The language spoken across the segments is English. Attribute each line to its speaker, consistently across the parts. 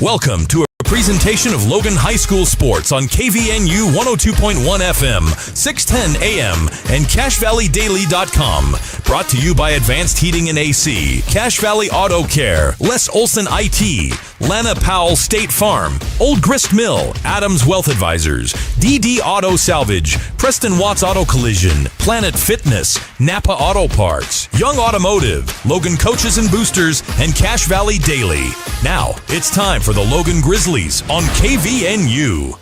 Speaker 1: Welcome to a presentation of Logan High School Sports on KVNU 102.1 FM, 610 AM, and CashValleyDaily.com. Brought to you by Advanced Heating and AC, Cache Valley Auto Care, Les Olson IT, Lana Powell State Farm, Old Grist Mill, Adams Wealth Advisors, DD Auto Salvage, Preston Watts Auto Collision, Planet Fitness, Napa Auto Parts, Young Automotive, Logan Coaches and Boosters, and Cache Valley Daily. Now, it's time for the Logan Grizzlies on KVNU.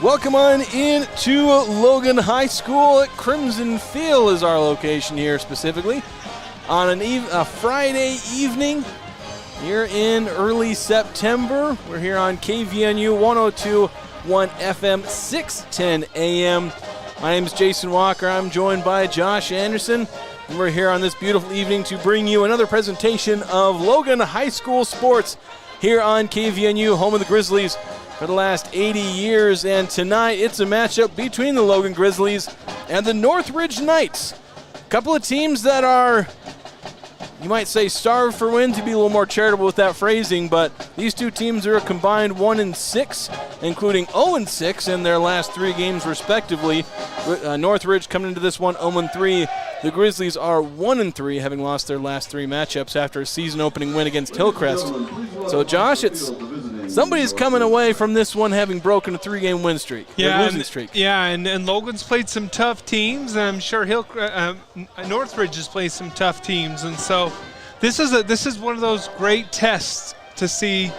Speaker 2: Welcome on in to Logan High School. Crimson Field is our location here specifically on a Friday evening here in early September. We're here on KVNU 102.1 FM, 610 AM. My name is Jason Walker. I'm joined by Josh Anderson. And we're here on this beautiful evening to bring you another presentation of Logan High School Sports here on KVNU, home of the Grizzlies for the last 80 years. And tonight it's a matchup between the Logan Grizzlies and the Northridge Knights. A couple of teams that are, you might say, starved for wins, to be a little more charitable with that phrasing, but these two teams are a combined 1-6, including 0-6 in their last three games respectively. Northridge coming into this one 0-3. The Grizzlies are 1-3, having lost their last three matchups after a season-opening win against Hillcrest. So, Josh, somebody's coming away from this one having broken a three-game win streak, losing streak.
Speaker 3: Yeah, and Logan's played some tough teams, and I'm sure Northridge has played some tough teams, and so this is one of those great tests to see,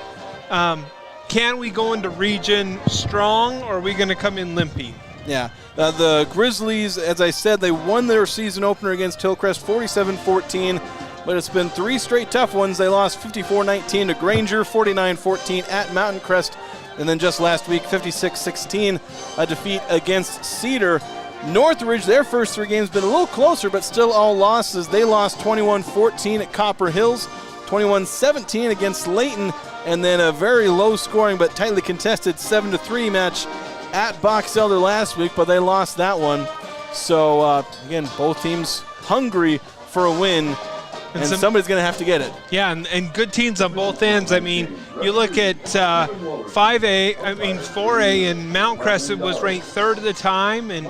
Speaker 3: can we go into region strong, or are we going to come in limping?
Speaker 2: Yeah, the Grizzlies, as I said, they won their season opener against Hillcrest 47-14, but it's been three straight tough ones. They lost 54-19 to Granger, 49-14 at Mountain Crest, and then just last week, 56-16, a defeat against Cedar. Northridge, their first three games been a little closer, but still all losses. They lost 21-14 at Copper Hills, 21-17 against Layton, and then a very low-scoring but tightly contested 7-3 match at Box Elder last week, but they lost that one. So, again, both teams hungry for a win, and somebody's going to have to get it.
Speaker 3: Yeah, and good teams on both ends. I mean, you look at 4A, and Mount Crescent was ranked third at the time, and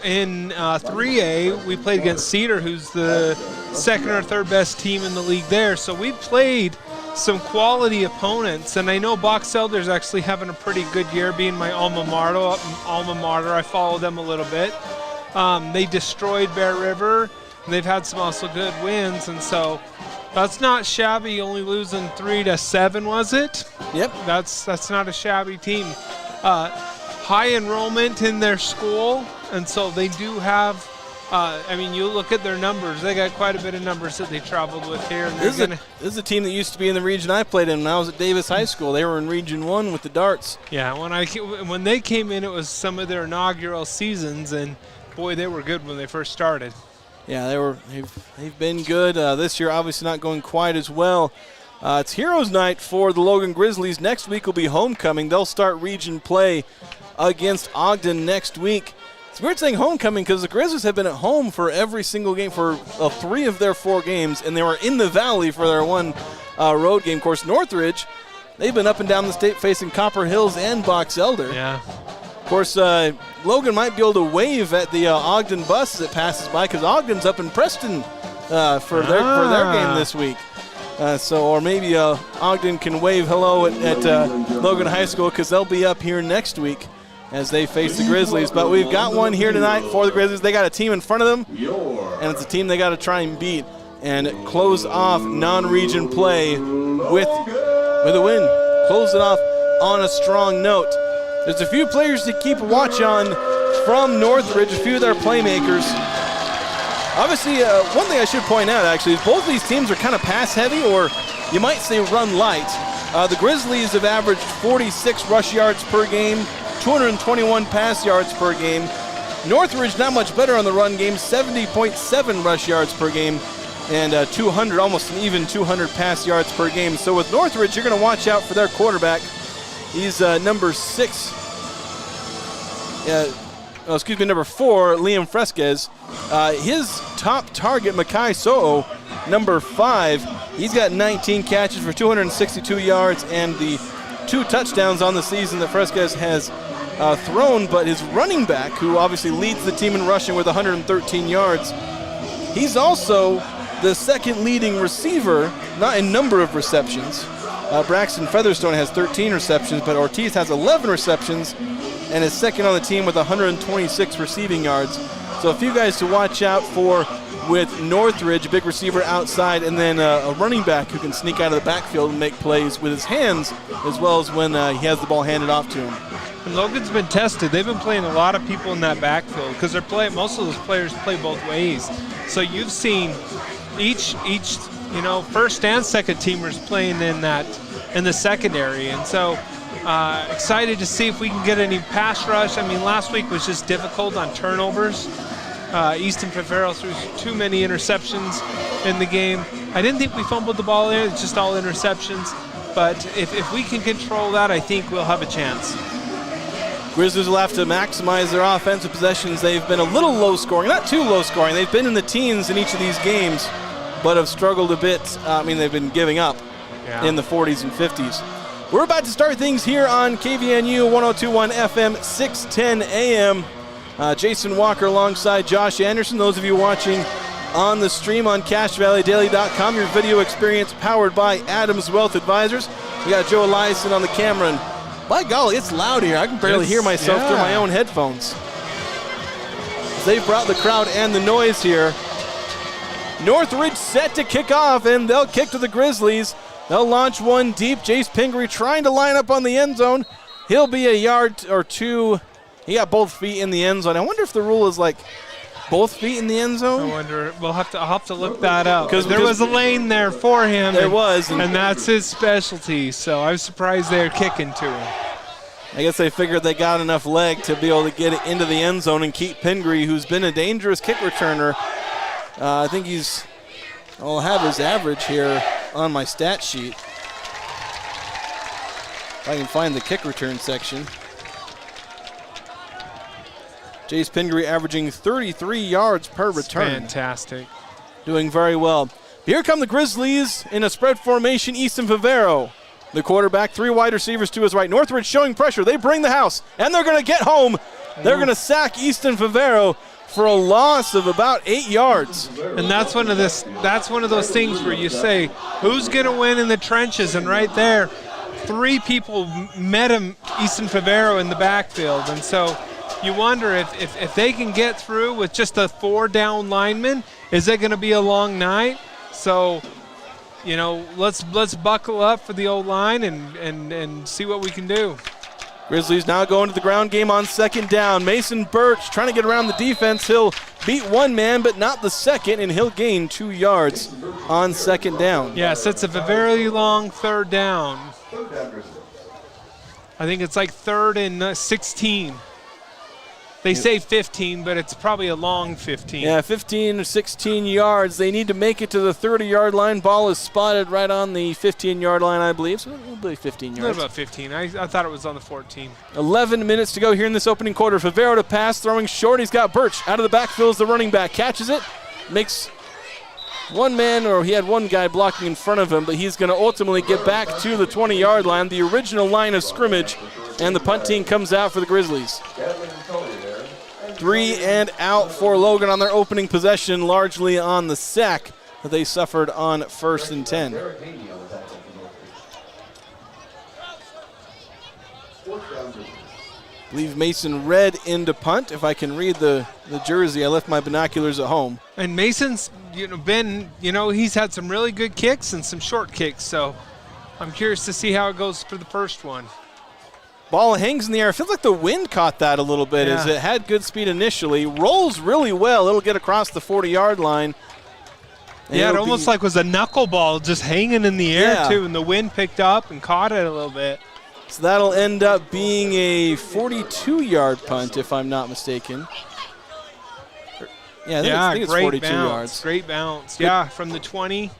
Speaker 3: in 3A, we played against Cedar, who's the second or third best team in the league there. So we've played some quality opponents, and I know Box Elder's actually having a pretty good year, being my alma mater. I follow them a little bit. They destroyed Bear River, and they've had some also good wins, and so that's not shabby. Only losing 3-7, was it?
Speaker 2: Yep.
Speaker 3: That's not a shabby team. High enrollment in their school, and so they do have. You look at their numbers. They got quite a bit of numbers that they traveled with here. And
Speaker 2: this is a team that used to be in the region I played in when I was at Davis High School. They were in Region 1 with the Darts.
Speaker 3: Yeah, when they came in, it was some of their inaugural seasons, and boy, they were good when they first started.
Speaker 2: Yeah, they've been good. This year, obviously not going quite as well. It's Heroes Night for the Logan Grizzlies. Next week will be homecoming. They'll start region play against Ogden next week. It's weird saying homecoming because the Grizzlies have been at home for every single game for 3 of their 4 games, and they were in the Valley for their one road game. Of course, Northridge, they've been up and down the state facing Copper Hills and Box Elder.
Speaker 3: Yeah.
Speaker 2: Of course, Logan might be able to wave at the Ogden bus as it passes by because Ogden's up in Preston for their game this week. Or maybe Ogden can wave hello at Logan High School because they'll be up here next week as they face the Grizzlies. But we've got one here tonight for the Grizzlies. They got a team in front of them, and it's a team they got to try and beat and close off non-region play with a win. Close it off on a strong note. There's a few players to keep a watch on from Northridge, a few of their playmakers. Obviously, one thing I should point out, actually, is both of these teams are kind of pass-heavy, or you might say run light. The Grizzlies have averaged 46 rush yards per game, 221 pass yards per game. Northridge not much better on the run game, 70.7 rush yards per game, and 200, almost an even 200 pass yards per game. So with Northridge, you're going to watch out for their quarterback, He's number 6. Number 4, Liam Fresquez. His top target, Makai So'o, number 5. He's got 19 catches for 262 yards and the 2 touchdowns on the season that Fresquez has thrown. But his running back, who obviously leads the team in rushing with 113 yards, he's also the second leading receiver, not in number of receptions. Braxton Featherstone has 13 receptions, but Ortiz has 11 receptions and is second on the team with 126 receiving yards. So a few guys to watch out for with Northridge, a big receiver outside, and then a running back who can sneak out of the backfield and make plays with his hands, as well as when he has the ball handed off to him.
Speaker 3: And Logan's been tested. They've been playing a lot of people in that backfield because most of those players play both ways. So you've seen each first and second teamers playing in the secondary, and so excited to see if we can get any pass rush. I mean, last week was just difficult on turnovers. Easton Favero threw too many interceptions in the game. I didn't think we fumbled the ball there. It's just all interceptions. But if we can control that, I think we'll have a chance.
Speaker 2: Grizzlies will have to maximize their offensive possessions. They've been a little low scoring, not too low scoring. They've been in the teens in each of these games, but have struggled a bit. They've been giving up in the 40s and 50s. We're about to start things here on KVNU 102.1 FM, 610 AM. Jason Walker alongside Josh Anderson. Those of you watching on the stream on CashValleyDaily.com, your video experience powered by Adams Wealth Advisors. We got Joe Eliason on the camera, and by golly, it's loud here. I can barely hear myself through my own headphones. They've brought the crowd and the noise here. Northridge set to kick off, and they'll kick to the Grizzlies. They'll launch one deep. Jace Pingree trying to line up on the end zone. He'll be a yard or two. He got both feet in the end zone. I wonder if the rule is like both feet in the end zone.
Speaker 3: I wonder. I'll have to look that up. Because there was a lane there for him.
Speaker 2: There was.
Speaker 3: And that's his specialty. So I was surprised they're kicking to him.
Speaker 2: I guess they figured they got enough leg to be able to get it into the end zone and keep Pingree, who's been a dangerous kick returner. I think I'll have his average here on my stat sheet. If I can find the kick return section. Jace Pingree averaging 33 yards per return.
Speaker 3: Fantastic.
Speaker 2: Doing very well. Here come the Grizzlies in a spread formation. Easton Favero, the quarterback, 3 wide receivers to his right. Northridge showing pressure. They bring the house, and they're going to get home. They're going to sack Easton Favero for a loss of about 8 yards.
Speaker 3: And that's one of those things where you say, who's going to win in the trenches? And right there, 3 people met him, Easton Favero, in the backfield. And so you wonder if they can get through with just a 4 down lineman, is it going to be a long night? So, let's buckle up for the O-line and see what we can do.
Speaker 2: Grizzlies now going to the ground game on second down. Mason Birch trying to get around the defense. He'll beat one man, but not the second, and he'll gain 2 yards on second down.
Speaker 3: Yes, it's a very long third down. I think it's like 3rd and 16. They say 15, but it's probably a long 15.
Speaker 2: Yeah, 15 or 16 yards. They need to make it to the 30-yard line. Ball is spotted right on the 15-yard line, I believe. So it'll be 15 yards.
Speaker 3: A little about 15. I thought it was on the 14.
Speaker 2: 11 minutes to go here in this opening quarter. Favero to pass, throwing short. He's got Birch out of the backfield as the running back. Catches it, makes one man, or he had one guy blocking in front of him, but he's going to ultimately get back to the 20-yard line, the original line of scrimmage, and the punt team comes out for the Grizzlies. 3 and out for Logan on their opening possession, largely on the sack that they suffered on 1st and 10. I believe Mason Red into punt. If I can read the jersey, I left my binoculars at home.
Speaker 3: And Mason's he's had some really good kicks and some short kicks, so I'm curious to see how it goes for the first one.
Speaker 2: Ball hangs in the air. It feels like the wind caught that a little bit as it had good speed initially. Rolls really well. It'll get across the 40-yard line.
Speaker 3: Yeah, it almost like was a knuckleball just hanging in the air, too, and the wind picked up and caught it a little bit.
Speaker 2: So that'll end up being a 42-yard punt, if I'm not mistaken. I think it's 42 yards.
Speaker 3: Great bounce. Yeah, from the 20.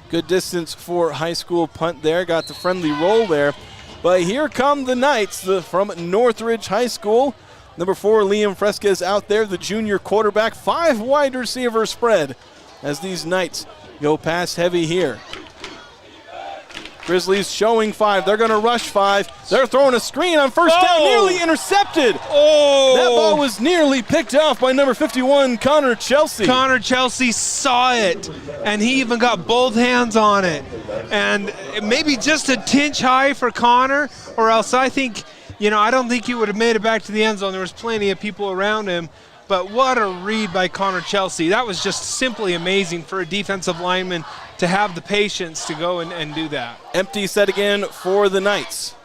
Speaker 2: Good distance for high school punt there. Got the friendly roll there. But here come the Knights from Northridge High School. Number 4, Liam Fresquez out there, the junior quarterback. 5 wide receiver spread as these Knights go pass heavy here. Grizzlies showing 5. They're going to rush 5. They're throwing a screen on first down, nearly intercepted.
Speaker 3: Oh!
Speaker 2: That ball was nearly picked off by number 51, Connor Chelsea.
Speaker 3: Connor Chelsea saw it, and he even got both hands on it. And maybe just a tinch high for Connor, or else I think, I don't think he would have made it back to the end zone. There was plenty of people around him. But what a read by Connor Chelsea. That was just simply amazing for a defensive lineman to have the patience to go and do that.
Speaker 2: Empty set again for the Knights.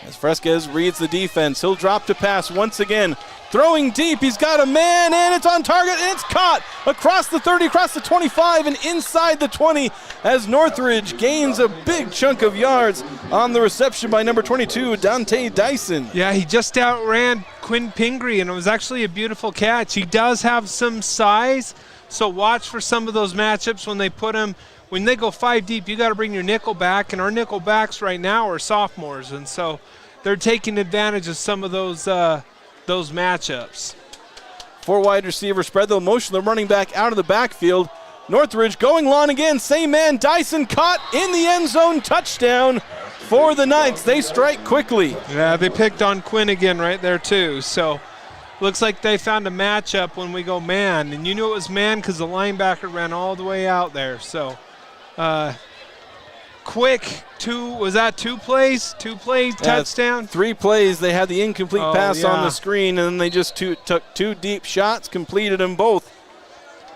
Speaker 2: As Fresquez reads the defense, he'll drop to pass once again. Throwing deep, he's got a man, and it's on target, and it's caught across the 30, across the 25, and inside the 20 as Northridge gains a big chunk of yards on the reception by number 22, Dante Dyson.
Speaker 3: Yeah, he just outran Quinn Pingree, and it was actually a beautiful catch. He does have some size, so watch for some of those matchups when they put him. When they go 5 deep, you got to bring your nickel back, and our nickel backs right now are sophomores, and so they're taking advantage of some of those matchups.
Speaker 2: 4 wide receiver spread. They'll motion the running back out of the backfield. Northridge going long again. Same man, Dyson, caught in the end zone. Touchdown for the Knights. They strike quickly.
Speaker 3: Yeah, they picked on Quinn again right there too. So looks like they found a matchup when we go man. And you knew it was man because the linebacker ran all the way out there. So quick, two plays touchdown?
Speaker 2: 3 plays. They had the incomplete pass on the screen, and then they just took 2 deep shots, completed them both.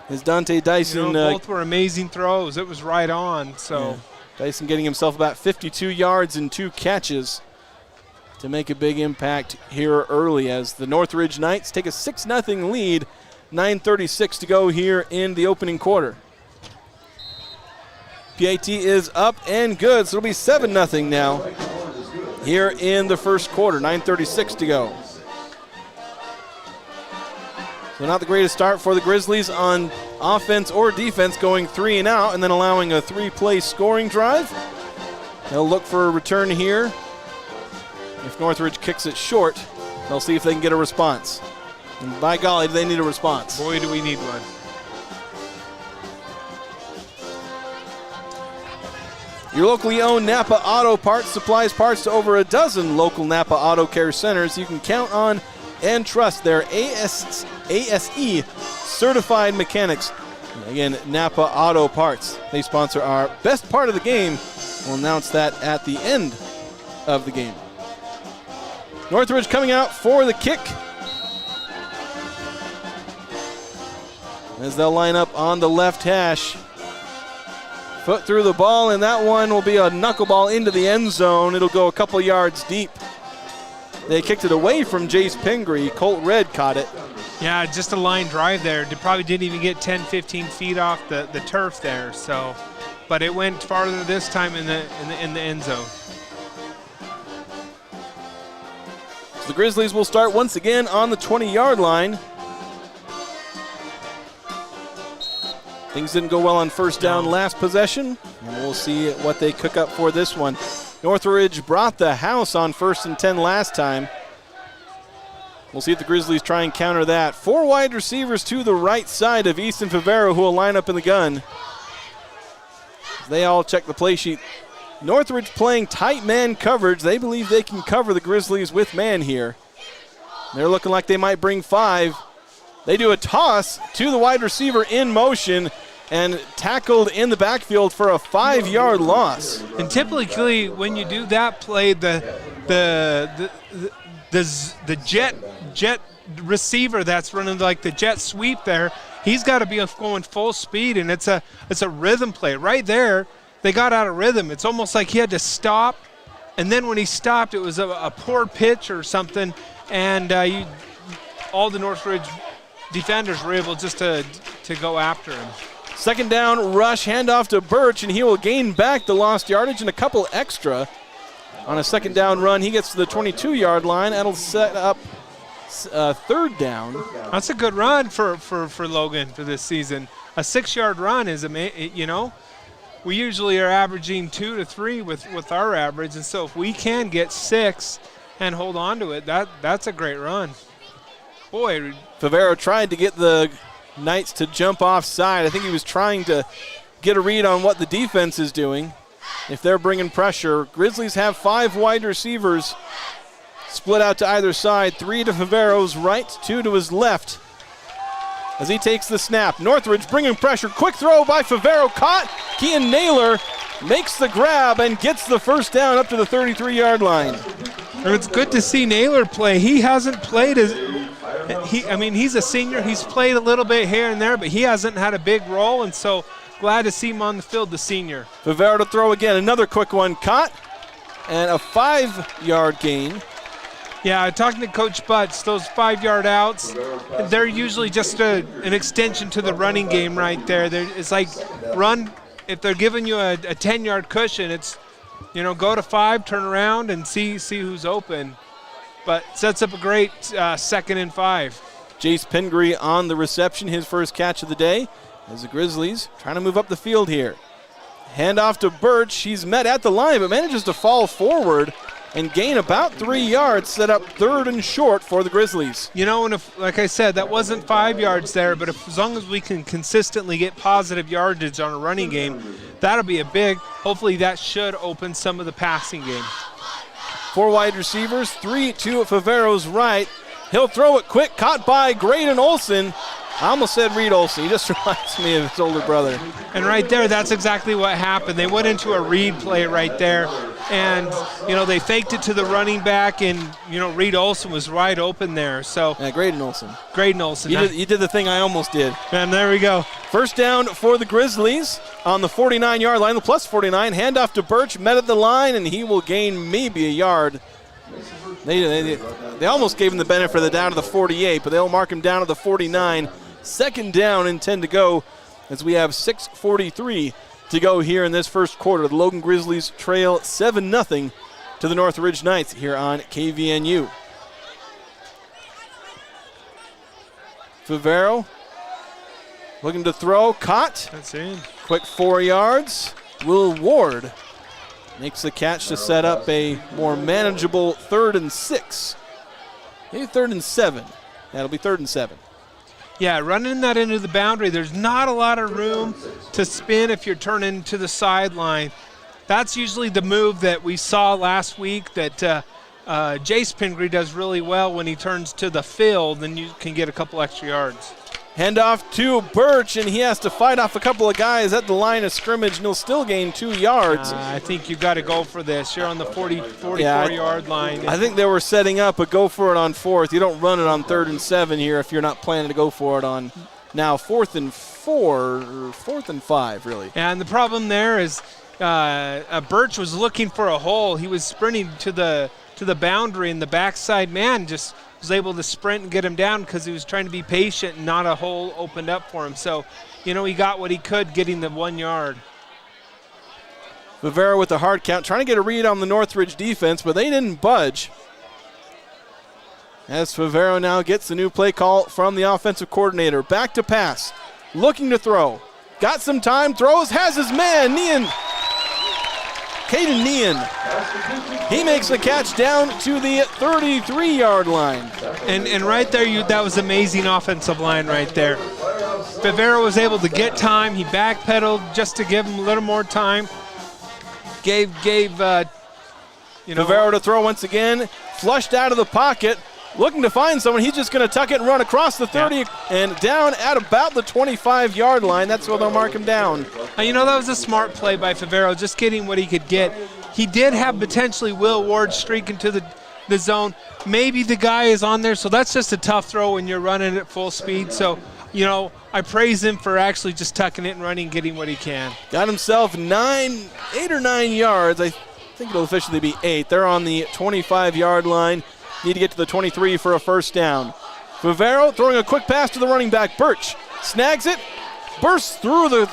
Speaker 2: As Dante Dyson.
Speaker 3: Both were amazing throws. It was right on. So
Speaker 2: Dyson getting himself about 52 yards and 2 catches to make a big impact here early as the Northridge Knights take a 6-0 lead. 9:36 to go here in the opening quarter. PAT is up and good, so it'll be 7-0 now here in the first quarter. 9:36 to go. So not the greatest start for the Grizzlies on offense or defense, going 3 and out and then allowing a 3-play scoring drive. They'll look for a return here. If Northridge kicks it short, they'll see if they can get a response. And by golly, do they need a response.
Speaker 3: Boy, do we need one.
Speaker 2: Your locally owned Napa Auto Parts supplies parts to over a dozen local Napa Auto Care centers. You can count on and trust their ASE certified mechanics. Again, Napa Auto Parts. They sponsor our best part of the game. We'll announce that at the end of the game. Northridge coming out for the kick, as they'll line up on the left hash. Foot through the ball, and that one will be a knuckleball into the end zone. It'll go a couple yards deep. They kicked it away from Jace Pingree. Colt Red caught it.
Speaker 3: Yeah, just a line drive there. They probably didn't even get 10, 15 feet off the turf there. So, but it went farther this time in the end zone.
Speaker 2: So the Grizzlies will start once again on the 20-yard line. Things didn't go well on first down last possession, and we'll see what they cook up for this one. Northridge brought the house on 1st and 10 last time. We'll see if the Grizzlies try and counter that. 4 wide receivers to the right side of Easton Favero, who will line up in the gun. They all check the play sheet. Northridge playing tight man coverage. They believe they can cover the Grizzlies with man here. They're looking like they might bring 5. They do a toss to the wide receiver in motion and tackled in the backfield for a 5-yard loss.
Speaker 3: And typically when you do that play, the jet receiver that's running like the jet sweep there, he's got to be going full speed, and it's a rhythm play. Right there, they got out of rhythm. It's almost like he had to stop, and then when he stopped, it was a poor pitch or something, and all the Northridge defenders were able just to go after him.
Speaker 2: 2nd down rush, handoff to Birch, and he will gain back the lost yardage and a couple extra. On a 2nd down run, he gets to the 22-yard line. That'll set up 3rd down.
Speaker 3: That's a good run for Logan for this season. A 6-yard run is amazing. we usually are averaging 2 to 3 with our average, and so if we can get 6 and hold on to it, that's a great run. Boy,
Speaker 2: Favero tried to get the Knights to jump offside. I think he was trying to get a read on what the defense is doing. If they're bringing pressure, Grizzlies have 5 wide receivers split out to either side, 3 to Favero's right, 2 to his left. As he takes the snap, Northridge bringing pressure. Quick throw by Favero, caught. Kean Naylor makes the grab and gets the first down up to the 33-yard line.
Speaker 3: And it's good to see Naylor play. He hasn't played he's a senior. He's played a little bit here and there, but he hasn't had a big role, and so glad to see him on the field, the senior.
Speaker 2: Favero to throw again. Another quick one caught, and a 5-yard gain.
Speaker 3: Yeah, talking to Coach Butts, those 5-yard outs, they're usually just an extension to the running game right there. It's like run, if they're giving you a 10-yard cushion, it's, go to 5, turn around, and see who's open. But sets up a great 2nd and 5.
Speaker 2: Jace Pingree on the reception, his first catch of the day, as the Grizzlies trying to move up the field here. Handoff to Birch. He's met at the line, but manages to fall forward and gain about 3 yards, set up 3rd and short for the Grizzlies.
Speaker 3: And if, like I said, that wasn't 5 yards there, but as long as we can consistently get positive yardage on a running game, that'll be hopefully that should open some of the passing game.
Speaker 2: 4 wide receivers, 3 to Favero's right. He'll throw it quick, caught by Graydon Olson. I almost said Reed Olson. He just reminds me of his older brother.
Speaker 3: And right there, that's exactly what happened. They went into a read play right there, and, they faked it to the running back, and, Reed Olson was wide open there. So
Speaker 2: yeah, Graydon Olson.
Speaker 3: You
Speaker 2: did the thing I almost did.
Speaker 3: And there we go.
Speaker 2: First down for the Grizzlies on the 49-yard line, the plus 49. Handoff to Birch, met at the line, and he will gain maybe a yard. They almost gave him the benefit of the down to the 48, but they'll mark him down to the 49. 2nd down and 10 to go as we have 6:43 to go here in this first quarter. The Logan Grizzlies trail 7-0 to the Northridge Knights here on KVNU. Favero looking to throw, caught.
Speaker 3: That's in.
Speaker 2: Quick 4 yards. Will Ward makes the catch to set up a more manageable 3rd and 6. Maybe 3rd and 7. That'll be 3rd and 7.
Speaker 3: Yeah, running that into the boundary, there's not a lot of room to spin if you're turning to the sideline. That's usually the move that we saw last week that Jace Pingree does really well when he turns to the field, and you can get a couple extra yards.
Speaker 2: Handoff to Birch, and he has to fight off a couple of guys at the line of scrimmage, and he'll still gain 2 yards.
Speaker 3: I think you've got to go for this. You're on the 44-yard line.
Speaker 2: I think they were setting up a go for it on 4th. You don't run it on 3rd and 7 here if you're not planning to go for it on now 4th and 4 or 4th and 5, really.
Speaker 3: And the problem there is Birch was looking for a hole. He was sprinting to the boundary, and the backside man just was able to sprint and get him down because he was trying to be patient and not a hole opened up for him. So, he got what he could getting the 1 yard.
Speaker 2: Favero with the hard count, trying to get a read on the Northridge defense, but they didn't budge. As Favero now gets the new play call from the offensive coordinator. Back to pass, looking to throw. Got some time, throws, has his man, Caden Nean. He makes the catch down to the 33-yard line.
Speaker 3: And right there, that was amazing offensive line right there. Favero was able to get time. He backpedaled just to give him a little more time. Favero
Speaker 2: to throw once again. Flushed out of the pocket. Looking to find someone. He's just going to tuck it and run across the 30 and down at about the 25-yard line. That's where they'll mark him down.
Speaker 3: That was a smart play by Favero, just getting what he could get. He did have potentially Will Ward streaking to the zone. Maybe the guy is on there, so that's just a tough throw when you're running at full speed. So, I praise him for actually just tucking it and running, getting what he can.
Speaker 2: Got himself 8 or 9 yards. I think it'll officially be 8. They're on the 25-yard line. Need to get to the 23 for a first down. Favero throwing a quick pass to the running back. Birch snags it, bursts through the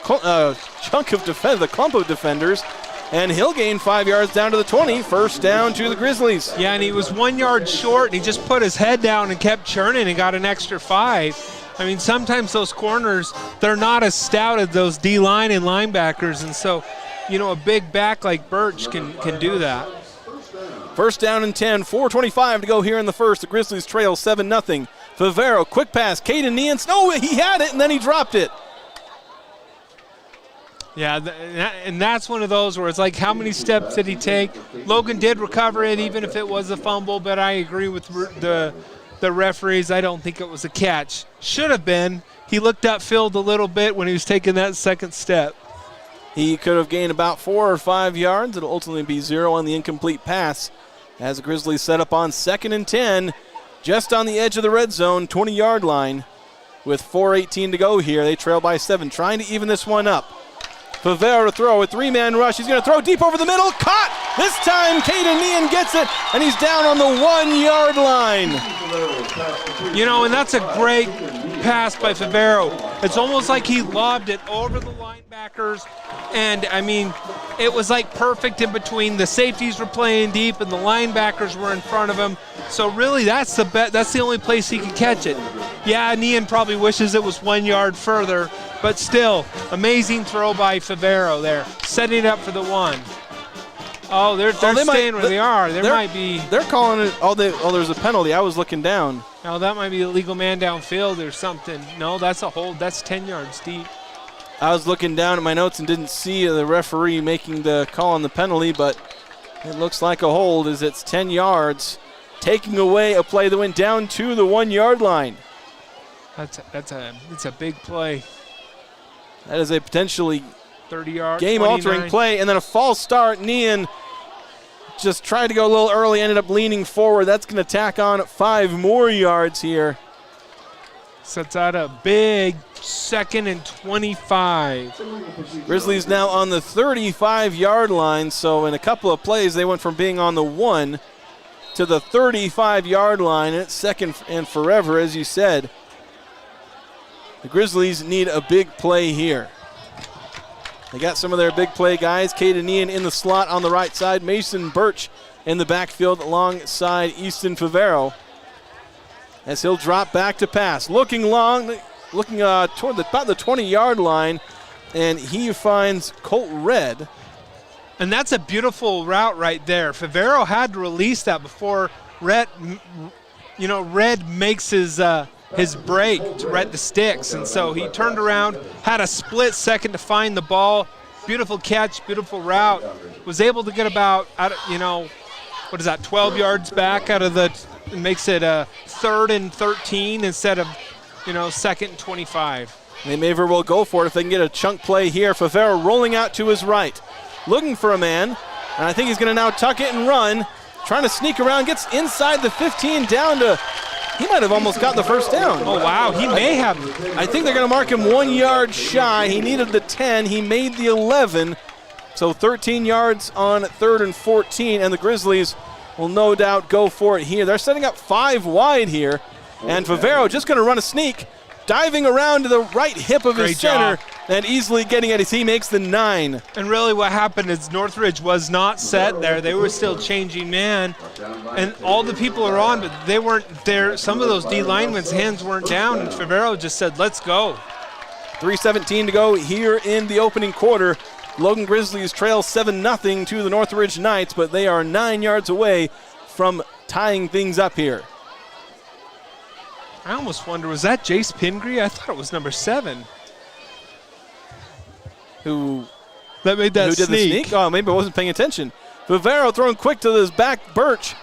Speaker 2: clump of defenders, and he'll gain 5 yards down to the 20. First down to the Grizzlies.
Speaker 3: Yeah, and he was 1 yard short, and he just put his head down and kept churning and got an extra 5. I mean, sometimes those corners, they're not as stout as those D-line and linebackers, and so, a big back like Birch can do that.
Speaker 2: First down and 10, 4:25 to go here in the first. The Grizzlies trail 7-0. Favero, quick pass, Caden Neans. No, he had it, and then he dropped it.
Speaker 3: Yeah, and that's one of those where it's like, how many steps did he take? Logan did recover it, even if it was a fumble, but I agree with the referees. I don't think it was a catch. Should have been. He looked upfield a little bit when he was taking that second step.
Speaker 2: He could have gained about 4 or 5 yards. It'll ultimately be 0 on the incomplete pass as the Grizzlies set up on 2nd and 10, just on the edge of the red zone, 20-yard line. With 4:18 to go here, they trail by 7, trying to even this one up. Favero to throw, a 3-man rush. He's going to throw deep over the middle. Caught! This time, Caden Nean gets it, and he's down on the 1-yard line.
Speaker 3: And that's a great pass by Favero. It's almost like he lobbed it over the linebackers, and, it was like perfect in between. The safeties were playing deep, and the linebackers were in front of him. So really, that's the only place he could catch it. Yeah, Nean probably wishes it was 1 yard further, but still, amazing throw by Favero there, setting it up for the 1. Oh, they're staying where they are.
Speaker 2: They're calling it. There's a penalty. I was looking down.
Speaker 3: Oh, that might be a legal man downfield or something. No, that's a hold. That's 10 yards deep.
Speaker 2: I was looking down at my notes and didn't see the referee making the call on the penalty, but it looks like a hold as it's 10 yards, taking away a play that went down to the 1-yard line.
Speaker 3: It's a big play.
Speaker 2: That is a potentially
Speaker 3: 30-yard
Speaker 2: game-altering play, and then a false start. Nean just tried to go a little early, ended up leaning forward. That's going to tack on 5 more yards here.
Speaker 3: Sets out a big 2nd and 25.
Speaker 2: Grizzlies now on the 35-yard line, so in a couple of plays they went from being on the 1 to the 35-yard line, and it's 2nd and forever, as you said. The Grizzlies need a big play here. They got some of their big play guys. Caden Nean in the slot on the right side. Mason Birch in the backfield alongside Easton Favero. As he'll drop back to pass. Looking toward about the 20-yard line, and he finds Colt Red.
Speaker 3: And that's a beautiful route right there. Favero had to release that before Red makes his break to Red the sticks. And so he turned around, had a split second to find the ball. Beautiful catch, beautiful route. Was able to get about, 12 yards back out of the, makes it a 3rd and 13 instead of, 2nd and 25.
Speaker 2: They may very well go for it if they can get a chunk play here. Favero rolling out to his right, looking for a man, and I think he's going to now tuck it and run, trying to sneak around, gets inside the 15 down to, he might have almost got the first down.
Speaker 3: Oh, wow, he may have.
Speaker 2: I think they're going to mark him 1 yard shy. He needed the 10, he made the 11, so 13 yards on 3rd and 14, and the Grizzlies will no doubt go for it here. They're setting up 5 wide here, and Favero just going to run a sneak, diving around to the right hip of his center and easily getting it as he makes the 9.
Speaker 3: And really what happened is Northridge was not set there. They were still changing man, and all the people are on, but they weren't there. Some of those D linemen's hands weren't down, and Favero just said, let's go.
Speaker 2: 3:17 to go here in the opening quarter. Logan Grizzlies trail 7-0 to the Northridge Knights, but they are 9 yards away from tying things up here.
Speaker 3: I almost wonder, was that Jace Pingree? I thought it was number 7.
Speaker 2: Who
Speaker 3: made that
Speaker 2: did the sneak? Oh, maybe I wasn't paying attention. Favero throwing quick to his back. Birch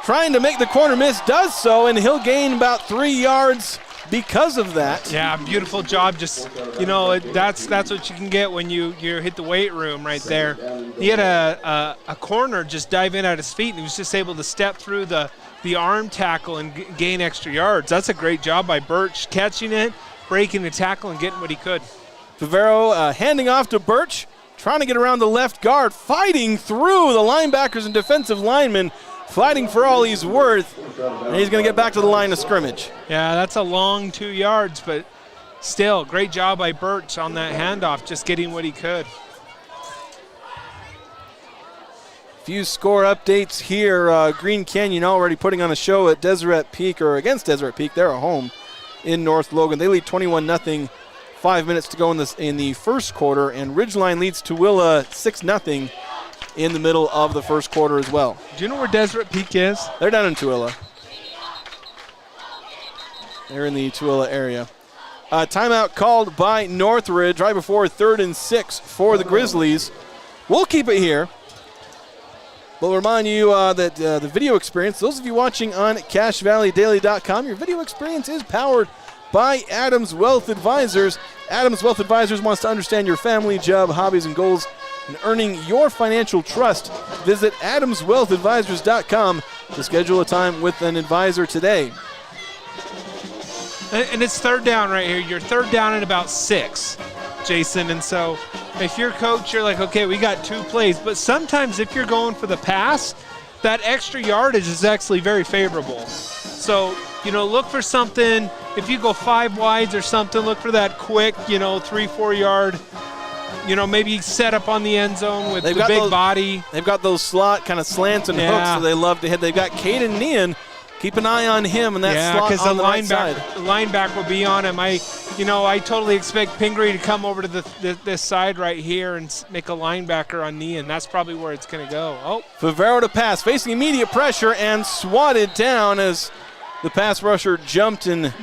Speaker 2: trying to make the corner miss, does so, and he'll gain about 3 yards because of that.
Speaker 3: Yeah, beautiful job. Just, that's what you can get when you hit the weight room right there. He had a corner just dive in at his feet, and he was just able to step through the arm tackle and gain extra yards. That's a great job by Birch, catching it, breaking the tackle, and getting what he could.
Speaker 2: Favero handing off to Birch, trying to get around the left guard, fighting through the linebackers and defensive linemen, fighting for all he's worth, and he's going to get back to the line of scrimmage.
Speaker 3: Yeah, that's a long 2 yards, but still, great job by Birch on that handoff, just getting what he could.
Speaker 2: Few score updates here. Green Canyon already putting on a show at Deseret Peak, or against Deseret Peak. They're at home. in North Logan. They lead 21-0. 5 minutes to go in the first quarter, and Ridgeline leads Tooele 6-0 in the middle of the first quarter as well.
Speaker 3: Do you know where Deseret Peak is?
Speaker 2: They're down in Tooele. They're in the Tooele area. Timeout called by Northridge right before 3rd and 6 for the Grizzlies. We'll keep it here. We'll remind you that the video experience, those of you watching on CashValleyDaily.com, your video experience is powered by Adams Wealth Advisors. Adams Wealth Advisors wants to understand your family, job, hobbies, and goals, and earning your financial trust. Visit AdamsWealthAdvisors.com to schedule a time with an advisor today.
Speaker 3: And it's 3rd down right here. You're 3rd down and about 6, Jason. And so if you're coach, you're like, okay, we got 2 plays. But sometimes if you're going for the pass, that extra yardage is actually very favorable. So, look for something. If you go 5 wides or something, look for that quick, 3-4 yard, maybe set up on the end zone with the big body.
Speaker 2: They've got those slot kind of slants and hooks that they love to hit. They've got Caden Nean. Keep an eye on him and that slot on the right side.
Speaker 3: The linebacker will be on him. I totally expect Pingree to come over to this side right here and make a linebacker on Nean. That's probably where it's going to go. Oh,
Speaker 2: Favero to pass, facing immediate pressure and swatted down as the pass rusher jumped, and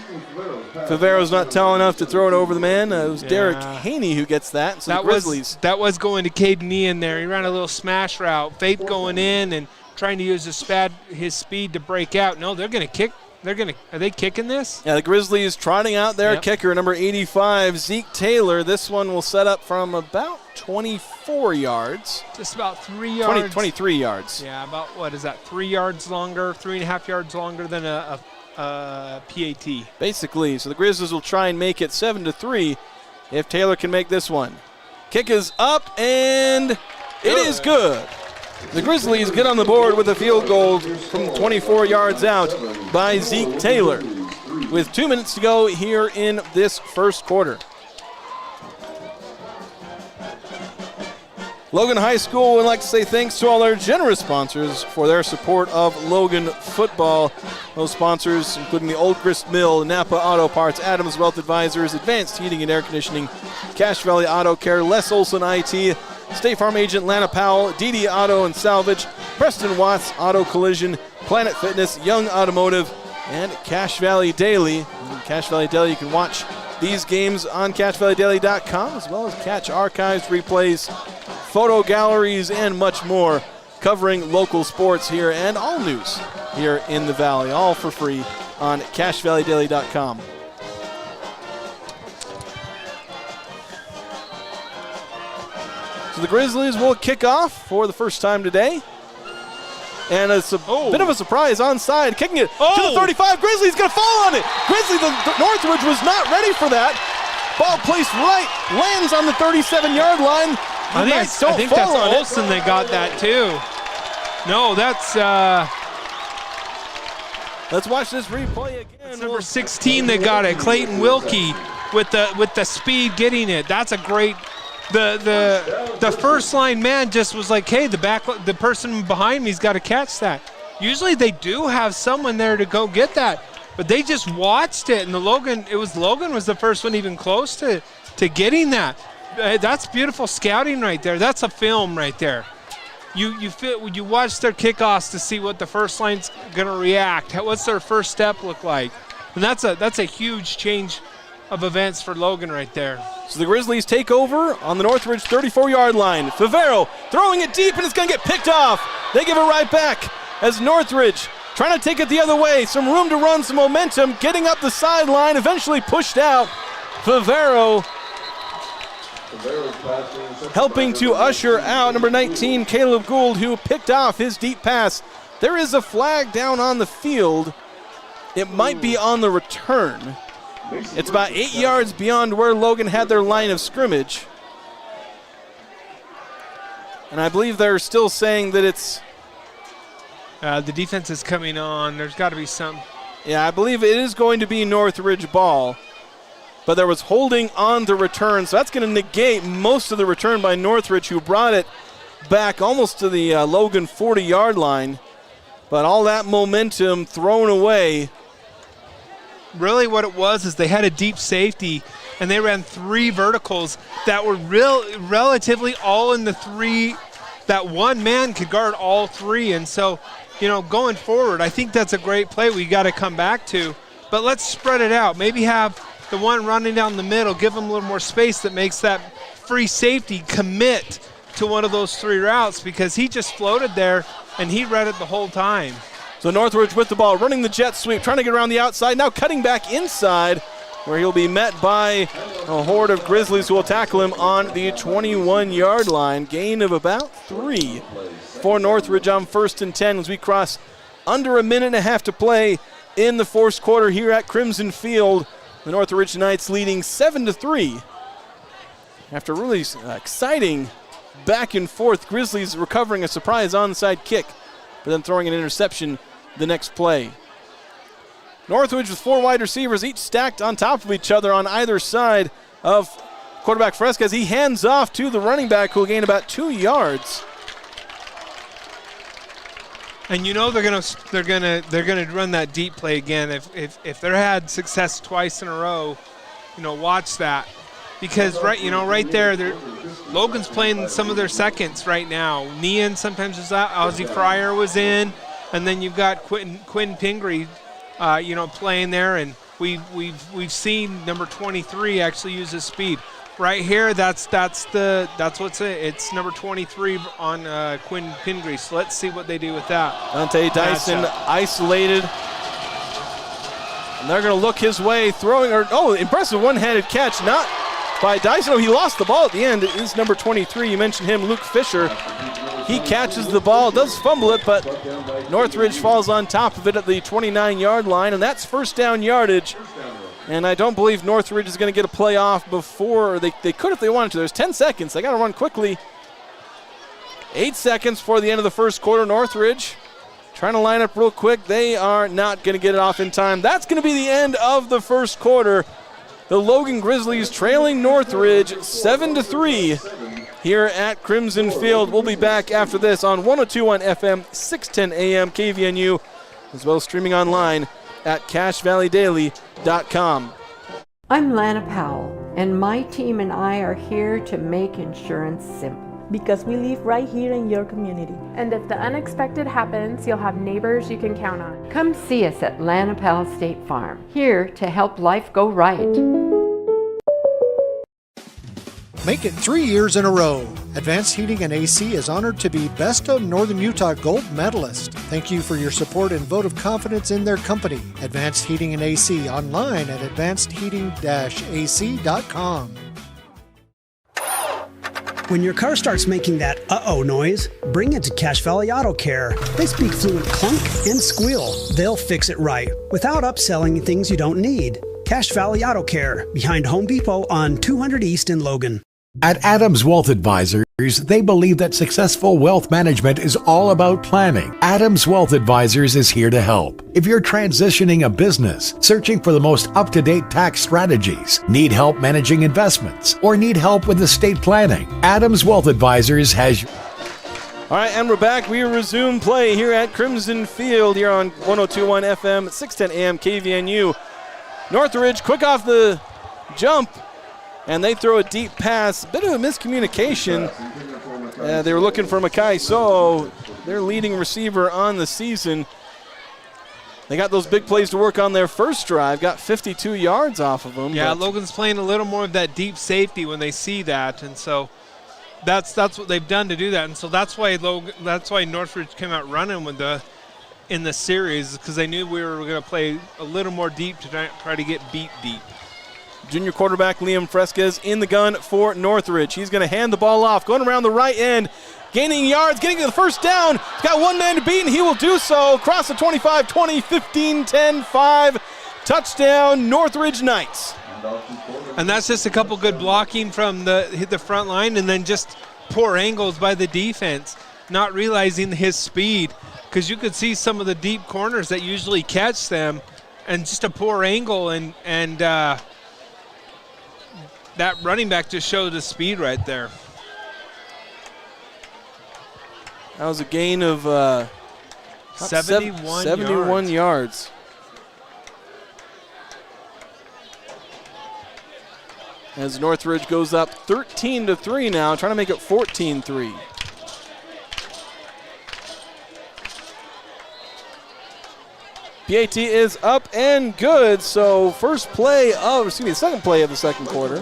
Speaker 2: Favero's not tall enough to throw it over the man. It was Derek Haney who gets that. So the Grizzlies.
Speaker 3: That was going to Caden Nean there. He ran a little smash route. Faith going in and trying to use his speed to break out. No, they're going to kick. Are they kicking this?
Speaker 2: Yeah, the Grizzlies trotting out their kicker, number 85, Zeke Taylor. This one will set up from about 24 yards.
Speaker 3: Just about 3 yards.
Speaker 2: 23 yards.
Speaker 3: Yeah, about, 3 yards longer, 3.5 yards longer than a PAT.
Speaker 2: Basically, so the Grizzlies will try and make it 7-3 if Taylor can make this one. Kick is up, and it is good. The Grizzlies get on the board with a field goal from 24 yards out by Zeke Taylor with 2 minutes to go here in this first quarter. Logan High School would like to say thanks to all our generous sponsors for their support of Logan football. Those sponsors including the Old Grist Mill, Napa Auto Parts, Adams Wealth Advisors, Advanced Heating and Air Conditioning, Cache Valley Auto Care, Les Olson IT, State Farm Agent Lana Powell, DD Auto and Salvage, Preston Watts Auto Collision, Planet Fitness, Young Automotive, and Cache Valley Daily. And Cache Valley Daily, you can watch these games on CashValleyDaily.com as well as catch archives, replays, photo galleries, and much more, covering local sports here and all news here in the Valley, all for free on CashValleyDaily.com. So the Grizzlies will kick off for the first time today. And it's a bit of a surprise onside, kicking it to the 35. Grizzlies going to fall on it. Grizzlies, the Northridge was not ready for that. Ball placed right, lands on the 37-yard line.
Speaker 3: I think that's Olsen that got that too. No, that's
Speaker 2: let's watch this replay again.
Speaker 3: That's number 16 that got it. Clayton Wilkie with the speed getting it. That's a great. The first line man just was like, hey, the person behind me's got to catch that. Usually they do have someone there to go get that, but they just watched it, and Logan was the first one even close to getting that. That's beautiful scouting right there. That's a film right there. You watch their kickoffs to see what the first line's gonna react. What's their first step look like? And that's a huge change of events for Logan right there.
Speaker 2: So the Grizzlies take over on the Northridge 34-yard line. Favero throwing it deep, and it's going to get picked off. They give it right back as Northridge trying to take it the other way. Some room to run, some momentum, getting up the sideline, eventually pushed out. Favero helping to usher out number 19, Caleb Gould, who picked off his deep pass. There is a flag down on the field. It might be on the return. It's about 8 yards beyond where Logan had their line of scrimmage. And I believe they're still saying that it's...
Speaker 3: the defense is coming on. There's got to be some...
Speaker 2: Yeah, I believe it is going to be Northridge ball. But there was holding on the return, so that's going to negate most of the return by Northridge, who brought it back almost to the Logan 40-yard line. But all that momentum thrown away
Speaker 3: really what it was is they had a deep safety, and they ran 3 verticals that were relatively all in the 3, that one man could guard all 3. And so, going forward, I think that's a great play we got to come back to. But let's spread it out. Maybe have the one running down the middle, give them a little more space that makes that free safety commit to one of those 3 routes, because he just floated there and he read it the whole time.
Speaker 2: So Northridge with the ball, running the jet sweep, trying to get around the outside, now cutting back inside, where he'll be met by a horde of Grizzlies who will tackle him on the 21-yard line. Gain of about 3 for Northridge on 1st and 10 as we cross under a minute and a half to play in the 4th quarter here at Crimson Field. The Northridge Knights leading 7-3. After really exciting back and forth, Grizzlies recovering a surprise onside kick, but then throwing an interception the next play. Northridge with 4 wide receivers, each stacked on top of each other on either side of quarterback Fresquez. He hands off to the running back, who will gain about 2 yards.
Speaker 3: And they're gonna run that deep play again. If they had success twice in a row, watch that, because right there, Logan's playing some of their seconds right now. Nean sometimes is out. Ozzie Fryer was in, and then you've got Quinn Pingree, playing there, and we've seen number 23 actually use his speed. Right here, it's number 23 on Quinn Pingree. So let's see what they do with that.
Speaker 2: Dante Dyson isolated. And they're going to look his way, throwing, impressive one-handed catch, not by Dyson. Oh, he lost the ball at the end. It is number 23. You mentioned him, Luke Fisher. He catches the ball, does fumble it, but Northridge falls on top of it at the 29-yard line, and that's 1st down yardage. And I don't believe Northridge is going to get a play off before they could if they wanted to. There's 10 seconds. They got to run quickly. 8 seconds for the end of the 1st quarter. Northridge trying to line up real quick. They are not going to get it off in time. That's going to be the end of the 1st quarter. The Logan Grizzlies trailing Northridge 7-3 here at Crimson Field. We'll be back after this on 102.1 FM, 610 AM, KVNU, as well as streaming online at CashValleyDaily.com.
Speaker 4: I'm Lana Powell, and my team and I are here to make insurance simple.
Speaker 5: Because we live right here in your community.
Speaker 6: And if the unexpected happens, you'll have neighbors you can count on.
Speaker 4: Come see us at Lana Powell State Farm, here to help life go right.
Speaker 7: Make it 3 years in a row. Advanced Heating and AC is honored to be Best of Northern Utah Gold Medalist. Thank you for your support and vote of confidence in their company. Advanced Heating and AC, online at advancedheating-ac.com.
Speaker 8: When your car starts making that uh-oh noise, bring it to Cache Valley Auto Care. They speak fluent clunk and squeal. They'll fix it right without upselling things you don't need. Cache Valley Auto Care, behind Home Depot on 200 East in Logan.
Speaker 9: At Adams Wealth Advisors, they believe that successful wealth management is all about planning. Adams Wealth Advisors is here to help. If you're transitioning a business, searching for the most up-to-date tax strategies, need help managing investments, or need help with estate planning, Adams Wealth Advisors has you.
Speaker 2: All right, and we're back. We resume play here at Crimson Field here on 102.1 FM, 610 AM, KVNU. Northridge quick off the jump, and they throw a deep pass. Bit of a miscommunication. They were looking for Makai So, their leading receiver on the season. They got those big plays to work on their first drive, got 52 yards off of them.
Speaker 3: Yeah, Logan's playing a little more of that deep safety when they see that, and so that's what they've done to do that. And so that's why Northridge came out running with in the series, because they knew we were going to play a little more deep to try to get beat deep.
Speaker 2: Junior quarterback Liam Fresquez in the gun for Northridge. He's going to hand the ball off, going around the right end, gaining yards, getting to the first down. He's got one man to beat, and he will do so. Across the 25, 20, 15, 10, 5. Touchdown, Northridge Knights.
Speaker 3: And that's just a couple good blocking from the front line, and then just poor angles by the defense, not realizing his speed, because you could see some of the deep corners that usually catch them, and just a poor angle, and that running back just showed his speed right there.
Speaker 2: That was a gain of
Speaker 3: 71
Speaker 2: yards. as Northridge goes up 13-3 now, trying to make it 14-3. PAT is up and good, so second play of the second quarter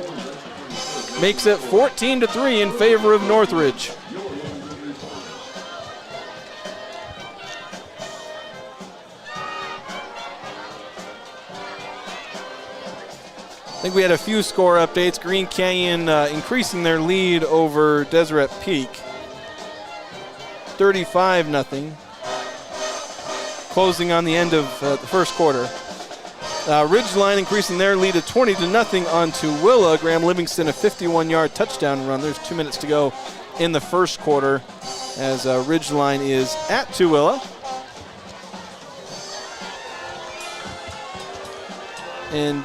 Speaker 2: makes it 14-3 in favor of Northridge. I think we had a few score updates. Green Canyon increasing their lead over Deseret Peak. 35-0. Closing on the end of the first quarter. Ridgeline increasing their lead to 20-0 on Tooele. Graham Livingston a 51-yard touchdown run. There's 2 minutes to go in the first quarter as Ridgeline is at Tooele. And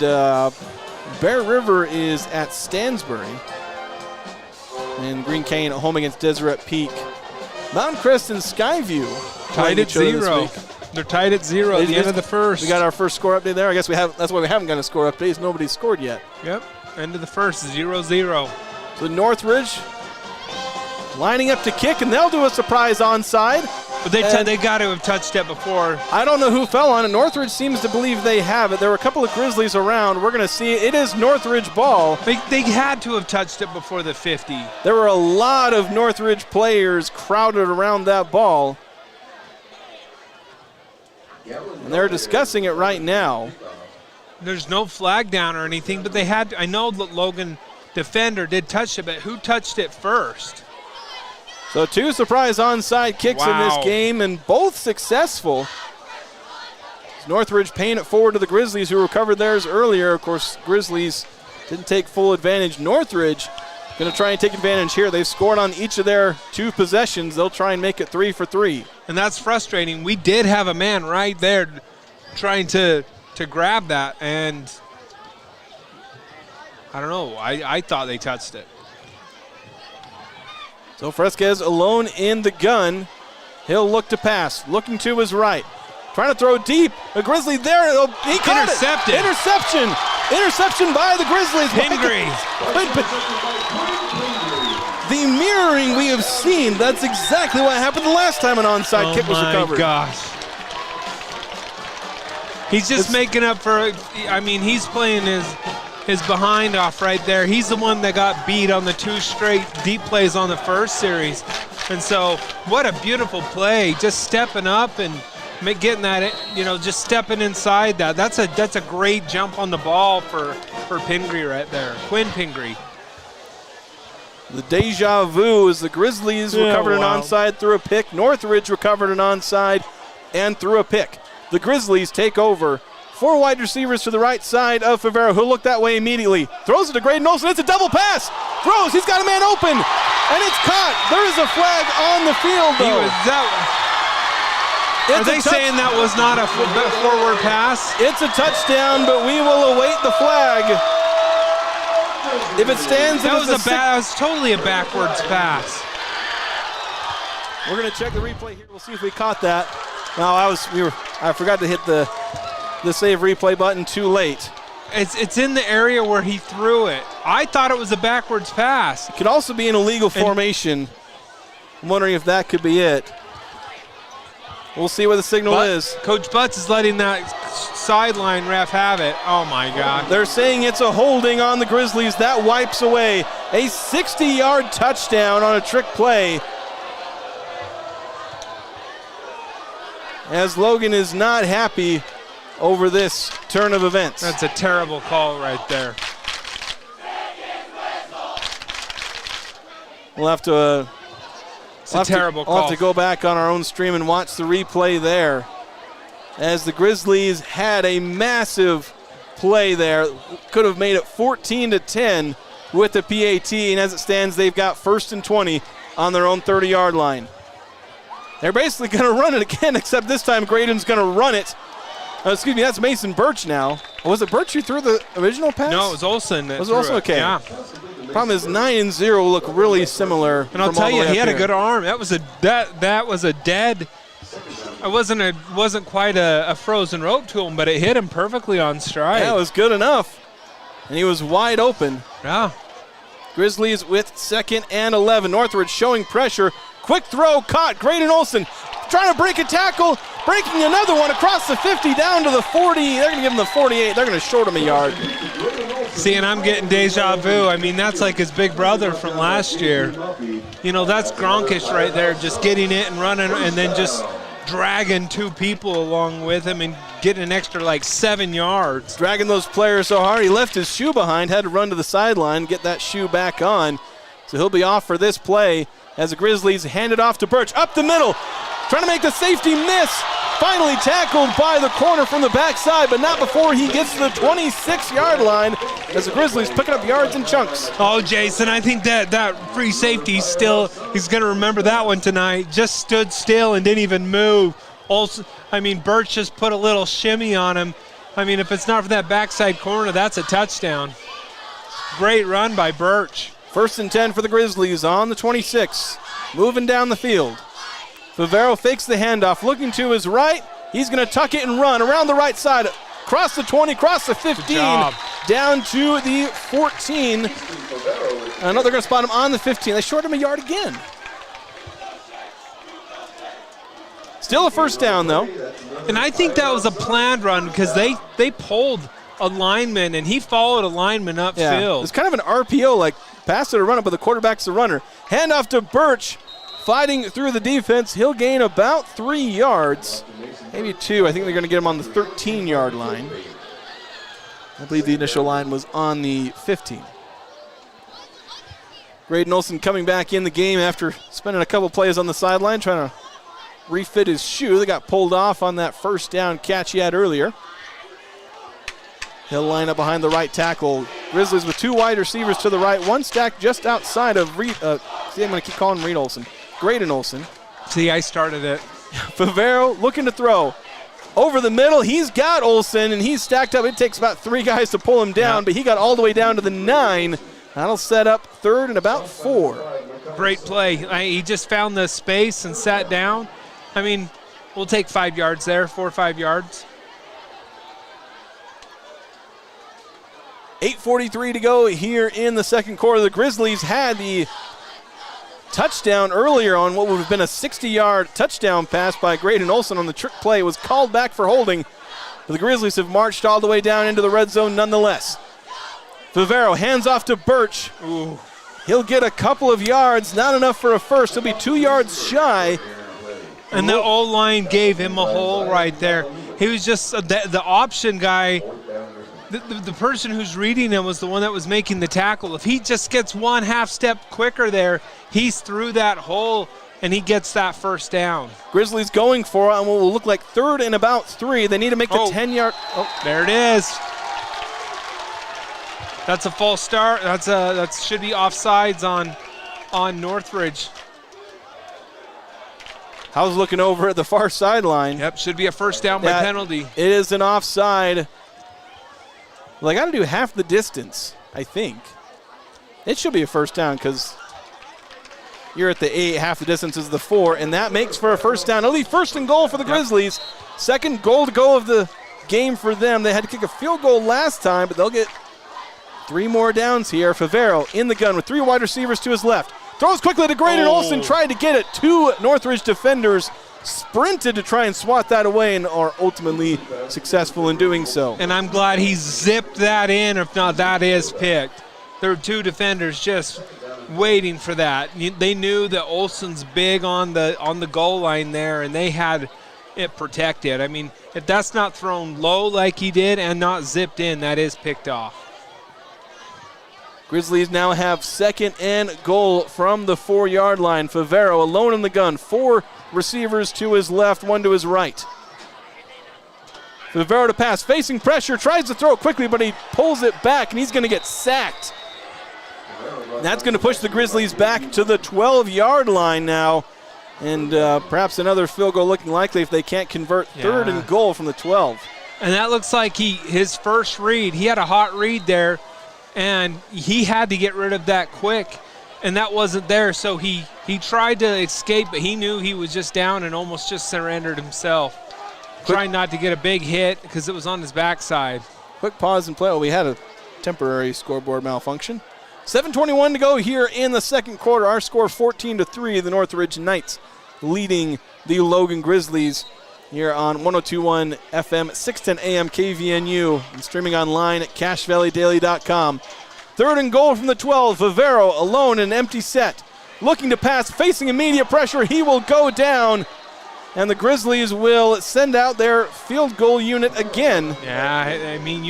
Speaker 2: Bear River is at Stansbury. And Green Canyon at home against Deseret Peak. Mountain Crest and Skyview
Speaker 3: tied at 0. They're tied at 0 at the end of the first.
Speaker 2: We got our first score update there. I guess that's why we haven't got a score update. Nobody's scored yet.
Speaker 3: Yep, end of the first, 0-0.
Speaker 2: So Northridge lining up to kick, and they'll do a surprise onside.
Speaker 3: But they got to have touched it before.
Speaker 2: I don't know who fell on it. Northridge seems to believe they have it. There were a couple of Grizzlies around. We're going to see it. It is Northridge ball.
Speaker 3: They had to have touched it before the 50.
Speaker 2: There were a lot of Northridge players crowded around that ball. And they're discussing it right now.
Speaker 3: There's no flag down or anything, but they had to. I know that Logan defender did touch it, but who touched it first?
Speaker 2: So 2 surprise onside kicks in this game, and both successful. Northridge paying it forward to the Grizzlies, who recovered theirs earlier. Of course, Grizzlies didn't take full advantage. Northridge going to try and take advantage here. They've scored on each of their 2 possessions. They'll try and make it 3 for 3.
Speaker 3: And that's frustrating. We did have a man right there trying to grab that, and I don't know. I thought they touched it.
Speaker 2: So Fresquez alone in the gun. He'll look to pass, looking to his right. Trying to throw deep. The Grizzly there. He caught
Speaker 3: intercepted.
Speaker 2: It. Interception by the Grizzlies.
Speaker 3: Pingree.
Speaker 2: The mirroring we have seen. That's exactly what happened the last time an onside kick was recovered.
Speaker 3: Oh, my gosh. He's just making up for, he's playing his behind off right there. He's the one that got beat on the 2 straight deep plays on the first series. And so what a beautiful play, just stepping up and getting that, just stepping inside that. That's a great jump on the ball for Pingree right there, Quinn Pingree.
Speaker 2: The deja vu is the Grizzlies recovered an onside through a pick. Northridge recovered an onside and threw a pick. The Grizzlies take over. 4 wide receivers to the right side of Favero, who'll look that way immediately. Throws it to Graydon Olson. It's a double pass. Throws. He's got a man open. And it's caught. There is a flag on the field, though.
Speaker 3: Are they saying that was not a forward pass?
Speaker 2: It's a touchdown, but we will await the flag. If it stands,
Speaker 3: that was totally a backwards pass.
Speaker 2: We're going to check the replay here. We'll see if we caught that. No, I forgot to hit the save replay button too late.
Speaker 3: It's in the area where he threw it. I thought it was a backwards pass.
Speaker 2: It could also be an illegal formation. I'm wondering if that could be it. We'll see what the signal is.
Speaker 3: Coach Butts is letting that sideline ref have it. Oh, my God.
Speaker 2: They're saying it's a holding on the Grizzlies. That wipes away a 60-yard touchdown on a trick play. As Logan is not happy over this turn of events.
Speaker 3: That's a terrible call right there.
Speaker 2: We'll have to...
Speaker 3: It's a terrible call.
Speaker 2: We'll have to go back on our own stream and watch the replay there. As the Grizzlies had a massive play there. Could have made it 14-10 with the PAT, and as it stands, they've got 1st and 20 on their own 30-yard line. They're basically going to run it again, except this time Graydon's going to run it. Excuse me, that's Mason Birch now. Was it Birch who threw the original pass?
Speaker 3: No, it was Olsen.
Speaker 2: Was it Olsen? Okay. Yeah. Problem is 9 and 0 look really similar.
Speaker 3: And I'll tell you, he had a good arm. That was a dead. It wasn't quite a frozen rope to him, but it hit him perfectly on stride.
Speaker 2: Yeah, it was good enough. and he was wide open.
Speaker 3: Yeah.
Speaker 2: Grizzlies with 2nd and 11. Northridge showing pressure. Quick throw caught. Graydon Olson trying to break a tackle. Breaking another one across the 50 down to the 40. They're going to give him the 48. They're going to short him a yard.
Speaker 3: See, and I'm getting deja vu. I mean, that's like his big brother from last year. You know, that's Gronkish right there, just getting it and running and then just dragging 2 people along with him and getting an extra like 7 yards.
Speaker 2: Dragging those players so hard, he left his shoe behind, had to run to the sideline, get that shoe back on. So he'll be off for this play as the Grizzlies hand it off to Birch. Up the middle, trying to make the safety miss. Finally tackled by the corner from the backside, but not before he gets to the 26-yard line as the Grizzlies picking up yards in chunks.
Speaker 3: Oh, Jason, I think that free safety he's going to remember that one tonight. Just stood still and didn't even move. Also, I mean, Birch just put a little shimmy on him. I mean, if it's not for that backside corner, that's a touchdown. Great run by Birch.
Speaker 2: 1st and 10 for the Grizzlies on the 26. Moving down the field. Favero fakes the handoff, looking to his right. He's going to tuck it and run around the right side, across the 20, across the 15, down to the 14. I know they're going to spot him on the 15. They short him a yard again. Still a 1st down, though.
Speaker 3: And I think that was a planned run because they pulled a lineman, and he followed a lineman upfield.
Speaker 2: Yeah, it's kind of an RPO, like pass it or run it, but the quarterback's the runner. Handoff to Birch. Fighting through the defense, he'll gain about 3 yards, maybe 2. I think they're going to get him on the 13-yard line. I believe the initial line was on the 15. Graydon Olson coming back in the game after spending a couple plays on the sideline, trying to refit his shoe. They got pulled off on that 1st down catch he had earlier. He'll line up behind the right tackle. Grizzlies with 2 wide receivers to the right, one stacked just outside of I'm going to keep calling him Reed Olson. Graydon Olson.
Speaker 3: See, I started it.
Speaker 2: Favero looking to throw. Over the middle, he's got Olson, and he's stacked up. It takes about 3 guys to pull him down, but he got all the way down to the 9. That'll set up 3rd and about 4.
Speaker 3: Great play. He just found the space and sat down. I mean, we'll take 5 yards there, 4 or 5 yards.
Speaker 2: 8:43 to go here in the 2nd quarter. The Grizzlies had the touchdown earlier on what would have been a 60-yard touchdown pass by Graydon Olson on the trick play. It was called back for holding. But the Grizzlies have marched all the way down into the red zone nonetheless. Favero hands off to Birch.
Speaker 3: Ooh.
Speaker 2: He'll get a couple of yards, not enough for a first. He'll be 2 yards shy.
Speaker 3: And the O-line gave him a hole right there. He was just the option guy. The person who's reading him was the one that was making the tackle. If he just gets 1 half step quicker there, he's through that hole and he gets that 1st down.
Speaker 2: Grizzlies going for it on what will look like 3rd and about 3. They need to make the 10-yard.
Speaker 3: There it is. That's a false start. That should be offsides on Northridge.
Speaker 2: How's looking over at the far sideline.
Speaker 3: Yep, should be a 1st down by penalty.
Speaker 2: It is an offside. Well, they got to do half the distance, I think. It should be a 1st down because you're at the 8, half the distance is the 4, and that makes for a 1st down. It'll be 1st and goal for the Grizzlies. 2nd goal to go of the game for them. They had to kick a field goal last time, but they'll get 3 more downs here. Favero in the gun with 3 wide receivers to his left. Throws quickly to Graydon Olson, tried to get it. 2 Northridge defenders sprinted to try and swat that away and are ultimately successful in doing so.
Speaker 3: And I'm glad he zipped that in. If not, that is picked. There were 2 defenders just waiting for that. They knew that Olson's big on the goal line there, and they had it protected. I mean, if that's not thrown low like he did and not zipped in, that is picked off.
Speaker 2: Grizzlies now have 2nd and goal from the 4-yard line. Favero alone in the gun. 4 receivers to his left, 1 to his right. Favero to pass, facing pressure, tries to throw it quickly, but he pulls it back, and he's going to get sacked. That's going to push the Grizzlies back to the 12-yard line now, and perhaps another field goal looking likely if they can't convert 3rd and goal from the 12.
Speaker 3: And that looks like his first read. He had a hot read there, and he had to get rid of that quick, and that wasn't there. So he tried to escape, but he knew he was just down and almost just surrendered himself, trying not to get a big hit because it was on his backside.
Speaker 2: Quick pause and play. Well, we had a temporary scoreboard malfunction. 7:21 to go here in the second quarter. Our score 14-3. The Northridge Knights leading the Logan Grizzlies here on 102.1 FM, 610 AM KVNU, and streaming online at CashValleyDaily.com. Third and goal from the 12. Vivero alone in an empty set. Looking to pass, facing immediate pressure. He will go down, and the Grizzlies will send out their field goal unit again.
Speaker 3: Yeah, I mean,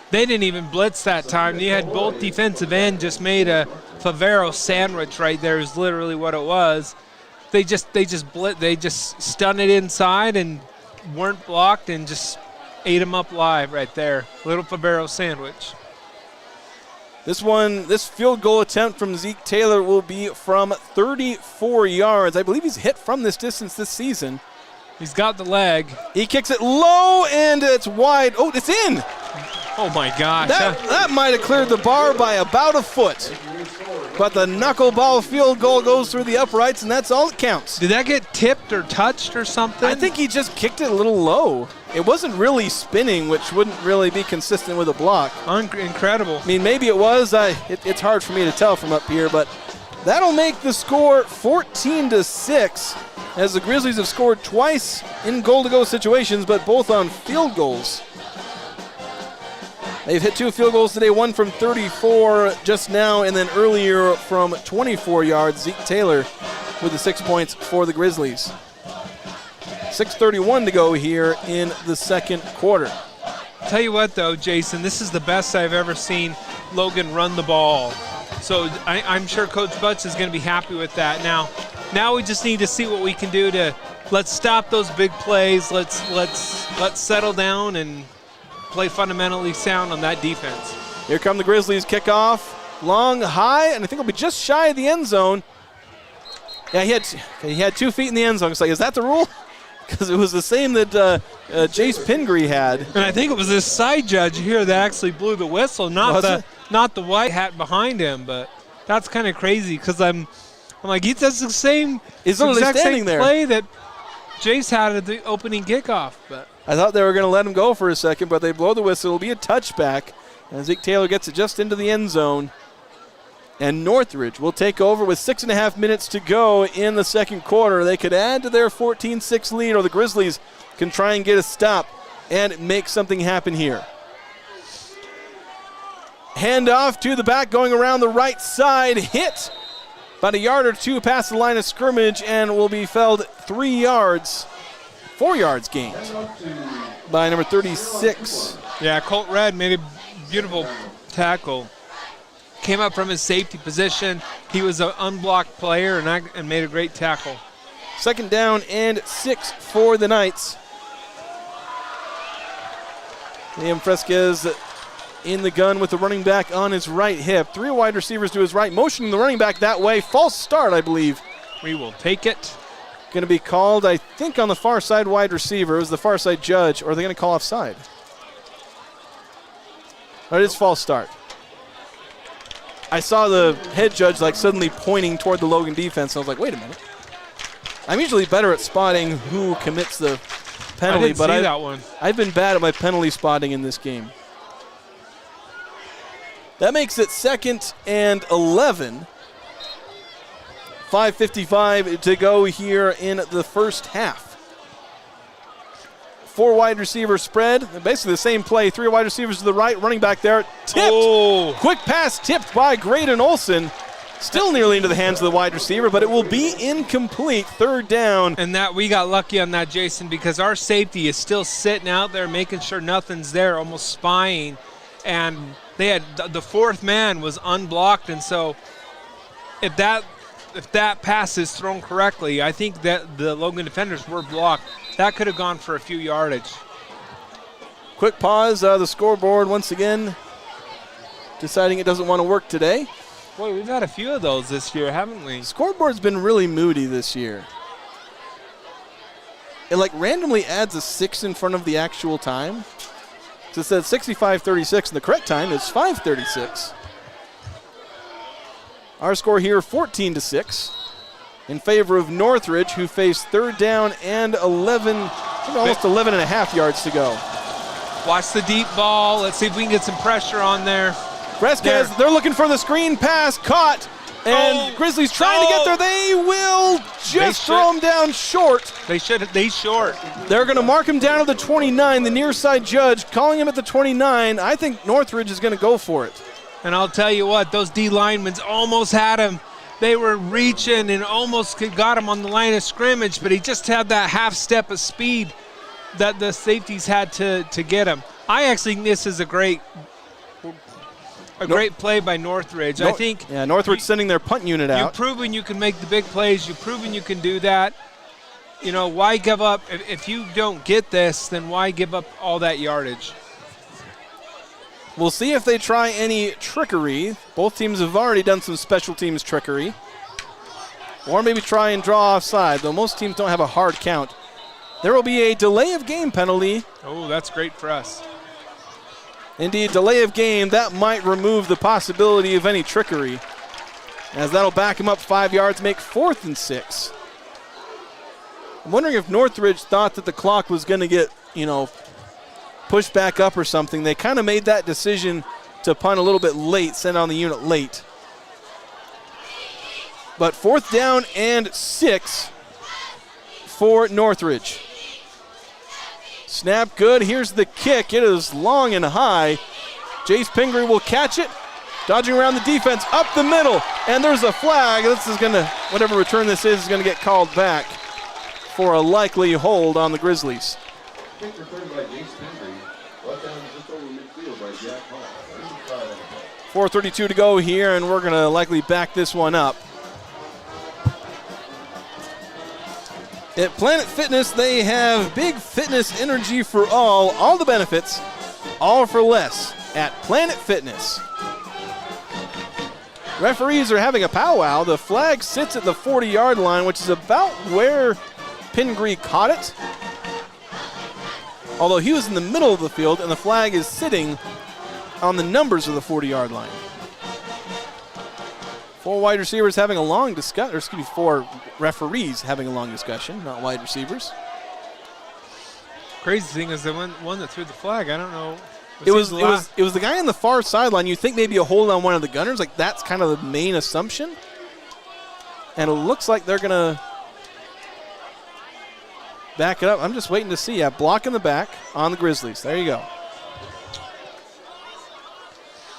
Speaker 3: they didn't even blitz that time. You had both defensive end just made a Favero sandwich right there is literally what it was. They just stunned it inside and weren't blocked and just ate them up live right there. Little Favero sandwich.
Speaker 2: This field goal attempt from Zeke Taylor will be from 34 yards. I believe he's hit from this distance this season.
Speaker 3: He's got the leg.
Speaker 2: He kicks it low, and it's wide. Oh, it's in.
Speaker 3: Oh, my gosh.
Speaker 2: That might have cleared the bar by about a foot. But the knuckleball field goal goes through the uprights, and that's all that counts.
Speaker 3: Did that get tipped or touched or something?
Speaker 2: I think he just kicked it a little low. It wasn't really spinning, which wouldn't really be consistent with a block.
Speaker 3: Incredible.
Speaker 2: I mean, maybe it was. It's hard for me to tell from up here, but that'll make the score 14-6, as the Grizzlies have scored twice in goal-to-go situations, but both on field goals. They've hit 2 field goals today, one from 34 just now, and then earlier from 24 yards. Zeke Taylor with the 6 points for the Grizzlies. 6:31 to go here in the second quarter.
Speaker 3: Tell you what, though, Jason, this is the best I've ever seen Logan run the ball. So I'm sure Coach Butch is going to be happy with that. Now we just need to see what we can do to let's stop those big plays. Let's settle down and play fundamentally sound on that defense.
Speaker 2: Here come the Grizzlies. Kickoff, long, high, and I think it'll be just shy of the end zone. Yeah, he had 2 feet in the end zone. It's like, is that the rule? Because it was the same that Jace Pingree had.
Speaker 3: And I think it was this side judge here that actually blew the whistle, not the white hat behind him. But that's kind of crazy because I'm like, that's the same exact same play that Jace had at the opening kickoff. But
Speaker 2: I thought they were going to let him go for a second, but they blow the whistle. It'll be a touchback. And Zeke Taylor gets it just into the end zone. And Northridge will take over with 6.5 minutes to go in the second quarter. They could add to their 14-6 lead, or the Grizzlies can try and get a stop and make something happen here. Hand off to the back, going around the right side. Hit about a yard or two past the line of scrimmage and will be felled 4 yards gained by number 36.
Speaker 3: Yeah, Colt Red made a beautiful tackle. Came up from his safety position. He was an unblocked player and made a great tackle.
Speaker 2: Second down and 6 for the Knights. Liam Fresquez in the gun with the running back on his right hip. 3 wide receivers to his right, motioning the running back that way. False start, I believe.
Speaker 3: We will take it.
Speaker 2: Going to be called, I think, on the far side wide receiver. It was the far side judge. Or are they going to call offside? It is false start. I saw the head judge suddenly pointing toward the Logan defense. I was like, wait a minute. I'm usually better at spotting who commits the penalty, but I've been bad at my penalty spotting in this game. That makes it 2nd and 11. 5:55 to go here in the first half. 4 wide receiver spread. Basically the same play. 3 wide receivers to the right. Running back there. Tipped.
Speaker 3: Oh.
Speaker 2: Quick pass tipped by Graydon Olson. Still nearly into the hands of the wide receiver, but it will be incomplete. 3rd down.
Speaker 3: And that we got lucky on that, Jason, because our safety is still sitting out there making sure nothing's there, almost spying. And they had the 4th man was unblocked. And so if that pass is thrown correctly, I think that the Logan defenders were blocked. That could have gone for a few yardage.
Speaker 2: Quick pause. The scoreboard once again deciding it doesn't want to work today.
Speaker 3: Boy, we've had a few of those this year, haven't we?
Speaker 2: Scoreboard's been really moody this year. It randomly adds a 6 in front of the actual time. So it says 65:36, and the correct time is 5:36. Our score here, 14-6, in favor of Northridge, who faced 3rd down and 11, almost 11 and a half yards to go.
Speaker 3: Watch the deep ball. Let's see if we can get some pressure on there.
Speaker 2: Vasquez, they're looking for the screen pass, caught. And Grizzlies trying to get there. They will just throw him down short.
Speaker 3: They short.
Speaker 2: They're going to mark him down to the 29. The near side judge calling him at the 29. I think Northridge is going to go for it.
Speaker 3: And I'll tell you what, those D linemen almost had him. They were reaching and almost got him on the line of scrimmage, but he just had that half step of speed that the safeties had to get him. I actually think this is a great play by Northridge. I think
Speaker 2: Northridge sending their punt unit out.
Speaker 3: You've proven you can make the big plays. You've proven you can do that. You know, why give up? If you don't get this, then why give up all that yardage?
Speaker 2: We'll see if they try any trickery. Both teams have already done some special teams trickery. Or maybe try and draw offside, though most teams don't have a hard count. There will be a delay of game penalty.
Speaker 3: Oh, that's great for us.
Speaker 2: Indeed, delay of game, that might remove the possibility of any trickery, as that'll back him up 5 yards, make 4th and 6. I'm wondering if Northridge thought that the clock was going to get, pushed back up or something. They kind of made that decision to punt a little bit late, send on the unit late. But 4th down and 6 for Northridge. Snap good. Here's the kick. It is long and high. Jace Pingree will catch it. Dodging around the defense, up the middle. And there's a flag. This is going to, whatever return this is going to get called back for a likely hold on the Grizzlies.
Speaker 10: Kick returned by Jace Pingree. Brought down just over midfield by Jack Hall.
Speaker 2: 4:32 to go here, and we're going to likely back this one up. At Planet Fitness, they have big fitness energy for all the benefits, all for less at Planet Fitness. Referees are having a powwow. The flag sits at the 40-yard line, which is about where Pingree caught it. Although he was in the middle of the field, and the flag is sitting on the numbers of the 40-yard line. 4 wide receivers having a long discussion, or excuse me, 4 referees having a long discussion, not wide receivers.
Speaker 3: Crazy thing is the one that threw the flag, I don't know.
Speaker 2: It was the guy on the far sideline. You think maybe a hold on one of the gunners, like that's kind of the main assumption. And it looks like they're gonna back it up. I'm just waiting to see. Yeah, block in the back on the Grizzlies. There you go.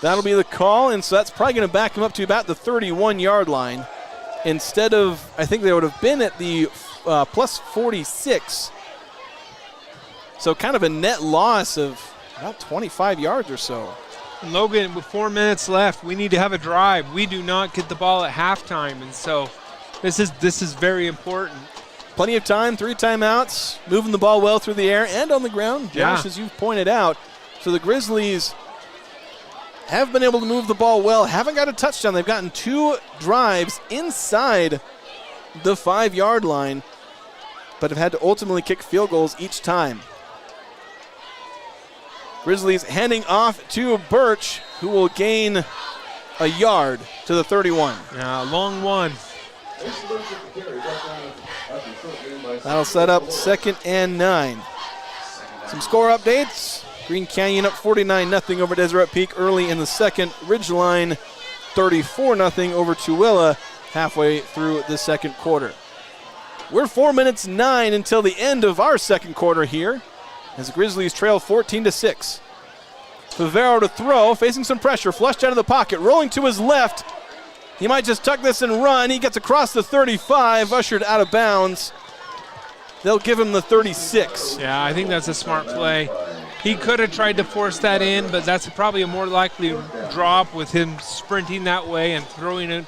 Speaker 2: That'll be the call, and so that's probably going to back him up to about the 31-yard line instead of, I think they would have been at the plus 46. So kind of a net loss of about 25 yards or so.
Speaker 3: Logan, with 4 minutes left, we need to have a drive. We do not get the ball at halftime, and so this is very important.
Speaker 2: Plenty of time, 3 timeouts, moving the ball well through the air and on the ground, Josh, as you've pointed out. So the Grizzlies have been able to move the ball well, haven't got a touchdown. They've gotten 2 drives inside the 5-yard line, but have had to ultimately kick field goals each time. Grizzlies handing off to Birch, who will gain a yard to the 31.
Speaker 3: Yeah, long one.
Speaker 2: That'll set up 2nd and 9. Some score updates. Green Canyon up 49-0 over Deseret Peak early in the second. Ridgeline 34-0 over Tooele halfway through the second quarter. We're 4 minutes 9 until the end of our second quarter here as the Grizzlies trail 14-6. Favero to throw, facing some pressure, flushed out of the pocket, rolling to his left. He might just tuck this and run. He gets across the 35, ushered out of bounds. They'll give him the 36.
Speaker 3: Yeah, I think that's a smart play. He could have tried to force that in, but that's probably a more likely drop with him sprinting that way and throwing it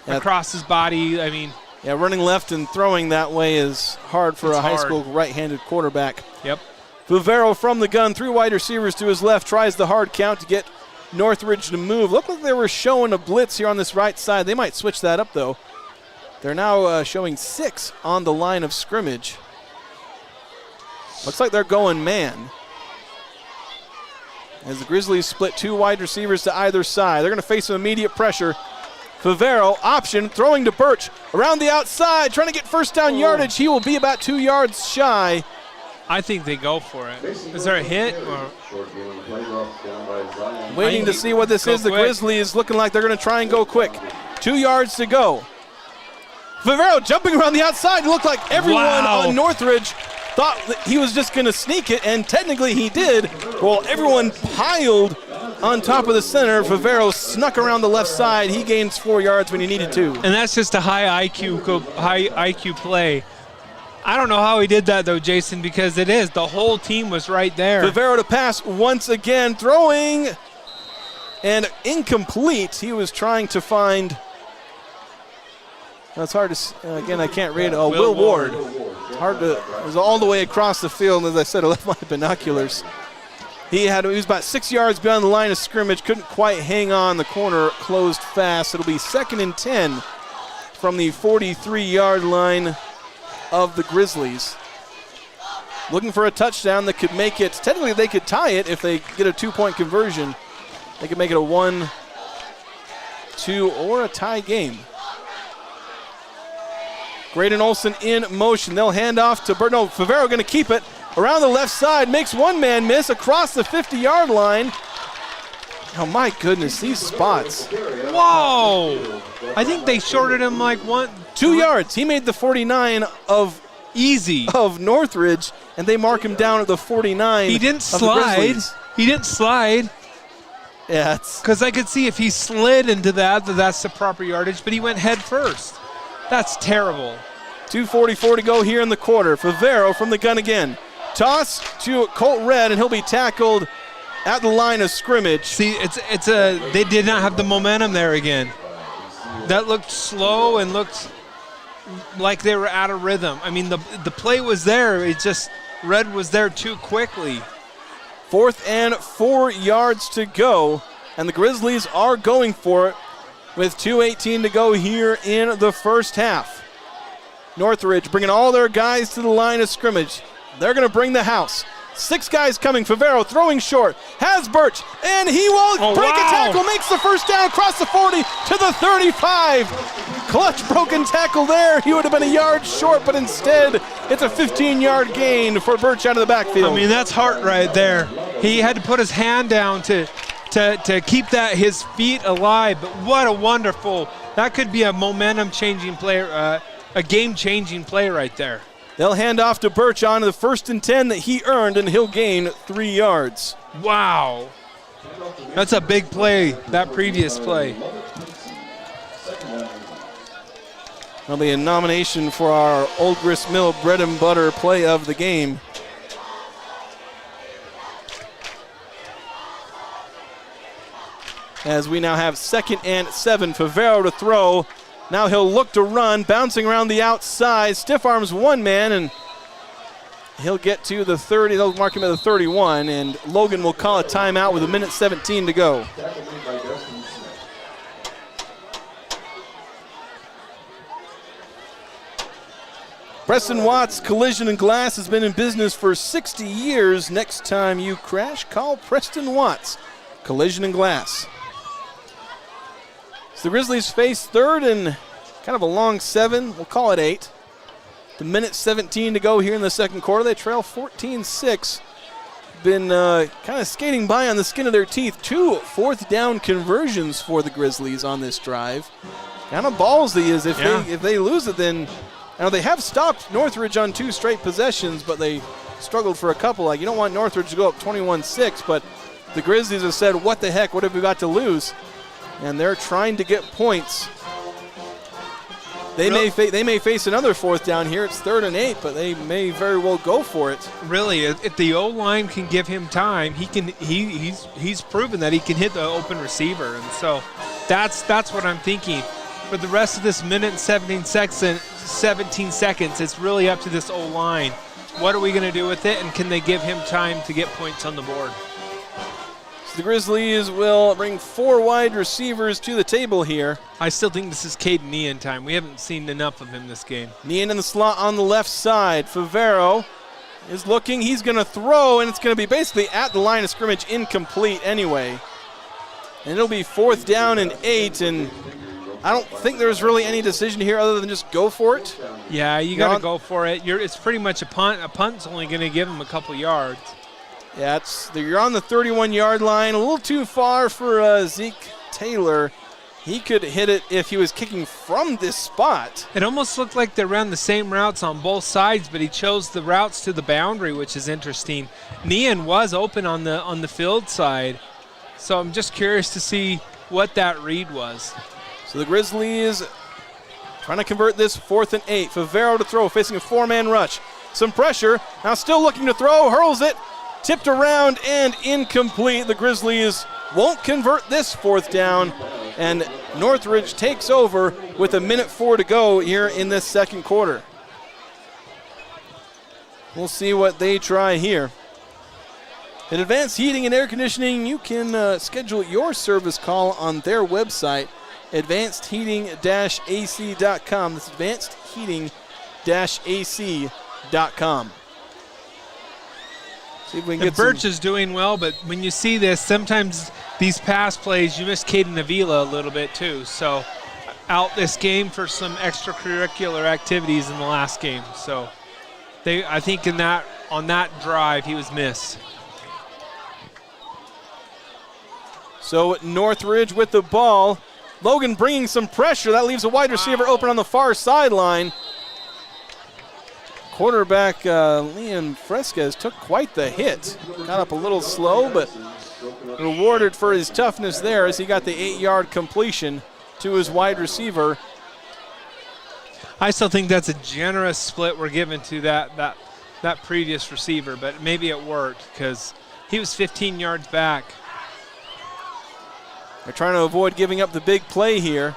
Speaker 3: across his body. I mean,
Speaker 2: yeah, running left and throwing that way is hard for a high school right-handed quarterback.
Speaker 3: Yep.
Speaker 2: Favero from the gun, 3 wide receivers to his left, tries the hard count to get Northridge to move. Looked like they were showing a blitz here on this right side. They might switch that up, though. They're now showing 6 on the line of scrimmage. Looks like they're going man. As the Grizzlies split 2 wide receivers to either side. They're going to face some immediate pressure. Favero, option, throwing to Birch. Around the outside, trying to get first down yardage. He will be about 2 yards shy
Speaker 3: I think they go for it. Is there a hit? Or?
Speaker 2: Waiting to see what this is. The Grizzlies looking like they're going to try and go quick. 2 yards to go. Favero jumping around the outside. It looked like everyone on Northridge thought that he was just going to sneak it, and technically he did. Well, everyone piled on top of the center. Favero snuck around the left side. He gains 4 yards when he needed to.
Speaker 3: And that's just a high IQ play. I don't know how he did that, though, Jason, because it is. The whole team was right there.
Speaker 2: Favero to pass once again, throwing, and incomplete. He was trying to find, that's hard to, again, I can't read it. Oh, Will Ward. It's hard to, it was all the way across the field. As I said, I left my binoculars. He was about 6 yards beyond the line of scrimmage, couldn't quite hang on. The corner closed fast. It'll be 2nd and 10 from the 43-yard line of the Grizzlies. Looking for a touchdown that could make it, technically they could tie it if they get a 2-point conversion. They could make it a 1-2 or a tie game. Graydon Olson in motion. They'll hand off to Bert. No, Favero going to keep it around the left side. Makes one man miss across the 50-yard line. Oh my goodness, these spots.
Speaker 3: Whoa! I think they shorted him like
Speaker 2: 2 yards. He made the 49 of
Speaker 3: easy
Speaker 2: of Northridge, and they mark him down at the 49.
Speaker 3: He didn't slide. He didn't slide.
Speaker 2: Yeah,
Speaker 3: because I could see if he slid into that's the proper yardage, but he went head first. That's terrible.
Speaker 2: 2:44 to go here in the quarter. Favero from the gun again. Toss to Colt Red, and he'll be tackled at the line of scrimmage.
Speaker 3: See, they did not have the momentum there again. That looked slow and looked like they were out of rhythm. I mean, the play was there. It just, Red was there too quickly.
Speaker 2: 4th and 4 yards to go, and the Grizzlies are going for it with 2:18 to go here in the first half. Northridge bringing all their guys to the line of scrimmage. They're going to bring the house. 6 guys coming. Favero throwing short. Has Birch, and he will break a tackle. Makes the first down across the 40 to the 35. Clutch broken tackle there. He would have been a yard short, but instead it's a 15-yard gain for Birch out of the backfield.
Speaker 3: I mean, that's heart right there. He had to put his hand down to keep his feet alive, but what a wonderful, that could be a momentum-changing play, a game-changing play right there.
Speaker 2: They'll hand off to Birch on the 1st and 10 that he earned, and he'll gain 3 yards.
Speaker 3: Wow. That's a big play, that previous play.
Speaker 2: There'll be a nomination for our Old Grist Mill bread and butter play of the game. As we now have 2nd and 7, Favero to throw. Now he'll look to run, bouncing around the outside. Stiff arms one man, and he'll get to the 30. They'll mark him at the 31, and Logan will call a timeout with 1:17 to go. Preston Watts Collision and Glass has been in business for 60 years. Next time you crash, call Preston Watts Collision and Glass. So the Grizzlies face 3rd and kind of a long 7. We'll call it 8. The 1:17 to go here in the second quarter. They trail 14-6. Been kind of skating by on the skin of their teeth. 2 4th down conversions for the Grizzlies on this drive. Kind of ballsy is if they lose it, then they have stopped Northridge on 2 straight possessions, but they struggled for a couple. Like, you don't want Northridge to go up 21-6, but the Grizzlies have said, what the heck, what have we got to lose? And they're trying to get points. They may face another 4th down here. It's 3rd and 8, but they may very well go for it.
Speaker 3: Really, if the O-line can give him time, he's proven that he can hit the open receiver, and so that's what I'm thinking. For the rest of this minute and 17 seconds, it's really up to this O-line. What are we going to do with it, and can they give him time to get points on the board?
Speaker 2: The Grizzlies will bring 4 wide receivers to the table here.
Speaker 3: I still think this is Caden Nean time. We haven't seen enough of him this game.
Speaker 2: Nean in the slot on the left side. Favero is looking. He's going to throw, and it's going to be basically at the line of scrimmage, incomplete anyway. And it'll be 4th down and 8, and I don't think there's really any decision here other than just go for it.
Speaker 3: Yeah, you got to go for it. It's pretty much a punt. A punt's only going to give him a couple yards.
Speaker 2: Yeah, you're on the 31-yard line, a little too far for Zeke Taylor. He could hit it if he was kicking from this spot.
Speaker 3: It almost looked like they ran the same routes on both sides, but he chose the routes to the boundary, which is interesting. Nean was open on the field side, so I'm just curious to see what that read was.
Speaker 2: So the Grizzlies trying to convert this 4th and 8. Favero to throw, facing a 4-man rush. Some pressure, now still looking to throw, hurls it, tipped around and incomplete. The Grizzlies won't convert this 4th down, and Northridge takes over with 1:04 to go here in this second quarter. We'll see what they try here. At Advanced Heating and Air Conditioning, you can schedule your service call on their website, advancedheating-ac.com. That's advancedheating-ac.com. See if we can get
Speaker 3: Birch is doing well, but when you see this, sometimes these pass plays, you miss Caden Avila a little bit too. So out this game for some extracurricular activities in the last game. So I think on that drive, he was missed.
Speaker 2: So Northridge with the ball. Logan bringing some pressure. That leaves a wide receiver open on the far sideline. Quarterback Liam Fresquez took quite the hit. Got up a little slow, but rewarded for his toughness there as he got the 8-yard completion to his wide receiver.
Speaker 3: I still think that's a generous split we're giving to that previous receiver, but maybe it worked because he was 15 yards back.
Speaker 2: They're trying to avoid giving up the big play here.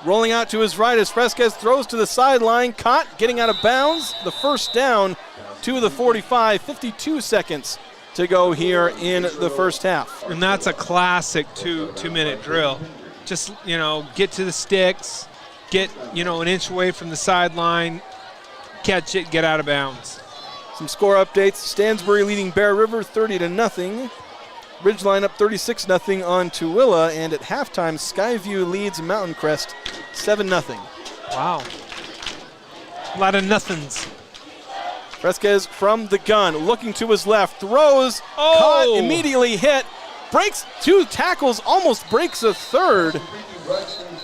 Speaker 2: Rolling out to his right as Fresquez throws to the sideline. Caught, getting out of bounds. The first down to the 45. 52 seconds to go here in the first half.
Speaker 3: And that's a classic two-minute drill. Just, get to the sticks, get, an inch away from the sideline, catch it, get out of bounds.
Speaker 2: Some score updates. Stansbury leading Bear River 30-0. Ridgeline up 36-0 on Tooele, and at halftime, Skyview leads Mountain Crest 7-0.
Speaker 3: Wow. A lot of nothings.
Speaker 2: Fresquez from the gun, looking to his left, throws, caught, immediately hit, breaks 2 tackles, almost breaks a third.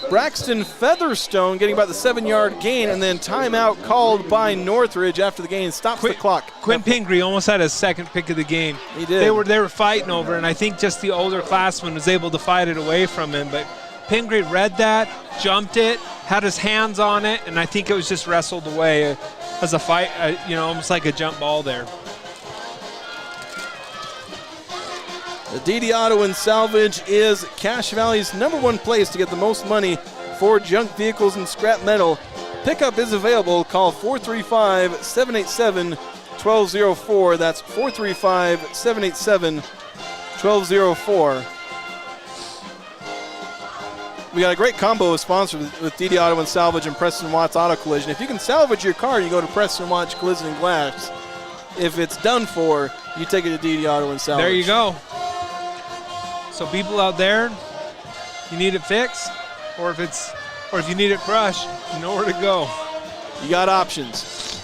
Speaker 2: Braxton Featherstone getting about the 7-yard gain, and then timeout called by Northridge after the gain. Stops the clock.
Speaker 3: Quinn Pingree almost had his second pick of the game.
Speaker 2: He did.
Speaker 3: They were fighting over, and I think just the older classman was able to fight it away from him. But Pingree read that, jumped it, had his hands on it, and I think it was just wrestled away as a fight, almost like a jump ball there.
Speaker 2: The DD Auto and Salvage is Cache Valley's #1 place to get the most money for junk vehicles and scrap metal. Pickup is available. Call 435-787-1204. That's 435-787-1204. We got a great combo sponsored with DD Auto and Salvage and Preston Watts Auto Collision. If you can salvage your car, you go to Preston Watts Collision and Glass. If it's done for, you take it to DD Auto and Salvage.
Speaker 3: There you go. So people out there, you need it fixed, or if you need it crushed, you know where to go.
Speaker 2: You got options.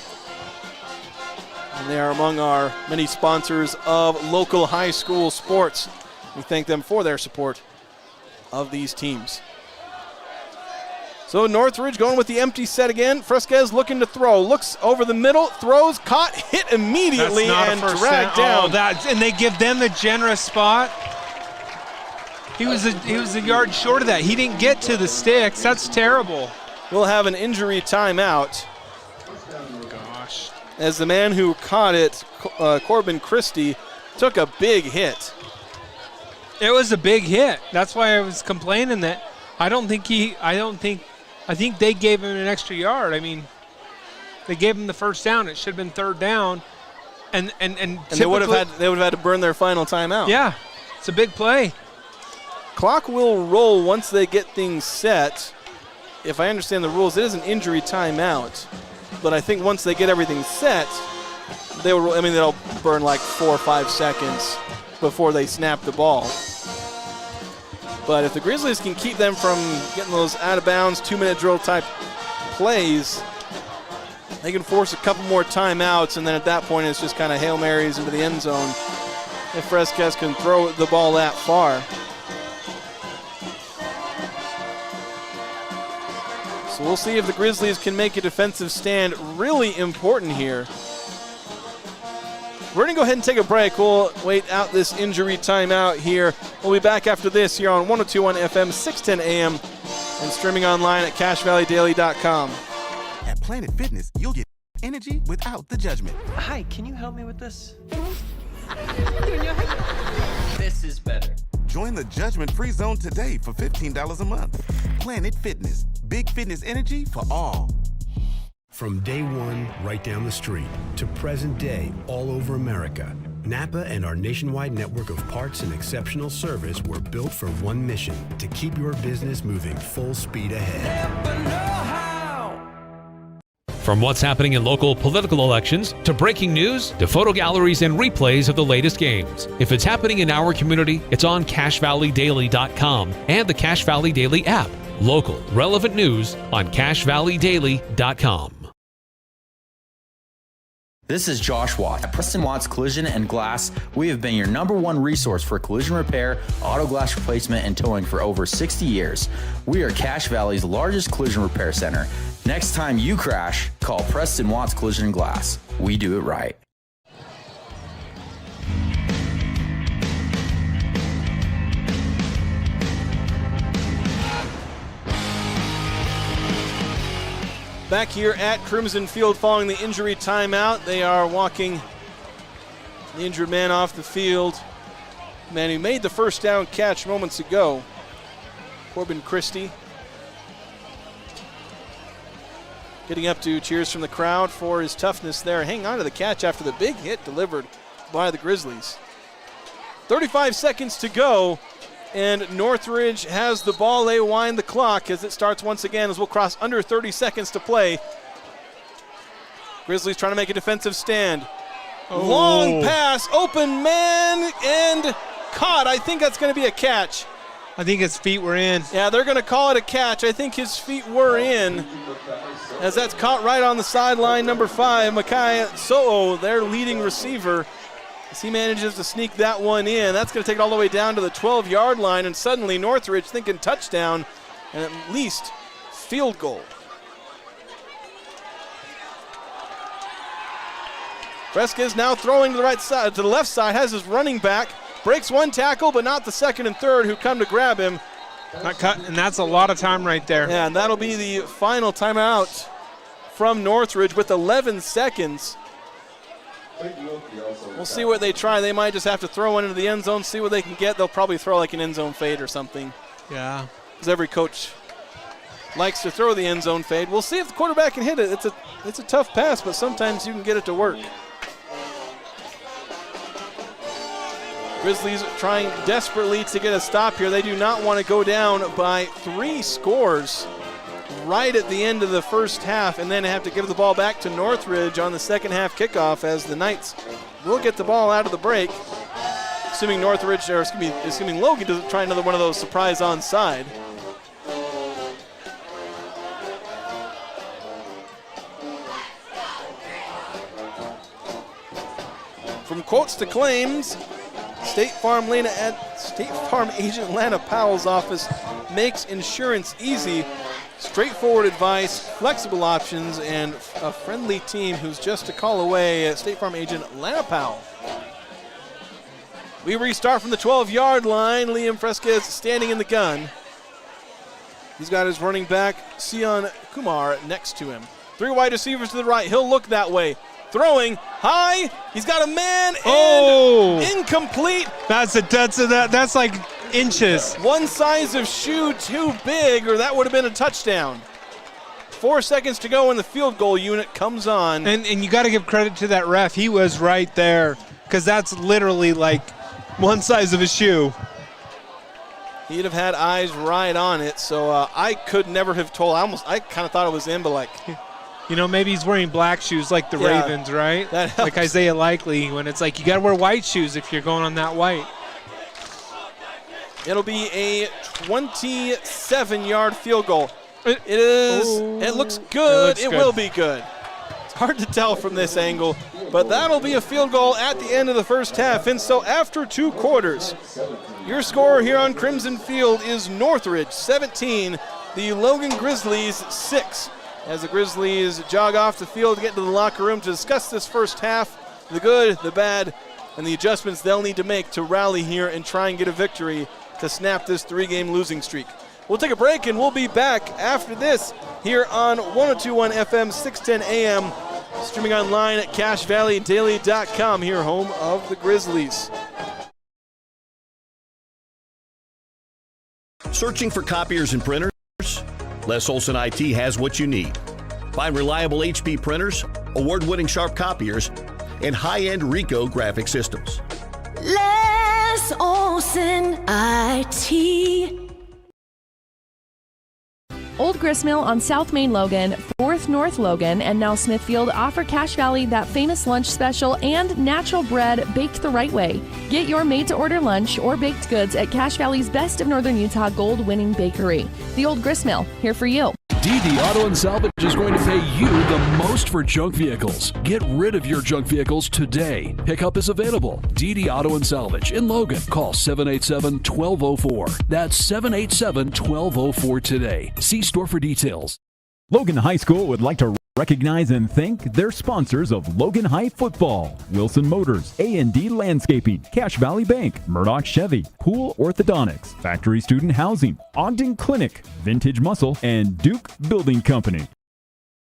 Speaker 2: And they are among our many sponsors of local high school sports. We thank them for their support of these teams. So Northridge going with the empty set again. Fresquez looking to throw. Looks over the middle, throws, caught, hit immediately, and dragged down.
Speaker 3: And they give them the generous spot. He was a yard short of that. He didn't get to the sticks. That's terrible.
Speaker 2: We'll have an injury timeout.
Speaker 3: Gosh.
Speaker 2: As the man who caught it, Corbin Christie, took a big hit.
Speaker 3: It was a big hit. That's why I was complaining that I think they gave him an extra yard. I mean, they gave him the first down. It should have been third down. And
Speaker 2: they would have had to burn their final timeout.
Speaker 3: Yeah. It's a big play.
Speaker 2: Clock will roll once they get things set. If I understand the rules, it is an injury timeout. But I think once they get everything set, they'll burn like 4 or 5 seconds before they snap the ball. But if the Grizzlies can keep them from getting those out-of-bounds 2-minute drill type plays, they can force a couple more timeouts, and then at that point it's just kind of Hail Marys into the end zone if Fresquez can throw the ball that far. So we'll see if the Grizzlies can make a defensive stand. Really important here. We're going to go ahead and take a break. We'll wait out this injury timeout here. We'll be back after this here on 102.1 FM, 610 AM, and streaming online at CashValleyDaily.com.
Speaker 11: At Planet Fitness, you'll get energy without the judgment.
Speaker 12: Hi, can you help me with this? This is better.
Speaker 11: Join the judgment-free zone today for $15 a month. Planet Fitness, big fitness energy for all.
Speaker 13: From day one, right down the street, to present day, all over America, Napa and our nationwide network of parts and exceptional service were built for one mission: to keep your business moving full speed ahead.
Speaker 14: From what's happening in local political elections, to breaking news, to photo galleries and replays of the latest games. If it's happening in our community, it's on CashValleyDaily.com and the Cache Valley Daily app. Local, relevant news on CashValleyDaily.com.
Speaker 15: This is Josh Watt at Preston Watts Collision and Glass. We have been your #1 resource for collision repair, auto glass replacement, and towing for over 60 years. We are Cache Valley's largest collision repair center. Next time you crash, call Preston Watts Collision and Glass. We do it right.
Speaker 2: Back here at Crimson Field following the injury timeout. They are walking the injured man off the field. The man who made the first down catch moments ago, Corbin Christie. Getting up to cheers from the crowd for his toughness there. Hang on to the catch after the big hit delivered by the Grizzlies. 35 seconds to go. And Northridge has the ball. They wind the clock as it starts once again as we'll cross under 30 seconds to play. Grizzlies trying to make a defensive stand.
Speaker 3: Oh.
Speaker 2: Long pass, open man, and caught. I think that's going to be a catch.
Speaker 3: I think his feet were in.
Speaker 2: Yeah, they're going to call it a catch. I think his feet were in as that's caught right on the sideline. Number 5, Makai So'o, their leading receiver. As he manages to sneak that one in, that's going to take it all the way down to the 12-yard line, and suddenly Northridge thinking touchdown and at least field goal. Fresquez now throwing to the right side, to the left side, has his running back, breaks one tackle, but not the second and third who come to grab him.
Speaker 3: And that's a lot of time right there.
Speaker 2: Yeah, and that'll be the final timeout from Northridge with 11 seconds. We'll see what they try. They might just have to throw one into the end zone, see what they can get. They'll probably throw like an end zone fade or something.
Speaker 3: Yeah.
Speaker 2: Because every coach likes to throw the end zone fade. We'll see if the quarterback can hit it. It's a tough pass, but sometimes you can get it to work. Grizzlies trying desperately to get a stop here. They do not want to go down by 3 scores right at the end of the first half and then have to give the ball back to Northridge on the second half kickoff, as the Knights will get the ball out of the break. Assuming Logan doesn't try another one of those surprise onside. From quotes to claims, State Farm agent Lana Powell's office makes insurance easy. Straightforward advice, flexible options, and a friendly team who's just a call away. State Farm agent Lana Powell. We restart from the 12-yard line. Liam Fresquez standing in the gun. He's got his running back, Sion Kumar, next to him. 3 wide receivers to the right. He'll look that way. Throwing high. He's got a man and incomplete.
Speaker 3: That's like inches.
Speaker 2: One size of shoe too big, or that would have been a touchdown. 4 seconds to go, and the field goal unit comes on.
Speaker 3: And you got to give credit to that ref. He was right there, because that's literally like one size of a shoe.
Speaker 2: He'd have had eyes right on it, so I could never have told. I kind of thought it was in, but like...
Speaker 3: You know, maybe he's wearing black shoes like the Ravens, right? Like Isaiah Likely, when it's like you got to wear white shoes if you're going on that white.
Speaker 2: It'll be a 27-yard field goal. It looks good. It will be good. It's hard to tell from this angle, but that'll be a field goal at the end of the first half. And so after 2 quarters, your score here on Crimson Field is Northridge 17, the Logan Grizzlies 6. As the Grizzlies jog off the field to get to the locker room to discuss this first half, the good, the bad, and the adjustments they'll need to make to rally here and try and get a victory to snap this 3-game losing streak. We'll take a break and we'll be back after this here on 102.1 FM, 610 AM, streaming online at CashValleyDaily.com, here home of the Grizzlies.
Speaker 16: Searching for copiers and printers? Les Olson IT has what you need. Find reliable HP printers, award-winning Sharp copiers, and high-end Ricoh graphic systems.
Speaker 17: Les Olson IT.
Speaker 18: Old Gristmill on South Main Logan, 4th North Logan, and now Smithfield offer Cache Valley that famous lunch special and natural bread baked the right way. Get your made-to-order lunch or baked goods at Cache Valley's Best of Northern Utah gold-winning bakery. The Old Gristmill, here for you.
Speaker 19: DD Auto and Salvage is going to pay you the most for junk vehicles. Get rid of your junk vehicles today. Pickup is available. DD Auto and Salvage in Logan. Call 787-1204. That's 787-1204 today. See store for details.
Speaker 20: Logan High School would like to recognize and thank their sponsors of Logan High Football: Wilson Motors, A&D Landscaping, Cache Valley Bank, Murdoch Chevy, Pool Orthodontics, Factory Student Housing, Ogden Clinic, Vintage Muscle, and Duke Building Company.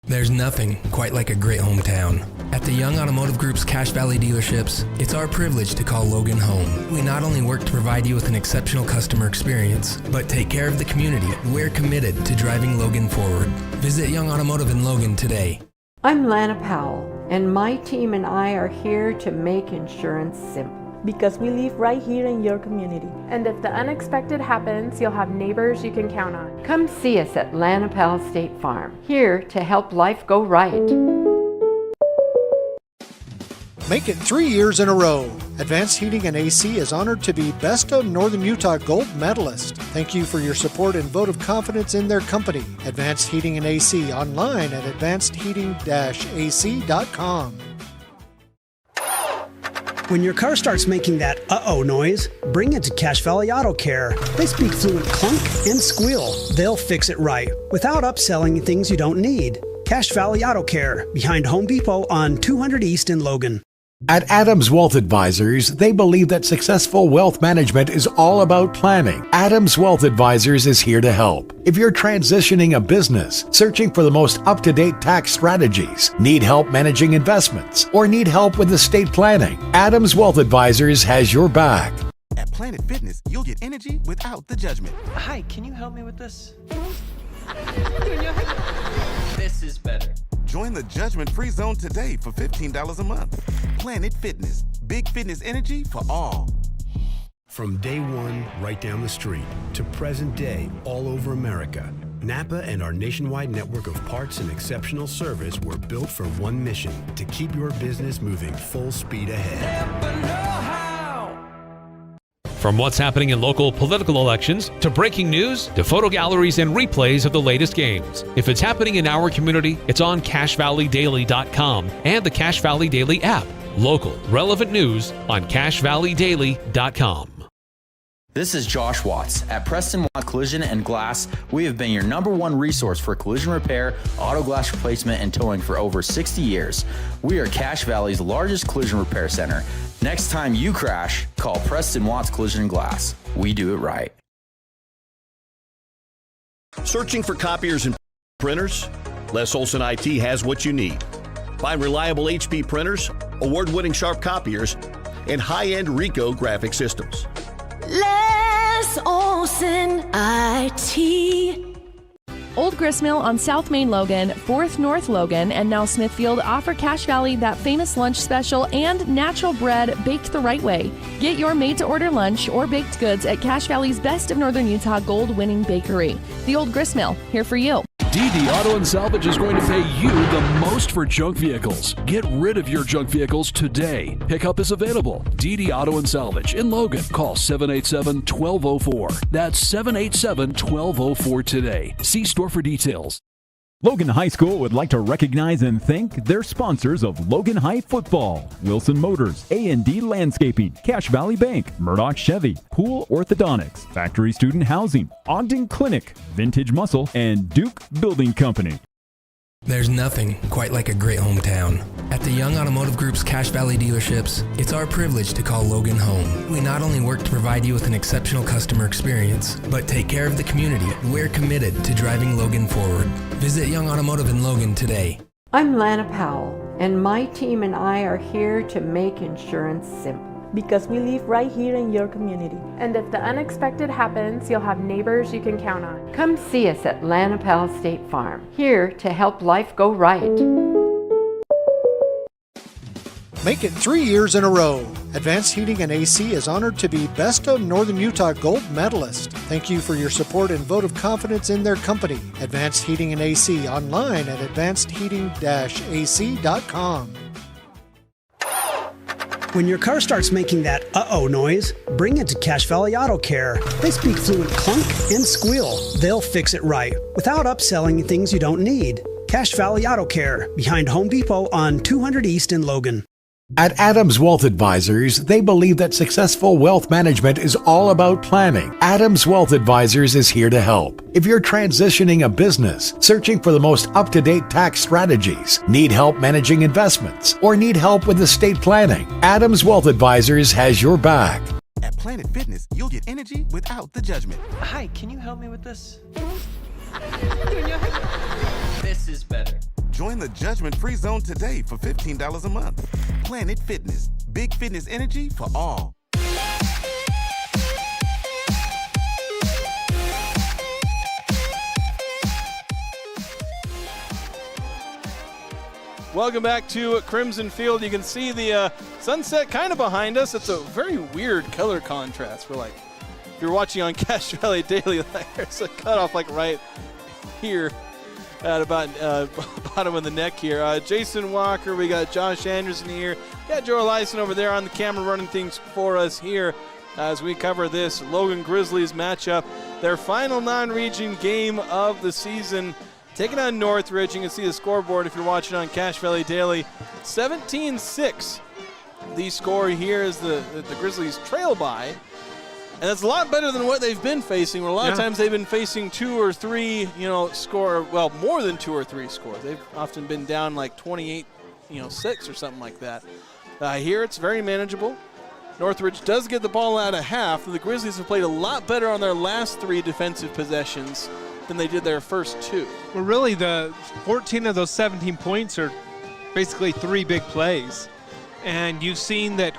Speaker 21: There's nothing quite like a great hometown. At the Young Automotive Group's Cache Valley dealerships, it's our privilege to call Logan home. We not only work to provide you with an exceptional customer experience, but take care of the community. We're committed to driving Logan forward. Visit Young Automotive in Logan today.
Speaker 4: I'm Lana Powell, and my team and I are here to make insurance simple.
Speaker 5: Because we live right here in your community.
Speaker 6: And if the unexpected happens, you'll have neighbors you can count on.
Speaker 4: Come see us at Lana Powell State Farm, here to help life go right.
Speaker 7: Make it 3 years in a row. Advanced Heating and AC is honored to be Best of Northern Utah Gold Medalist. Thank you for your support and vote of confidence in their company. Advanced Heating and AC, online at advancedheating-ac.com.
Speaker 8: When your car starts making that uh-oh noise, bring it to Cache Valley Auto Care. They speak fluent clunk and squeal. They'll fix it right without upselling things you don't need. Cache Valley Auto Care, behind Home Depot on 200 East in Logan.
Speaker 9: At Adams Wealth Advisors, they believe that successful wealth management is all about planning. Adams Wealth Advisors is here to help. If you're transitioning a business, searching for the most up-to-date tax strategies, need help managing investments, or need help with estate planning, Adams Wealth Advisors has your back.
Speaker 11: At Planet Fitness, you'll get energy without the judgment.
Speaker 12: Hi, can you help me with this? This is better.
Speaker 11: Join the judgment-free zone today for $15 a month. Planet Fitness, big fitness energy for all.
Speaker 13: From day one, right down the street, to present day, all over America, Napa and our nationwide network of parts and exceptional service were built for one mission: to keep your business moving full speed ahead.
Speaker 14: From what's happening in local political elections, to breaking news, to photo galleries and replays of the latest games. If it's happening in our community, it's on CashValleyDaily.com and the Cache Valley Daily app. Local, relevant news on CashValleyDaily.com.
Speaker 15: This is Josh Watts. At Preston Watts Collision and Glass, we have been your #1 resource for collision repair, auto glass replacement, and towing for over 60 years. We are Cache Valley's largest collision repair center. Next time you crash, call Preston Watts Collision and Glass. We do it right.
Speaker 16: Searching for copiers and printers? Les Olson IT has what you need. Find reliable HP printers, award-winning Sharp copiers, and high-end Ricoh graphic systems.
Speaker 17: Les Olson IT.
Speaker 18: Old Gristmill on South Main Logan, 4th North Logan, and now Smithfield offer Cache Valley that famous lunch special and natural bread baked the right way. Get your made-to-order lunch or baked goods at Cache Valley's Best of Northern Utah gold-winning bakery. The Old Gristmill, here for you.
Speaker 19: DD Auto and Salvage is going to pay you the most for junk vehicles. Get rid of your junk vehicles today. Pickup is available. DD Auto and Salvage in Logan. Call 787-1204. That's 787-1204 today. See store for details.
Speaker 20: Logan High School would like to recognize and thank their sponsors of Logan High Football: Wilson Motors, A&D Landscaping, Cache Valley Bank, Murdoch Chevy, Pool Orthodontics, Factory Student Housing, Ogden Clinic, Vintage Muscle, and Duke Building Company.
Speaker 21: There's nothing quite like a great hometown. At the Young Automotive Group's Cache Valley dealerships, it's our privilege to call Logan home. We not only work to provide you with an exceptional customer experience, but take care of the community. We're committed to driving Logan forward. Visit Young Automotive in Logan today.
Speaker 4: I'm Lana Powell, and my team and I are here to make insurance simple.
Speaker 5: Because we live right here in your community.
Speaker 6: And if the unexpected happens, you'll have neighbors you can count on.
Speaker 4: Come see us at Lana Powell State Farm, here to help life go right.
Speaker 7: Make it 3 years in a row. Advanced Heating and AC is honored to be Best of Northern Utah Gold Medalist. Thank you for your support and vote of confidence in their company. Advanced Heating and AC, online at advancedheating-ac.com.
Speaker 8: When your car starts making that uh-oh noise, bring it to Cache Valley Auto Care. They speak fluent clunk and squeal. They'll fix it right without upselling things you don't need. Cache Valley Auto Care, behind Home Depot on 200 East in Logan.
Speaker 9: At Adams Wealth Advisors, they believe that successful wealth management is all about planning. Adams Wealth Advisors is here to help. If you're transitioning a business, searching for the most up-to-date tax strategies, need help managing investments, or need help with estate planning, Adams Wealth Advisors has your back.
Speaker 11: At Planet Fitness, you'll get energy without the judgment.
Speaker 12: Hi, can you help me with this? This is better.
Speaker 11: Join the judgment-free zone today for $15 a month. Planet Fitness, big fitness energy for all.
Speaker 2: Welcome back to Crimson Field. You can see the sunset kind of behind us. It's a very weird color contrast. We're like, if you're watching on Cache Valley Daily, like, there's a cutoff like right here at about bottom of the neck here. Jason Walker, we got Josh Anderson here. Got Joe Eliason over there on the camera running things for us here as we cover this Logan Grizzlies matchup. Their final non-region game of the season, taking on Northridge. You can see the scoreboard if you're watching on Cache Valley Daily. 17-6. The score here is the Grizzlies trail by. And that's a lot better than what they've been facing, where a lot of times they've been facing 2 or 3, more than 2 or 3 scores. They've often been down like 28, 6 or something like that. Here it's very manageable. Northridge does get the ball out of half. The Grizzlies have played a lot better on their last 3 defensive possessions than they did their first 2.
Speaker 3: Well, really, the 14 of those 17 points are basically 3 big plays. And you've seen that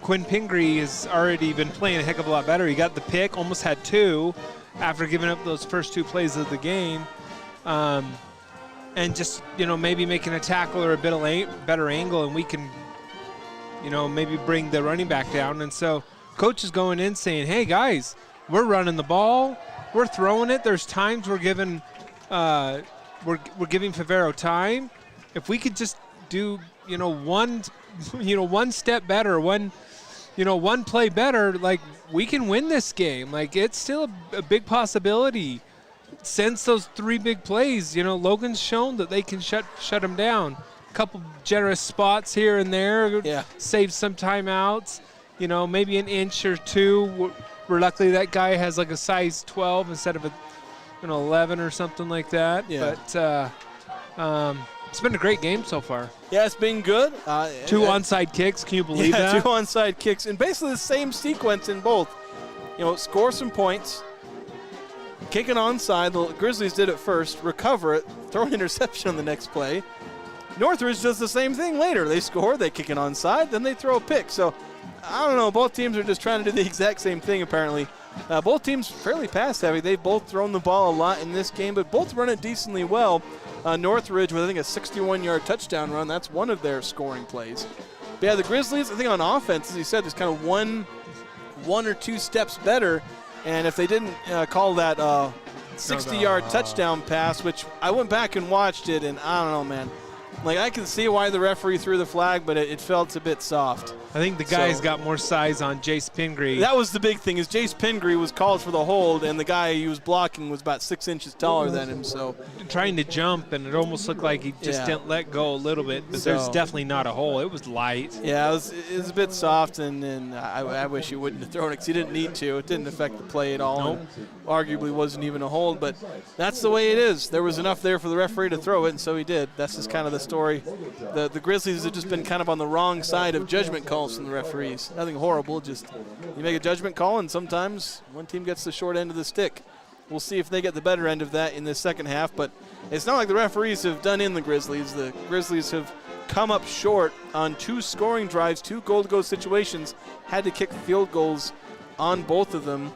Speaker 3: Quinn Pingree has already been playing a heck of a lot better. He got the pick, almost had 2 after giving up those first 2 plays of the game. And just, maybe making a tackle or a bit of better angle, and we can, maybe bring the running back down. And so coach is going in saying, hey, guys, we're running the ball. We're throwing it. There's times we're giving Favero time. If we could just do, one step better, one play better, like, we can win this game. Like, it's still a big possibility. Since those 3 big plays, Logan's shown that they can shut them down. A couple generous spots here and there, save some timeouts, maybe an inch or 2. We're lucky that guy has like a size 12 instead of an 11 or something like that. Yeah. But it's been a great game so far.
Speaker 2: Yeah, it's been good.
Speaker 3: 2 onside kicks. Can you believe that?
Speaker 2: 2 onside kicks, and basically the same sequence in both. Score some points, kick it onside. The Grizzlies did it first, recover it, throw an interception on the next play. Northridge does the same thing later. They score, they kick it onside, then they throw a pick. So, I don't know. Both teams are just trying to do the exact same thing, apparently. Both teams fairly pass-heavy. They've both thrown the ball a lot in this game, but both run it decently well. Northridge with, I think, a 61-yard touchdown run. That's one of their scoring plays. But yeah, the Grizzlies, I think on offense, as you said, just kind of one or 2 steps better. And if they didn't call that 60-yard touchdown pass, which I went back and watched it, and I don't know, man. Like, I can see why the referee threw the flag, but it felt a bit soft.
Speaker 3: I think the guy's got more size on Jace Pingree.
Speaker 2: That was the big thing, is Jace Pingree was called for the hold, and the guy he was blocking was about 6 inches taller than him. So
Speaker 3: trying to jump, and it almost looked like he just didn't let go a little bit, but there's definitely not a hole. It was light.
Speaker 2: Yeah, it was a bit soft, and I wish he wouldn't have thrown it because he didn't need to. It didn't affect the play at all.
Speaker 3: Nope.
Speaker 2: And arguably wasn't even a hold, but that's the way it is. There was enough there for the referee to throw it, and so he did. That's just kind of the story. The Grizzlies have just been kind of on the wrong side of judgment calls from the referees. Nothing horrible, just you make a judgment call, and sometimes one team gets the short end of the stick. We'll see if they get the better end of that in the second half, but it's not like the referees have done in the Grizzlies. The Grizzlies have come up short on 2 scoring drives, 2 goal-to-go situations, had to kick field goals on both of them.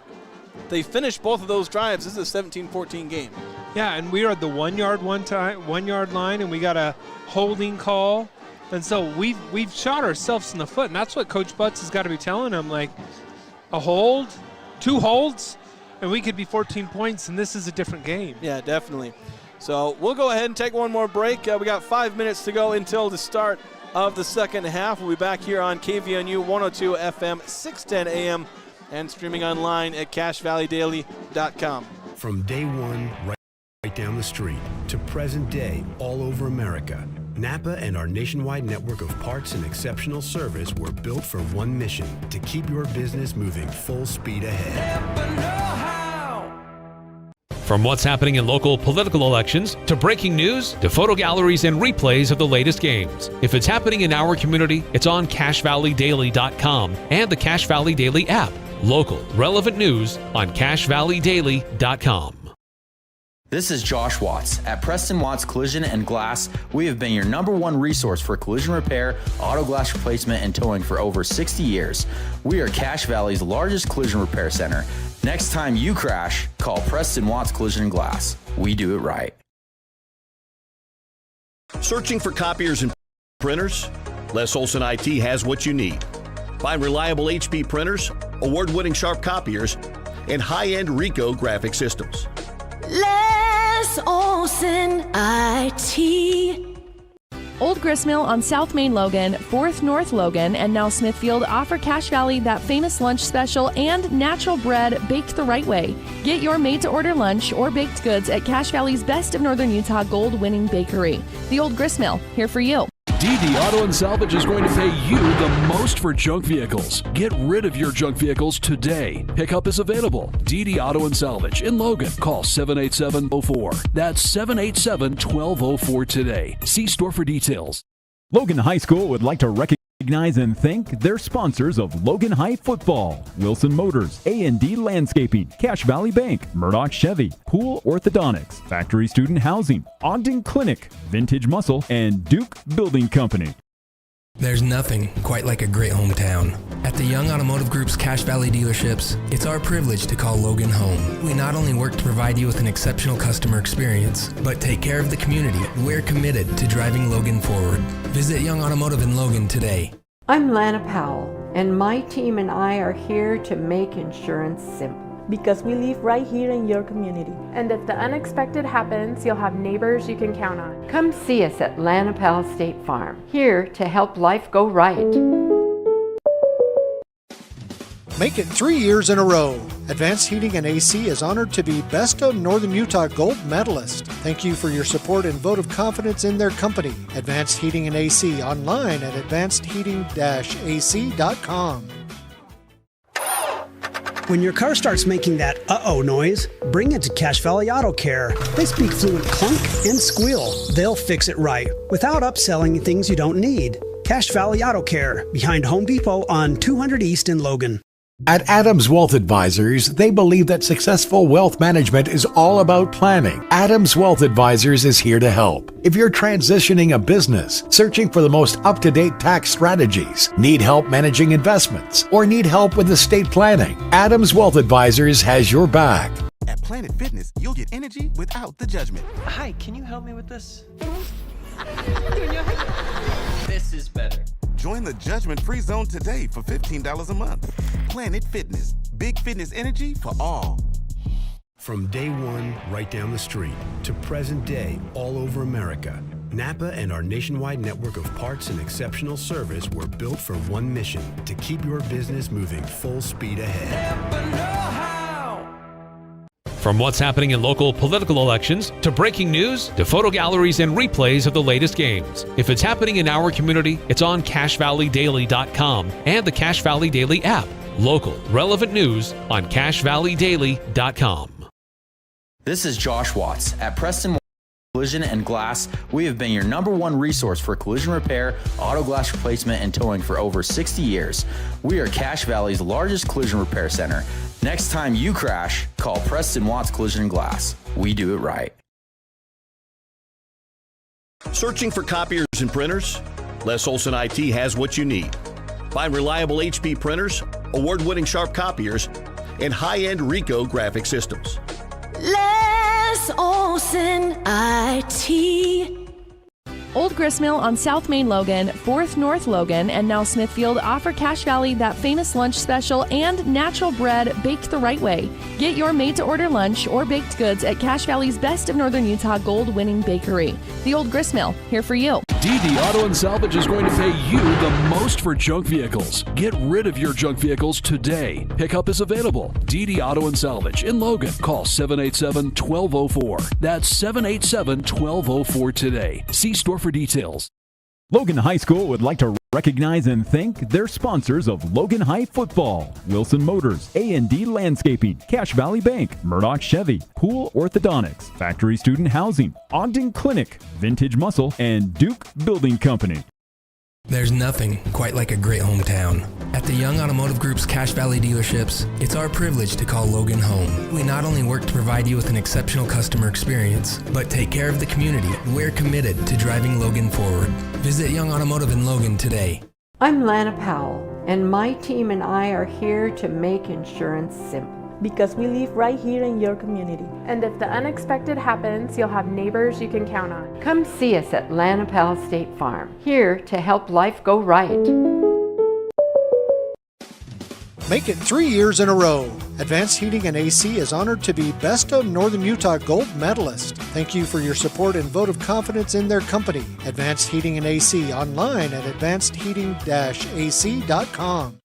Speaker 2: They finished both of those drives. This is a 17-14 game.
Speaker 3: Yeah, and we are at the 1 yard line, and we got a holding call. And so we've shot ourselves in the foot, and that's what Coach Butts has got to be telling them, like, a hold, 2 holds, and we could be 14 points, and this is a different game.
Speaker 2: Yeah, definitely. So we'll go ahead and take one more break. We got 5 minutes to go until the start of the second half. We'll be back here on KVNU 102 FM, 610 AM, and streaming online at CashValleyDaily.com.
Speaker 13: From day one, right down the street, to present day all over America, Napa and our nationwide network of parts and exceptional service were built for one mission: to keep your business moving full speed ahead.
Speaker 14: From what's happening in local political elections, to breaking news, to photo galleries and replays of the latest games. If it's happening in our community, it's on CashValleyDaily.com and the Cache Valley Daily app. Local, relevant news on CashValleyDaily.com.
Speaker 15: This is Josh Watts. At Preston Watts Collision and Glass, we have been your #1 resource for collision repair, auto glass replacement, and towing for over 60 years. We are Cache Valley's largest collision repair center. Next time you crash, call Preston Watts Collision and Glass. We do it right.
Speaker 16: Searching for copiers and printers? Les Olson IT has what you need. Find reliable HP printers, award-winning sharp copiers, and high-end Ricoh graphic systems.
Speaker 17: Les Olson IT.
Speaker 18: Old Gristmill on South Main Logan, 4th North Logan, and now Smithfield offer Cache Valley that famous lunch special and natural bread baked the right way. Get your made-to-order lunch or baked goods at Cache Valley's Best of Northern Utah gold-winning bakery. The Old Gristmill, here for you.
Speaker 19: DD Auto and Salvage is going to pay you the most for junk vehicles. Get rid of your junk vehicles today. Pickup is available. DD Auto and Salvage in Logan. Call 787-04. That's 787-1204 today. See store for details.
Speaker 20: Logan High School would like to recognize and thank their sponsors of Logan High Football: Wilson Motors, A&D Landscaping, Cache Valley Bank, Murdoch Chevy, Pool Orthodontics, Factory Student Housing, Ogden Clinic, Vintage Muscle, and Duke Building Company.
Speaker 21: There's nothing quite like a great hometown. At the Young Automotive Group's Cache Valley dealerships, it's our privilege to call Logan home. We not only work to provide you with an exceptional customer experience, but take care of the community. We're committed to driving Logan forward. Visit Young Automotive in Logan today.
Speaker 4: I'm Lana Powell, and my team and I are here to make insurance simple.
Speaker 5: Because we live right here in your community.
Speaker 6: And if the unexpected happens, you'll have neighbors you can count on.
Speaker 4: Come see us at Lana Powell State Farm, here to help life go right.
Speaker 7: Make it 3 years in a row. Advanced Heating and AC is honored to be Best of Northern Utah Gold Medalist. Thank you for your support and vote of confidence in their company. Advanced Heating and AC, online at advancedheating-ac.com.
Speaker 8: When your car starts making that uh-oh noise, bring it to Cache Valley Auto Care. They speak fluent clunk and squeal. They'll fix it right without upselling things you don't need. Cache Valley Auto Care, behind Home Depot on 200 East in Logan.
Speaker 9: At Adams Wealth Advisors, they believe that successful wealth management is all about planning. Adams Wealth Advisors is here to help. If you're transitioning a business, searching for the most up-to-date tax strategies, need help managing investments, or need help with estate planning, Adams Wealth Advisors has your back.
Speaker 11: At Planet Fitness, you'll get energy without the judgment.
Speaker 12: Hi, can you help me with this? This is better.
Speaker 11: Join the judgment-free zone today for $15 a month. Planet Fitness, big fitness energy for all.
Speaker 13: From day one, right down the street, to present day, all over America, Napa and our nationwide network of parts and exceptional service were built for one mission: to keep your business moving full speed ahead.
Speaker 14: From what's happening in local political elections, to breaking news, to photo galleries and replays of the latest games. If it's happening in our community, it's on CashValleyDaily.com and the Cache Valley Daily app. Local, relevant news on CashValleyDaily.com.
Speaker 15: This is Josh Watts. At Preston Collision and Glass, we have been your #1 resource for collision repair, auto glass replacement, and towing for over 60 years. We are Cache Valley's largest collision repair center. Next time you crash, call Preston Watts Collision and Glass. We do it right.
Speaker 16: Searching for copiers and printers? Les Olson IT has what you need. Find reliable HP printers, award-winning Sharp copiers, and high-end Ricoh graphic systems.
Speaker 17: Les Olson IT.
Speaker 18: Old Gristmill on South Main Logan, 4th North Logan, and now Smithfield offer Cache Valley that famous lunch special and natural bread baked the right way. Get your made-to-order lunch or baked goods at Cache Valley's Best of Northern Utah gold-winning bakery. The Old Gristmill, here for you.
Speaker 19: DD Auto and Salvage is going to pay you the most for junk vehicles. Get rid of your junk vehicles today. Pickup is available. DD Auto and Salvage in Logan. Call 787-1204. That's 787-1204 today. See store for details.
Speaker 20: Logan High School would like to recognize and thank their sponsors of Logan High Football: Wilson Motors, A&D Landscaping, Cache Valley Bank, Murdoch Chevy, Pool Orthodontics, Factory Student Housing, Ogden Clinic, Vintage Muscle, and Duke Building Company.
Speaker 21: There's nothing quite like a great hometown. At the Young Automotive Group's Cache Valley dealerships, it's our privilege to call Logan home. We not only work to provide you with an exceptional customer experience, but take care of the community. We're committed to driving Logan forward. Visit Young Automotive in Logan today.
Speaker 4: I'm Lana Powell, and my team and I are here to make insurance simple.
Speaker 5: Because we live right here in your community.
Speaker 6: And if the unexpected happens, you'll have neighbors you can count on.
Speaker 4: Come see us at Lana Powell State Farm, here to help life go right.
Speaker 7: Make it 3 years in a row. Advanced Heating and AC is honored to be Best of Northern Utah Gold Medalist. Thank you for your support and vote of confidence in their company. Advanced Heating and AC, online at advancedheating-ac.com.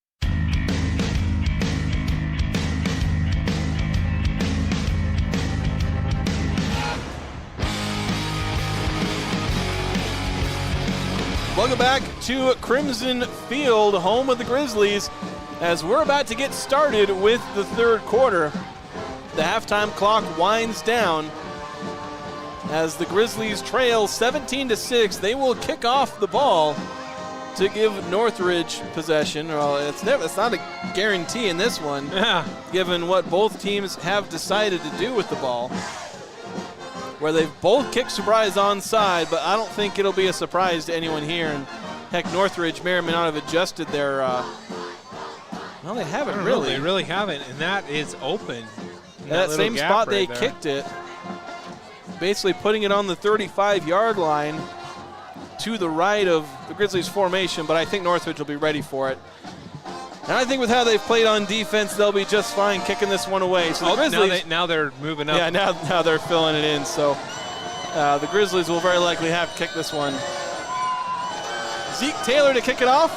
Speaker 2: Welcome back to Crimson Field, home of the Grizzlies, as we're about to get started with the third quarter. The halftime clock winds down as the Grizzlies trail 17-6. They will kick off the ball to give Northridge possession. Well, it's not a guarantee in this one, given what both teams have decided to do with the ball, where they've both kicked surprise onside, but I don't think it'll be a surprise to anyone here. And heck, Northridge may or may not have adjusted their, well, they haven't really.
Speaker 3: They really haven't, and that is open.
Speaker 2: That same spot they kicked it, basically putting it on the 35-yard line to the right of the Grizzlies formation, but I think Northridge will be ready for it. And I think with how they've played on defense, they'll be just fine kicking this one away. So the Grizzlies,
Speaker 3: now they're moving up.
Speaker 2: Yeah, now they're filling it in. So the Grizzlies will very likely have to kick this one. Zeke Taylor to kick it off.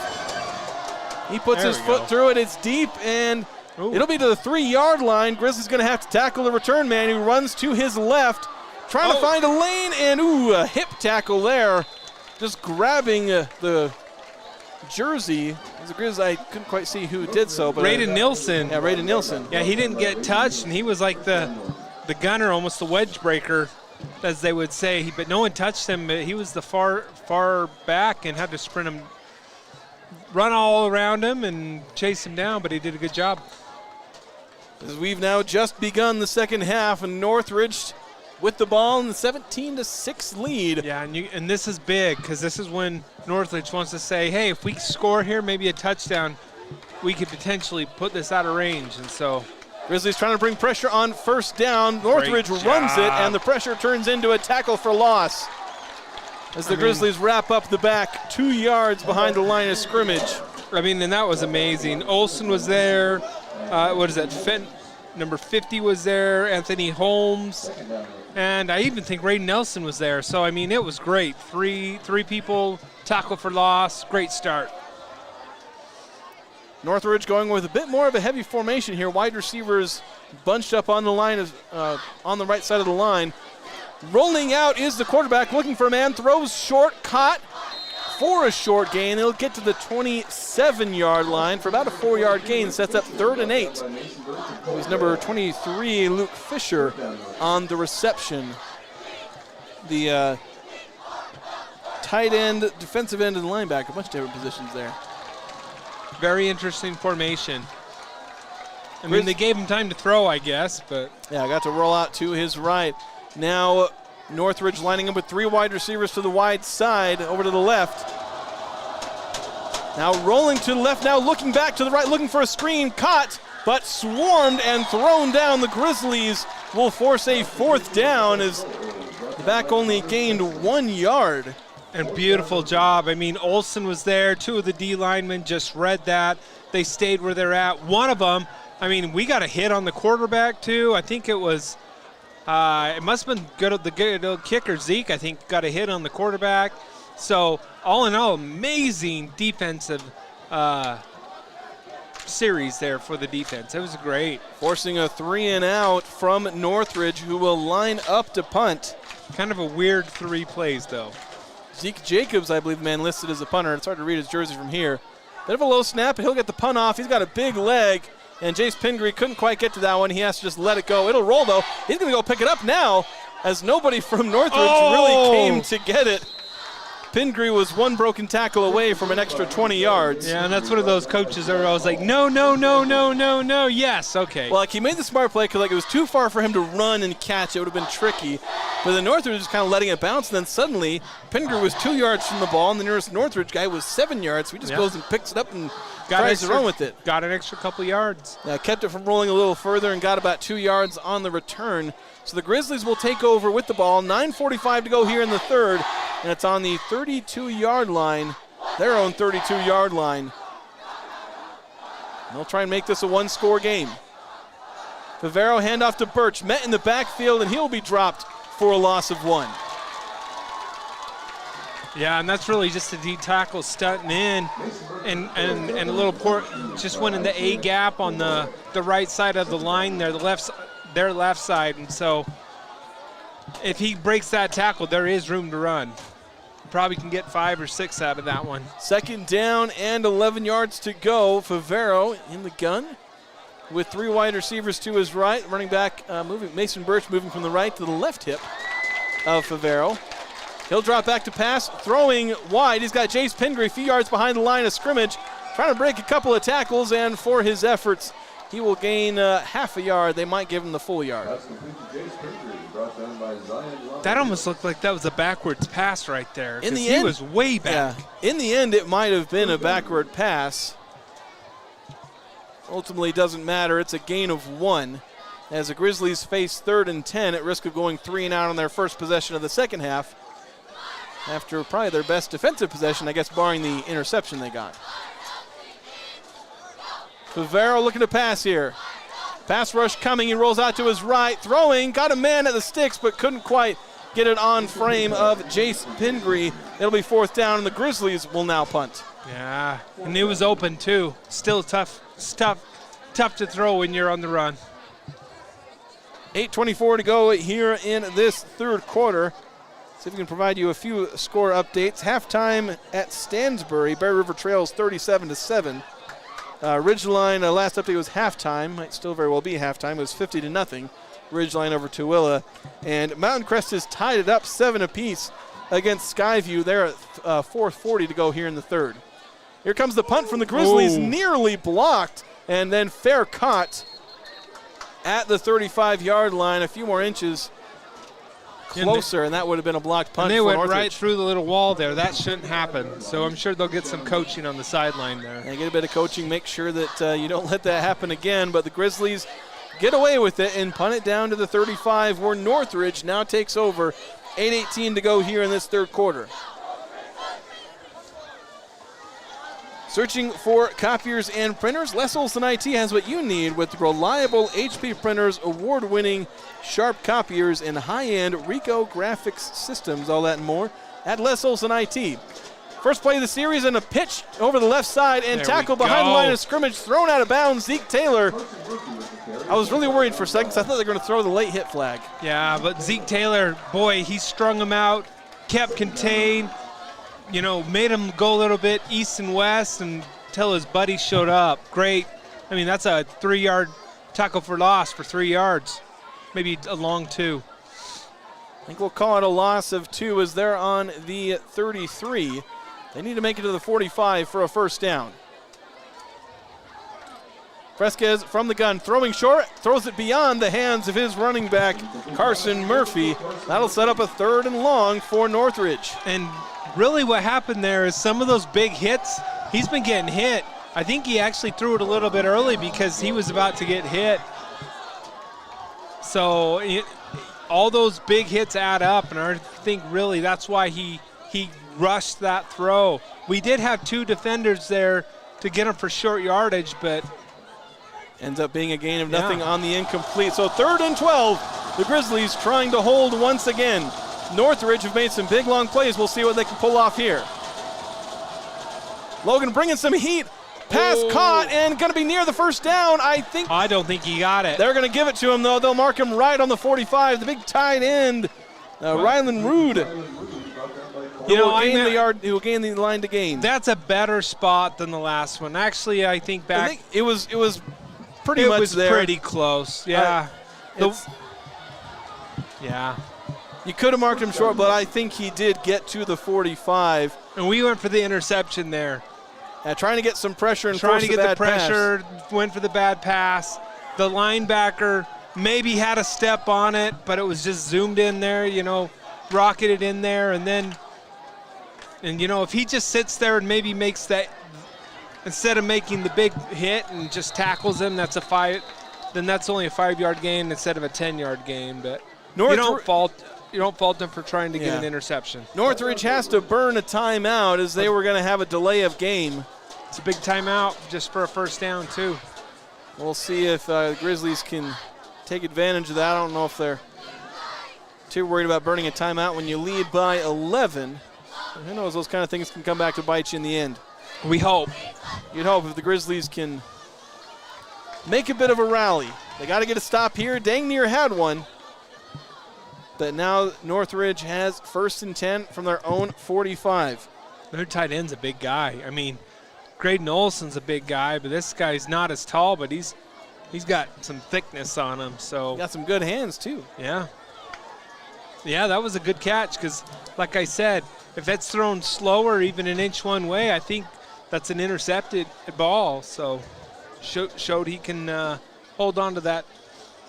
Speaker 2: He puts his foot through it. It's deep, and it'll be to the 3-yard line. Grizzlies going to have to tackle the return man, who runs to his left, trying to find a lane, and a hip tackle there. Just grabbing the jersey. As a Grizzlies, I couldn't quite see who did so. But
Speaker 3: Raiden Nilsson.
Speaker 2: Yeah, Raiden Nilsson.
Speaker 3: Yeah, he didn't get touched, and he was like the gunner, almost the wedge breaker, as they would say. But no one touched him. But he was the far back and had to sprint him, run all around him and chase him down, but he did a good job.
Speaker 2: As we've now just begun the second half, and Northridge with the ball in the 17-6 lead.
Speaker 3: Yeah, and this is big, because this is when Northridge wants to say, hey, if we score here, maybe a touchdown, we could potentially put this out of range. And so
Speaker 2: Grizzlies trying to bring pressure on first down. Northridge runs it, and the pressure turns into a tackle for loss as the Grizzlies wrap up the back 2 yards behind the line of scrimmage.
Speaker 3: I mean, and that was amazing. Olsen was there. What is that? Number 50 was there, Anthony Holmes, and I even think Ray Nelson was there. So, I mean, it was great. Three people, tackle for loss, great start.
Speaker 2: Northridge going with a bit more of a heavy formation here. Wide receivers bunched up on the line, on the right side of the line. Rolling out is the quarterback, looking for a man, throws short, caught for a short gain. He'll get to the 27-yard line for about a 4-yard gain. Sets up 3rd and 8. It was number 23, Luke Fisher, on the reception. The tight end, defensive end, and linebacker, a bunch of different positions there.
Speaker 3: Very interesting formation. I mean, they gave him time to throw, I guess, but.
Speaker 2: Yeah, got to roll out to his right. Now Northridge lining up with 3 wide receivers to the wide side, over to the left. Now rolling to the left, now looking back to the right, looking for a screen, caught, but swarmed and thrown down. The Grizzlies will force a 4th down as the back only gained 1 yard.
Speaker 3: And beautiful job. I mean, Olsen was there. 2 of the D linemen just read that. They stayed where they're at. One of them, I mean, we got a hit on the quarterback too. I think it was, it must have been the good kicker, Zeke, I think, got a hit on the quarterback. So all in all, amazing defensive series there for the defense. It was great.
Speaker 2: Forcing a 3 and out from Northridge, who will line up to punt.
Speaker 3: Kind of a weird 3 plays though.
Speaker 2: Zeke Jacobs, I believe, man, listed as a punter. It's hard to read his jersey from here. Bit of a low snap, but he'll get the punt off. He's got a big leg, and Jace Pingree couldn't quite get to that one. He has to just let it go. It'll roll, though. He's going to go pick it up now, as nobody from Northridge really came to get it. Pingree was 1 broken tackle away from an extra 20 yards.
Speaker 3: Yeah, and that's one of those coaches that are always like, no, no, no, no, no, no, yes, okay.
Speaker 2: Well, like, he made the smart play because, like, it was too far for him to run and catch. It would have been tricky. But the Northridge was just kind of letting it bounce, and then suddenly Pingree was 2 yards from the ball, and the nearest Northridge guy was 7 yards, so he just goes and picks it up and tries to run with it.
Speaker 3: Got an extra couple yards.
Speaker 2: Kept it from rolling a little further and got about 2 yards on the return. So the Grizzlies will take over with the ball. 9:45 to go here in the 3rd, and it's on the 32-yard line, their own 32-yard line. They'll try and make this a 1-score game. Favero handoff to Birch, met in the backfield, and he'll be dropped for a loss of 1.
Speaker 3: Yeah, and that's really just a D tackle stunting in and a little just went in the A gap on the right side of the line there, their left side. And so if he breaks that tackle, there is room to run. Probably can get 5 or 6 out of that one.
Speaker 2: 2nd down and 11 yards to go. Favero in the gun with 3 wide receivers to his right. Running back, Mason Birch moving from the right to the left hip of Favero. He'll drop back to pass, throwing wide. He's got Jace Pingree a few yards behind the line of scrimmage, trying to break a couple of tackles, and for his efforts, he will gain half a yard. They might give him the full yard.
Speaker 3: That almost looked like that was a backwards pass right there.
Speaker 2: In the end,
Speaker 3: he was way back.
Speaker 2: Yeah, in the end, it might have been a backward pass. Ultimately, doesn't matter. It's a gain of 1. As the Grizzlies face 3rd and 10 at risk of going 3 and out on their first possession of the second half. After probably their best defensive possession, I guess, barring the interception they got. Favero looking to pass here. Pass rush coming. He rolls out to his right, throwing. Got a man at the sticks, but couldn't quite get it on frame of Jace Pingree. It'll be 4th down, and the Grizzlies will now punt.
Speaker 3: Yeah, and it was open too. Still tough to throw when you're on the run.
Speaker 2: 8:24 to go here in this 3rd quarter. See if we can provide you a few score updates. Halftime at Stansbury, Bear River trails 37-7. Ridgeline, last update was halftime. Might still very well be halftime. It was 50-0. Ridgeline over Tooele. And Mountain Crest has tied it up 7 apiece against Skyview. They're at 4:40 to go here in the 3rd. Here comes the punt from the Grizzlies, nearly blocked, and then fair caught at the 35-yard line, a few more inches closer, and that would have been a blocked punt.
Speaker 3: And they
Speaker 2: for
Speaker 3: went
Speaker 2: Northridge.
Speaker 3: right through the little wall there. That shouldn't happen. So I'm sure they'll get some coaching on the sideline there.
Speaker 2: And get a bit of coaching, make sure that you don't let that happen again. But the Grizzlies get away with it and punt it down to the 35, where Northridge now takes over. 8:18 to go here in this 3rd quarter. Searching for copiers and printers? Les Olson IT has what you need with reliable HP printers, award-winning sharp copiers, and high-end Rico graphics systems. All that and more at Les Olson IT. First play of the series and a pitch over the left side and tackle behind the line of scrimmage, thrown out of bounds. Zeke Taylor. I was really worried for a second because I thought they were going to throw the late hit flag.
Speaker 3: Yeah, but Zeke Taylor, boy, he strung him out, kept contained, made him go a little bit east and west until his buddy showed up. Great. I mean, that's a 3-yard tackle for loss for 3 yards, maybe a long 2.
Speaker 2: I think we'll call it a loss of 2 as they're on the 33. They need to make it to the 45 for a first down. Fresquez from the gun, throwing short, throws it beyond the hands of his running back, Carson Murphy. That'll set up a 3rd and long for Northridge.
Speaker 3: And really what happened there is some of those big hits, he's been getting hit. I think he actually threw it a little bit early because he was about to get hit. So all those big hits add up, and I think really that's why he rushed that throw. We did have 2 defenders there to get him for short yardage, but
Speaker 2: ends up being a gain of nothing on the incomplete. So 3rd and 12. The Grizzlies trying to hold once again. Northridge have made some big long plays. We'll see what they can pull off here. Logan bringing some heat. Pass caught and going to be near the first down. I don't think he got it. They're going to give it to him, though. They'll mark him right on the 45. The big tight end, Rylan Rude. Who will gain the line to gain.
Speaker 3: That's a better spot than the last one. Actually, I think
Speaker 2: it was pretty much there.
Speaker 3: Pretty close. Yeah.
Speaker 2: Yeah. You could have marked him short, but I think he did get to the 45.
Speaker 3: And we went for the interception there.
Speaker 2: Trying to get some pressure and
Speaker 3: trying to get the pressure, went for the bad pass. The linebacker maybe had a step on it, but it was just zoomed in there, rocketed in there, and if he just sits there and maybe makes that, instead of making the big hit and just tackles him, that's only a 5-yard gain instead of a 10-yard gain. But you don't fault them for trying to get an interception.
Speaker 2: Northridge has to burn a timeout as they were going to have a delay of game.
Speaker 3: It's a big timeout just for a first down, too.
Speaker 2: We'll see if the Grizzlies can take advantage of that. I don't know if they're too worried about burning a timeout when you lead by 11. Who knows, those kind of things can come back to bite you in the end.
Speaker 3: We hope.
Speaker 2: You'd hope if the Grizzlies can make a bit of a rally. They got to get a stop here. Dang near had one. But now Northridge has 1st and 10 from their own 45.
Speaker 3: Their tight end's a big guy. I mean, Graydon Olson's a big guy, but this guy's not as tall, but he's got some thickness on him. So
Speaker 2: got some good hands too.
Speaker 3: Yeah. Yeah, that was a good catch because, like I said, if that's thrown slower, even an inch one way, I think that's an intercepted ball. So showed he can hold on to that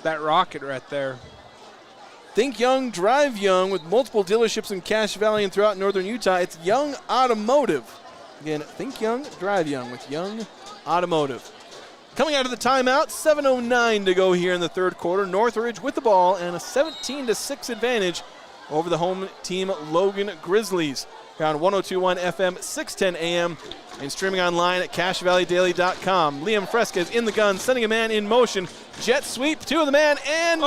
Speaker 3: rocket right there.
Speaker 2: Think young, drive young. With multiple dealerships in Cache Valley and throughout northern Utah, it's Young Automotive. Again, think young, drive young with Young Automotive. Coming out of the timeout, 7:09 to go here in the 3rd quarter. Northridge with the ball and a 17-6 advantage over the home team Logan Grizzlies. Here on 102.1 FM, 610 AM, and streaming online at CacheValleyDaily.com. Liam Fresquez in the gun, sending a man in motion. Jet sweep to the man, and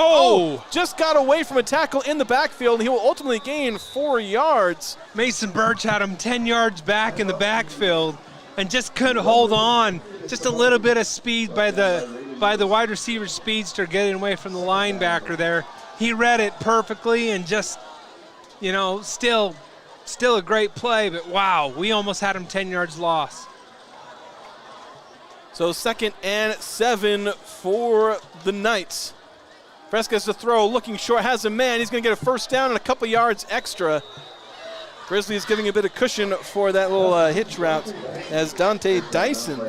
Speaker 2: just got away from a tackle in the backfield. He will ultimately gain 4 yards.
Speaker 3: Mason Birch had him 10 yards back in the backfield and just couldn't hold on. Just a little bit of speed by the wide receiver speedster getting away from the linebacker there. He read it perfectly and just, still a great play, but wow, we almost had him 10 yards loss.
Speaker 2: So 2nd and 7 for the Knights. Fresquez to throw, looking short, has a man. He's going to get a first down and a couple yards extra. Grizzlies giving a bit of cushion for that little hitch route as Dante Dyson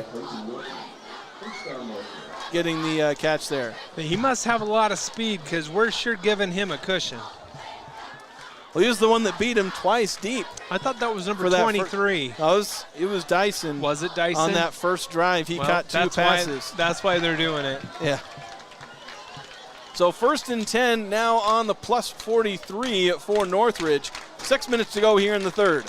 Speaker 2: getting the catch there.
Speaker 3: He must have a lot of speed because we're sure giving him a cushion.
Speaker 2: Well, he was the one that beat him twice deep.
Speaker 3: I thought that was number 23.
Speaker 2: It was Dyson.
Speaker 3: Was it Dyson?
Speaker 2: On that first drive, he caught 2 passes.
Speaker 3: That's why they're doing it.
Speaker 2: Yeah. So 1st and 10 now on the plus 43 for Northridge. 6 minutes to go here in the 3rd.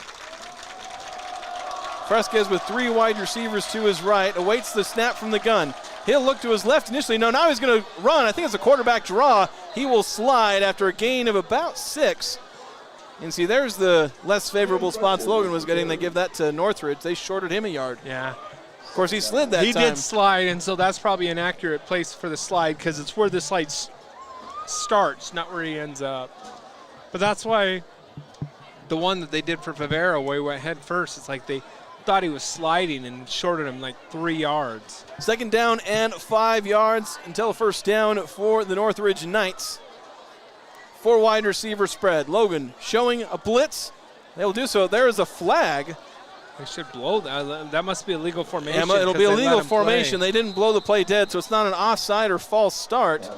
Speaker 2: Fresquez with 3 wide receivers to his right, awaits the snap from the gun. He'll look to his left initially. No, now he's going to run. I think it's a quarterback draw. He will slide after a gain of about 6. And see, there's the less favorable spots Logan was getting. They give that to Northridge. They shorted him a yard.
Speaker 3: Yeah.
Speaker 2: Of course, he slid that time.
Speaker 3: He did slide, and so that's probably an accurate place for the slide because it's where the slide starts, not where he ends up. But that's why the one that they did for Favero, where he went head first, it's like they thought he was sliding and shorted him like 3 yards.
Speaker 2: 2nd down and 5 yards until first down for the Northridge Knights. 4 wide receiver spread. Logan showing a blitz. They will do so. There is a flag.
Speaker 3: They should blow that. That must be a legal formation.
Speaker 2: Yeah, it'll be a legal formation. They didn't blow the play dead, so it's not an offside or false start.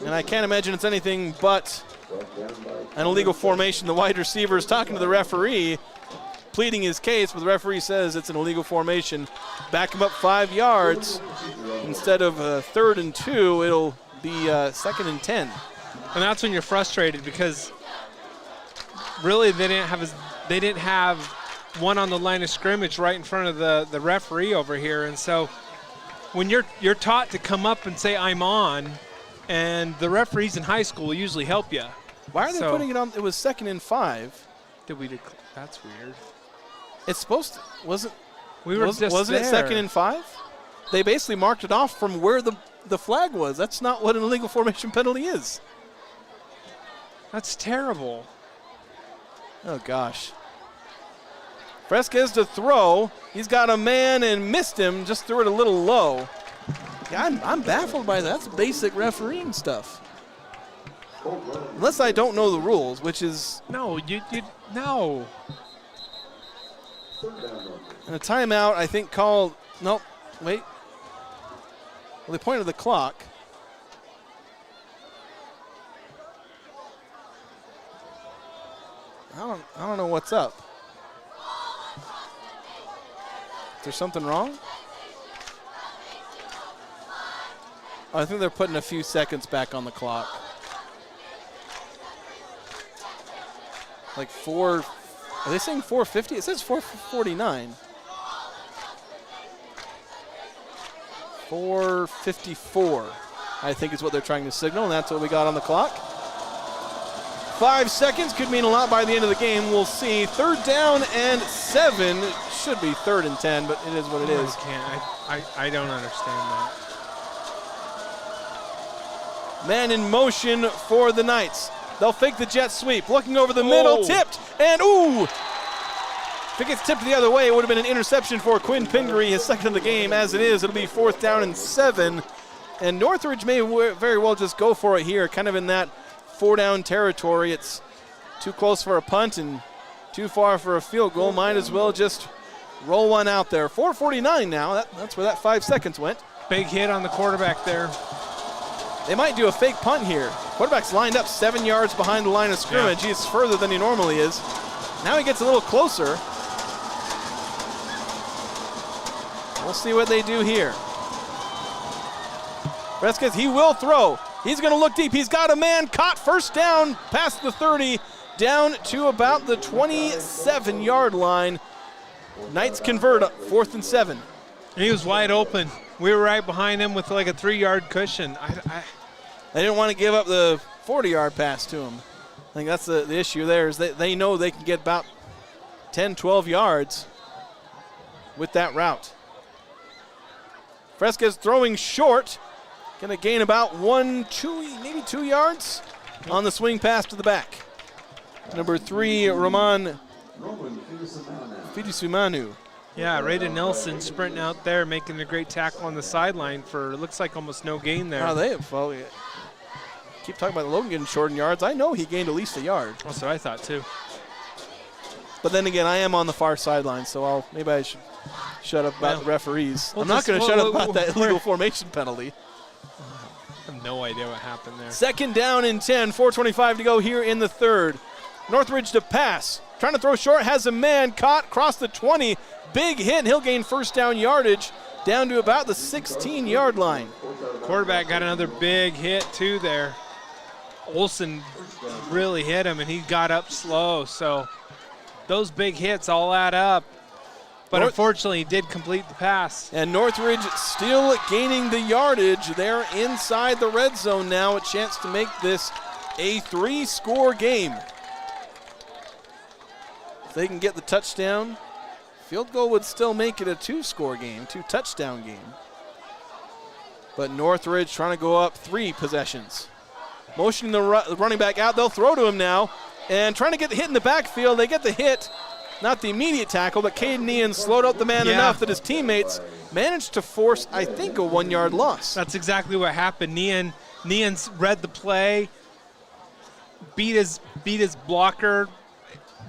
Speaker 2: And I can't imagine it's anything but an illegal formation. The wide receiver is talking to the referee, pleading his case, but the referee says it's an illegal formation. Back him up 5 yards. Instead of 3rd and 2, it'll be 2nd and 10.
Speaker 3: And that's when you're frustrated because really they didn't have one on the line of scrimmage right in front of the referee over here. And so when you're taught to come up and say I'm on, and the referees in high school usually help you.
Speaker 2: Why are they putting it on? It was 2nd and 5.
Speaker 3: That's weird.
Speaker 2: It's supposed to, wasn't it
Speaker 3: just
Speaker 2: 2nd and 5? They basically marked it off from where the flag was. That's not what an illegal formation penalty is.
Speaker 3: That's terrible.
Speaker 2: Oh, gosh. Fresquez to throw. He's got a man and missed him, just threw it a little low. Yeah, I'm baffled by that. That's basic refereeing stuff. Unless I don't know the rules, which is...
Speaker 3: No, no.
Speaker 2: And a timeout, I think, called... Nope, wait. Well, they pointed the clock. I don't know what's up. Is there something wrong? Oh, I think they're putting a few seconds back on the clock. Like 4, are they saying 4:50? It says 4:49. 4:54, I think is what they're trying to signal, and that's what we got on the clock. 5 seconds could mean a lot by the end of the game. We'll see. 3rd down and 7. Should be 3rd and 10, but it is what it is.
Speaker 3: I don't understand that.
Speaker 2: Man in motion for the Knights. They'll fake the jet sweep. Looking over the middle, tipped, and ooh! If it gets tipped the other way, it would have been an interception for Quinn Pingree, his 2nd of the game. As it is, it'll be 4th down and 7. And Northridge may very well just go for it here, kind of in that 4-down territory. It's too close for a punt and too far for a field goal. Might as well just roll one out there. 4:49 now. That's where that 5 seconds went.
Speaker 3: Big hit on the quarterback there.
Speaker 2: They might do a fake punt here. Quarterback's lined up 7 yards behind the line of scrimmage. Yeah. He's further than he normally is. Now he gets a little closer. We'll see what they do here. Fresquez, he will throw. He's going to look deep. He's got a man caught. 1st down past the 30, down to about the 27-yard line. Knights convert, 4th and 7.
Speaker 3: And he was wide open. We were right behind him with like a 3-yard cushion.
Speaker 2: They didn't want to give up the 40-yard pass to him. I think that's the issue there is they know they can get about 10, 12 yards with that route. Fresquez throwing short. Going to gain about maybe 2 yards on the swing pass to the back. Number 3, Roman Fidisumanu.
Speaker 3: Yeah, Raiden Nelson sprinting out there, making a great tackle on the sideline for, it looks like almost no gain there.
Speaker 2: Oh, keep talking about Logan getting short in yards. I know he gained at least a yard.
Speaker 3: That's what I thought too.
Speaker 2: But then again, I am on the far sideline, so maybe I should shut up about the referees. I'm not going to shut up about that illegal formation penalty.
Speaker 3: I have no idea what happened there.
Speaker 2: 2nd down and 10, 4:25 to go here in the 3rd. Northridge to pass. Trying to throw short, has a man caught, across the 20. Big hit, and he'll gain 1st down yardage down to about the 16-yard line.
Speaker 3: Quarterback got another big hit too there. Olsen really hit him, and he got up slow. So those big hits all add up. But unfortunately, he did complete the pass.
Speaker 2: And Northridge still gaining the yardage. They're inside the red zone now. A chance to make this a 3-score game. If they can get the touchdown, field goal would still make it a 2-score game, 2-touchdown game. But Northridge trying to go up 3 possessions. Motioning the running back out. They'll throw to him now. And trying to get the hit in the backfield. They get the hit. Not the immediate tackle, but Caden Ian slowed up the man enough that his teammates managed to force, I think, a 1-yard loss.
Speaker 3: That's exactly what happened. Nian read the play, beat his blocker,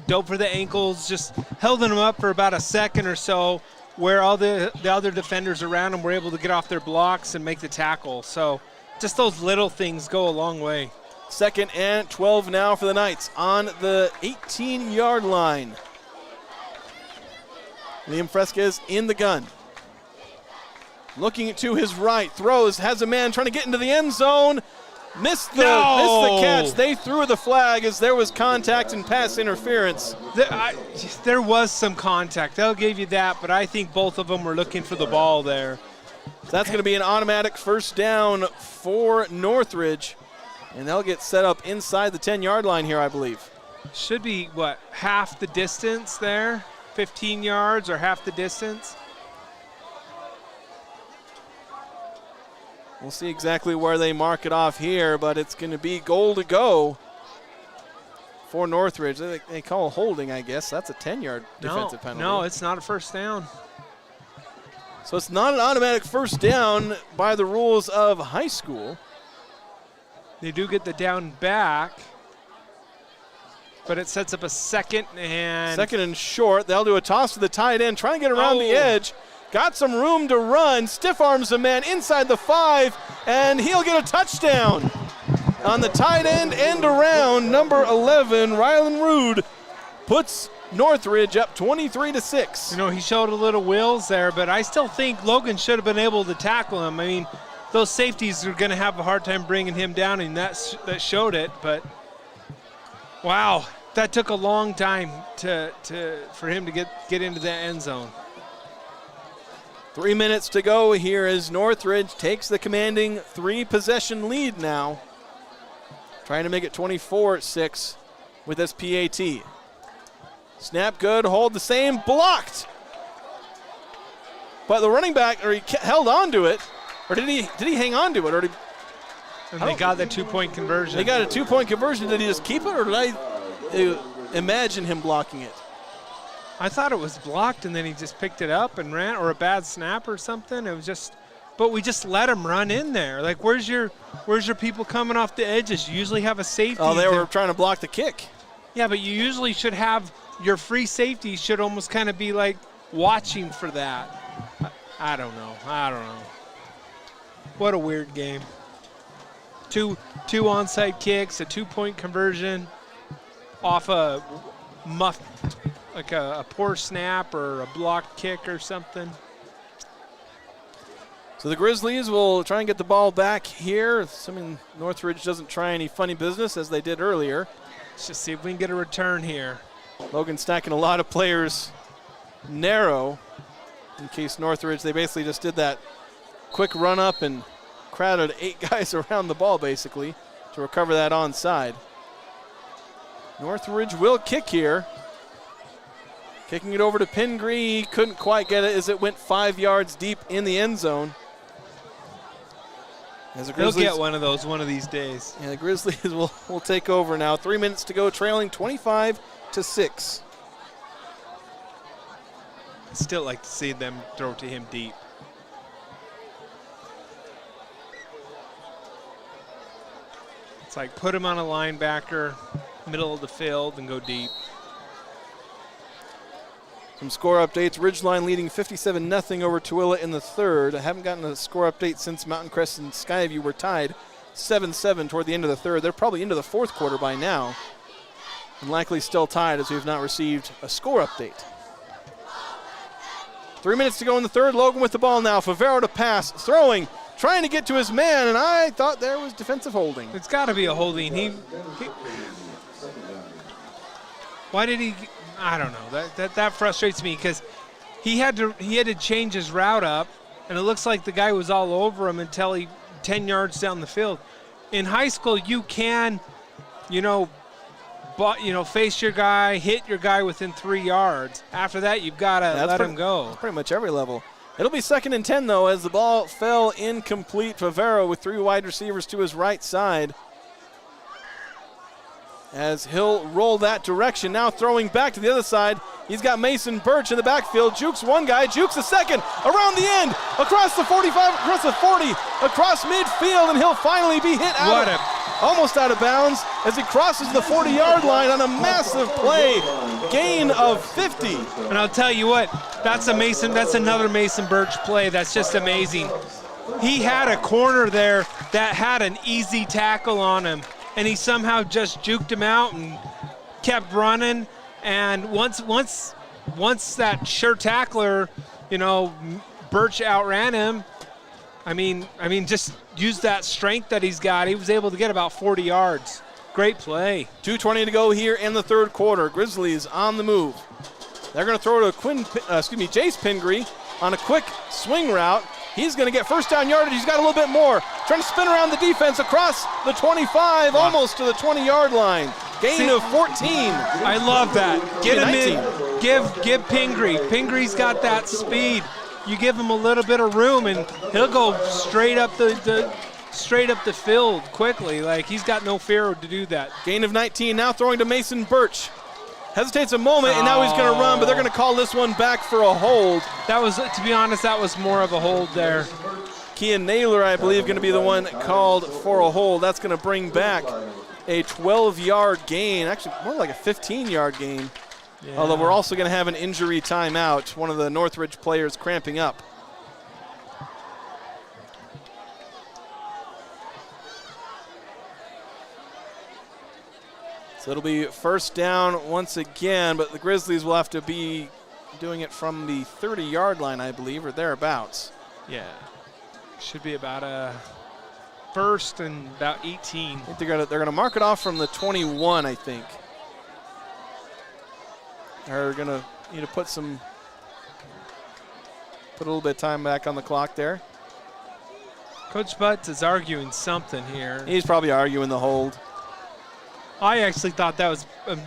Speaker 3: dove for the ankles, just held him up for about a second or so, where all the other defenders around him were able to get off their blocks and make the tackle. So just those little things go a long way.
Speaker 2: 2nd and 12 now for the Knights on the 18-yard line. Liam Fresquez in the gun. Looking to his right, throws, has a man trying to get into the end zone. Missed the catch. They threw the flag as there was contact and pass interference.
Speaker 3: There was some contact. They'll give you that, but I think both of them were looking for the ball there.
Speaker 2: So that's going to be an automatic first down for Northridge, and they'll get set up inside the 10-yard line here, I believe.
Speaker 3: Should be, what, half the distance there? 15 yards or half the distance.
Speaker 2: We'll see exactly where they mark it off here, but it's going to be goal to go for Northridge. They call holding, I guess. That's a 10-yard defensive penalty.
Speaker 3: No, it's not a first down.
Speaker 2: So it's not an automatic first down by the rules of high school.
Speaker 3: They do get the down back, but it sets up a second and
Speaker 2: short. They'll do a toss to the tight end, trying to get around the edge. Got some room to run. Stiff arms a man inside the 5, and he'll get a touchdown. On the tight end around, number 11, Rylan Rude, puts Northridge up 23-6.
Speaker 3: You know, he showed a little wills there, but I still think Logan should have been able to tackle him. I mean, those safeties are going to have a hard time bringing him down, and that showed it, but wow, that took a long time for him to get into that end zone.
Speaker 2: 3 minutes to go here as Northridge takes the commanding 3-possession lead now. Trying to make it 24-6 with this PAT. Snap good, hold the same, blocked. But the running back, he held on to it, or did he hang on to it,
Speaker 3: and they got the 2-point conversion.
Speaker 2: They got a 2-point conversion. Did he just keep it, or did I imagine him blocking it?
Speaker 3: I thought it was blocked, and then he just picked it up and ran, or a bad snap or something. It was just, but we just let him run in there. Like, where's your people coming off the edges? You usually have a safety.
Speaker 2: Oh, they were trying to block the kick.
Speaker 3: Yeah, but you usually should have your free safety should almost kind of be like watching for that. I don't know. What a weird game. Two onside kicks, a 2-point conversion off a muffed, like a poor snap or a blocked kick or something.
Speaker 2: So the Grizzlies will try and get the ball back here, assuming Northridge doesn't try any funny business as they did earlier.
Speaker 3: Let's just see if we can get a return here.
Speaker 2: Logan stacking a lot of players narrow in case Northridge, they basically just did that quick run up and crowded 8 guys around the ball basically to recover that onside. Northridge will kick here. Kicking it over to Pingree, couldn't quite get it as it went 5 yards deep in the end zone.
Speaker 3: They'll get one of those one of these days.
Speaker 2: Yeah, the Grizzlies will take over now. 3 minutes to go, trailing 25-6.
Speaker 3: I'd still like to see them throw to him deep. It's like put him on a linebacker, middle of the field, and go deep.
Speaker 2: Some score updates. Ridgeline leading 57-0 over Tooele in the third. I haven't gotten a score update since Mountain Crest and Skyview were tied 7-7 toward the end of the third. They're probably into the fourth quarter by now, and likely still tied as we've not received a score update. 3 minutes to go in the third. Logan with the ball now. Favero to pass, throwing, trying to get to his man, and I thought there was defensive holding.
Speaker 3: It's got to be a holding. Why did he? I don't know. That frustrates me because he had to change his route up, and it looks like the guy was all over him until he 10 yards down the field. In high school, you can, face your guy, hit your guy within 3 yards. After that, you've got to let him go.
Speaker 2: That's pretty much every level. It'll be 2nd and 10, though, as the ball fell incomplete. Favero with 3 wide receivers to his right side. As he'll roll that direction, now throwing back to the other side. He's got Mason Birch in the backfield. Jukes one guy, jukes the second, around the end, across the 45, across the 40, across midfield, and he'll finally be hit almost out of bounds as he crosses the 40-yard line on a massive play, gain of 50.
Speaker 3: And I'll tell you what, that's another Mason Birch play that's just amazing. He had a corner there that had an easy tackle on him, and he somehow just juked him out and kept running. And once that sure tackler, Birch outran him, I mean, just use that strength that he's got. He was able to get about 40 yards. Great play.
Speaker 2: 2:20 to go here in the third quarter. Grizzlies on the move. They're going to throw to Jace Pingree on a quick swing route. He's going to get first down yardage. He's got a little bit more. Trying to spin around the defense across the 25, almost to the 20-yard line. Gain of 14.
Speaker 3: I love that. Get him in. Give Pingree. Pingree's got that speed. You give him a little bit of room, and he'll go straight up the field quickly. Like, he's got no fear to do that.
Speaker 2: Gain of 19. Now throwing to Mason Birch. Hesitates a moment, and now he's going to run, but they're going to call this one back for a hold.
Speaker 3: That was, to be honest, that was more of a hold there.
Speaker 2: Kian Naylor, I believe, going to be the one called for a hold. That's going to bring back a 12-yard gain, actually more like a 15-yard gain. Yeah. Although we're also going to have an injury timeout, one of the Northridge players cramping up. So it'll be first down once again, but the Grizzlies will have to be doing it from the 30-yard line, I believe, or thereabouts.
Speaker 3: Yeah. Should be about a first and about 18.
Speaker 2: I think they're going to mark it off from the 21, I think. They're going to need to put a little bit of time back on the clock there.
Speaker 3: Coach Butts is arguing something here.
Speaker 2: He's probably arguing the hold.
Speaker 3: I actually thought that was a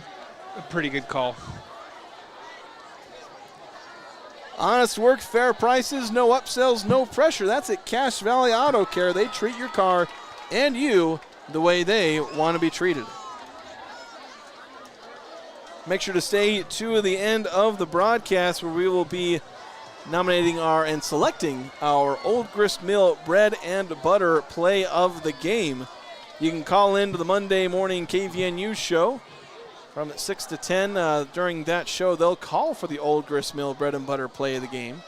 Speaker 3: pretty good call.
Speaker 2: Honest work, fair prices, no upsells, no pressure. That's at Cache Valley Auto Care. They treat your car and you the way they want to be treated. Make sure to stay to the end of the broadcast where we will be nominating and selecting our Old Grist Mill bread and butter play of the game. You can call in to the Monday morning KVNU show from 6 to 10. During that show, they'll call for the Old Grist Mill bread and butter play of the game.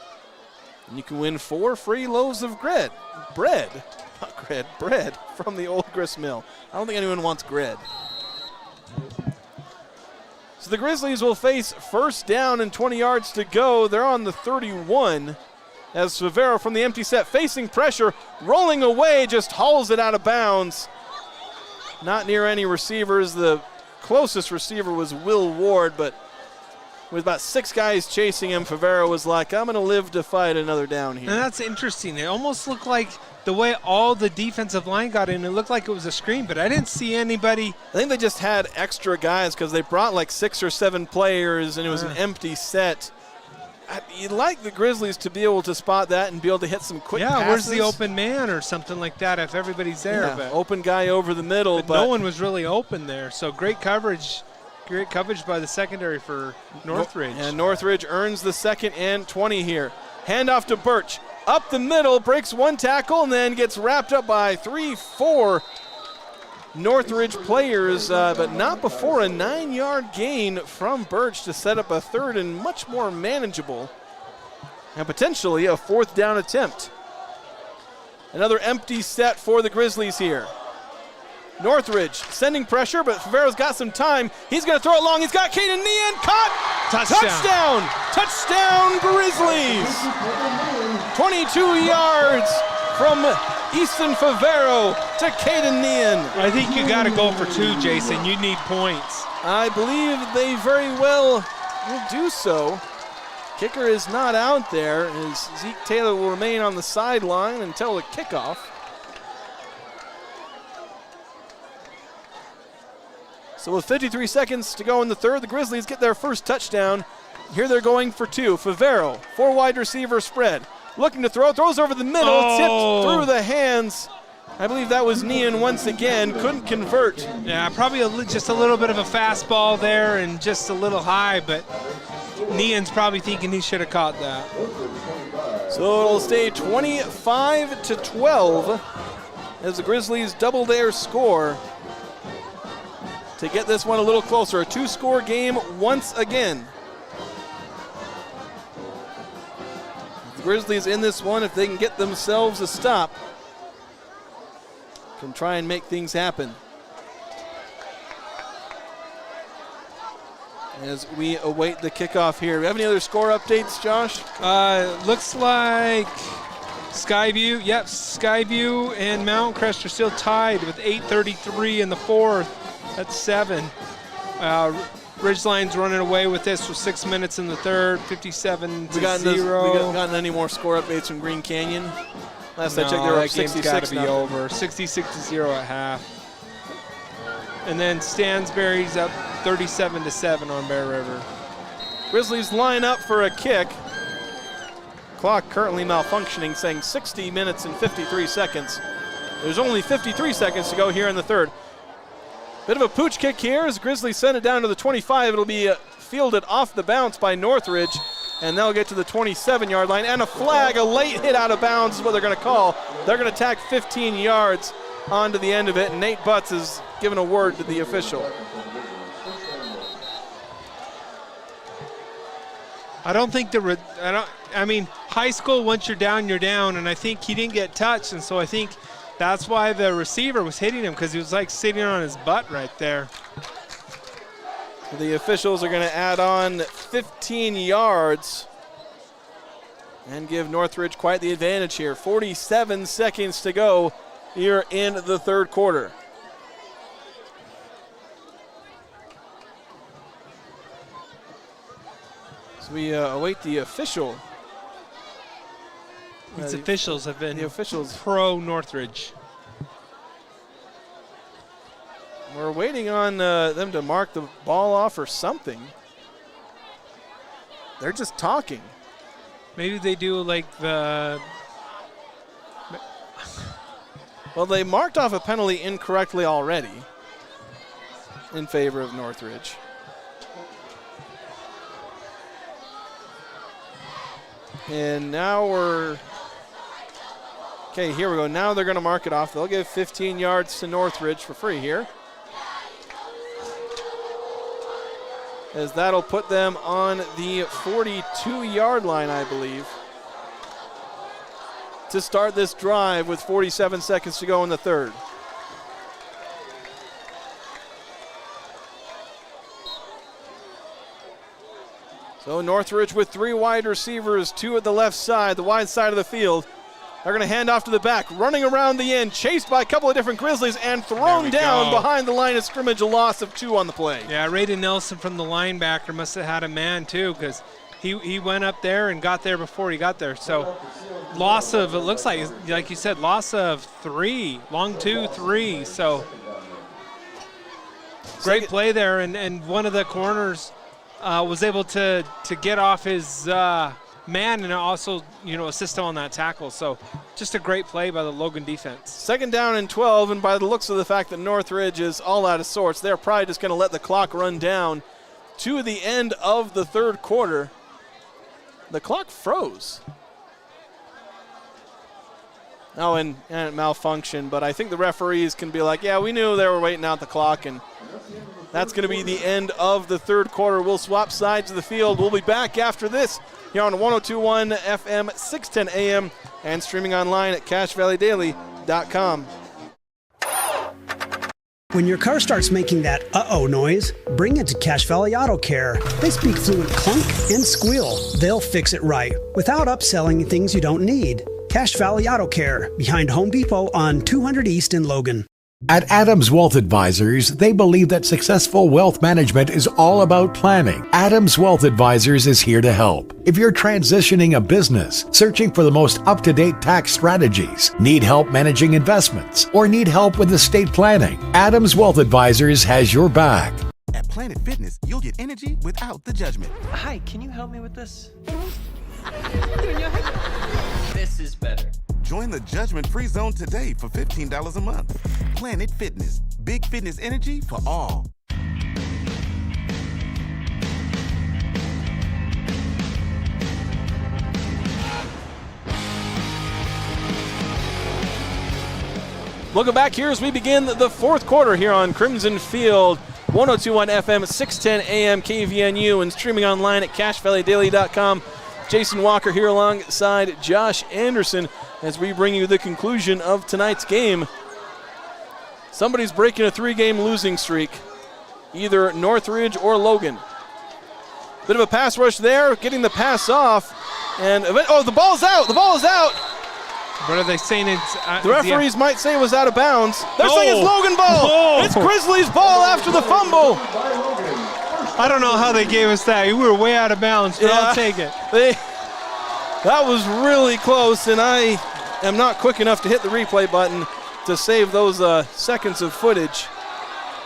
Speaker 2: And you can win 4 free loaves of bread from the Old Grist Mill. I don't think anyone wants bread. So the Grizzlies will face first down and 20 yards to go. They're on the 31 as Favero from the empty set facing pressure, rolling away, just hauls it out of bounds. Not near any receivers. The closest receiver was Will Ward, but with about 6 guys chasing him, Favero was like, I'm going to live to fight another down here.
Speaker 3: And that's interesting. It almost looked like the way all the defensive line got in, it looked like it was a screen, but I didn't see anybody.
Speaker 2: I think they just had extra guys because they brought like 6 or 7 players, and it was an empty set. You'd like the Grizzlies to be able to spot that and be able to hit some quick passes.
Speaker 3: Where's the open man or something like that if everybody's there?
Speaker 2: Yeah,
Speaker 3: but
Speaker 2: open guy over the middle.
Speaker 3: But no one was really open there, so great coverage by the secondary for Northridge.
Speaker 2: And Northridge earns the 2nd and 20 here. Handoff to Birch. Up the middle, breaks 1 tackle, and then gets wrapped up by 3-4 Northridge players, but not before a 9-yard gain from Birch to set up a 3rd and much more manageable and potentially a 4th down attempt. Another empty set for the Grizzlies here. Northridge sending pressure, but Favero's got some time. He's going to throw it long. He's got Caden Nean caught. Touchdown. Touchdown Grizzlies. 22 yards from Easton Favero to Caden Nean.
Speaker 3: I think you got to go for 2, Jason. You need points.
Speaker 2: I believe they very well will do so. Kicker is not out there, as Zeke Taylor will remain on the sideline until the kickoff. So with 53 seconds to go in the third, the Grizzlies get their first touchdown. Here they're going for two. Favero, 4 wide receiver spread. Looking to throw, throws over the middle, tipped through the hands. I believe that was Nean once again, couldn't convert.
Speaker 3: Yeah, probably just a little bit of a fastball there and just a little high, but Nean's probably thinking he should have caught that.
Speaker 2: So it'll stay 25-12 as the Grizzlies double their score to get this one a little closer. A 2-score game once again. The Grizzlies in this one, if they can get themselves a stop, can try and make things happen. As we await the kickoff here. Do we have any other score updates, Josh?
Speaker 3: Looks like Skyview, Skyview and Mount Crest are still tied with 8:33 in the fourth. That's 7. Ridgeline's running away with this with 6 minutes in the third, 57-0.
Speaker 2: We gotten any more score updates from Green Canyon? Last I checked, they were up 66.
Speaker 3: Got to be over. 66-0 at half. And then Stansbury's up 37-7 on Bear River.
Speaker 2: Grizzlies line up for a kick. Clock currently malfunctioning, saying 60 minutes and 53 seconds. There's only 53 seconds to go here in the third. Bit of a pooch kick here as Grizzlies send it down to the 25. It'll be fielded off the bounce by Northridge, and they'll get to the 27-yard line. And a flag, a late hit out of bounds is what they're going to call. They're going to tack 15 yards onto the end of it, and Nate Butts has given a word to the official.
Speaker 3: I don't think high school, once you're down, and I think he didn't get touched, and so I think that's why the receiver was hitting him, because he was like sitting on his butt right there.
Speaker 2: The officials are going to add on 15 yards and give Northridge quite the advantage here. 47 seconds to go here in the third quarter. So we await the official.
Speaker 3: These officials have been pro-Northridge.
Speaker 2: We're waiting on them to mark the ball off or something. They're just talking.
Speaker 3: Maybe they do like the...
Speaker 2: Well, they marked off a penalty incorrectly already in favor of Northridge. And now okay, here we go. Now they're going to mark it off. They'll give 15 yards to Northridge for free here, as that'll put them on the 42-yard line, I believe, to start this drive with 47 seconds to go in the third. So Northridge with 3 wide receivers, 2 at the left side, the wide side of the field. They're going to hand off to the back, running around the end, chased by a couple of different Grizzlies, and thrown down behind the line of scrimmage, a loss of 2 on the play.
Speaker 3: Yeah, Raiden Nelson from the linebacker must have had a man too, because he went up there and got there before he got there. So loss of, it looks like you said, loss of 3, long 2, 3. So great play there, and one of the corners was able to get off his man and also, assist him on that tackle. So just a great play by the Logan defense.
Speaker 2: 2nd down and 12, and by the looks of the fact that Northridge is all out of sorts, they're probably just going to let the clock run down to the end of the third quarter. The clock froze. Oh, and it malfunctioned, but I think the referees can be like, yeah, we knew they were waiting out the clock, and that's going to be the end of the third quarter. We'll swap sides of the field. We'll be back after this here on 102.1 FM, 610 AM, and streaming online at CashValleyDaily.com.
Speaker 8: When your car starts making that uh-oh noise, bring it to Cache Valley Auto Care. They speak fluent clunk and squeal. They'll fix it right without upselling things you don't need. Cache Valley Auto Care, behind Home Depot on 200 East in Logan.
Speaker 9: At Adams Wealth Advisors, they believe that successful wealth management is all about planning. Adams Wealth Advisors is here to help. If you're transitioning a business, searching for the most up-to-date tax strategies, need help managing investments, or need help with estate planning, Adams Wealth Advisors has your back.
Speaker 11: At Planet Fitness, you'll get energy without the judgment.
Speaker 12: Hi, can you help me with this? This is better.
Speaker 11: Join the judgment-free zone today for $15 a month. Planet Fitness, big fitness energy for all.
Speaker 2: Welcome back here as we begin the fourth quarter here on Crimson Field. 102.1 FM, 610 AM KVNU, and streaming online at CashValleyDaily.com. Jason Walker here alongside Josh Anderson as we bring you the conclusion of tonight's game. Somebody's breaking a 3-game losing streak, either Northridge or Logan. Bit of a pass rush there, getting the pass off, and the ball's out! The ball is out!
Speaker 3: What are they saying?
Speaker 2: The referees might say it was out of bounds. They're saying it's Logan ball! It's Grizzlies ball after the fumble!
Speaker 3: I don't know how they gave us that. We were way out of bounds, but I'll take it.
Speaker 2: That was really close, and I am not quick enough to hit the replay button to save those seconds of footage.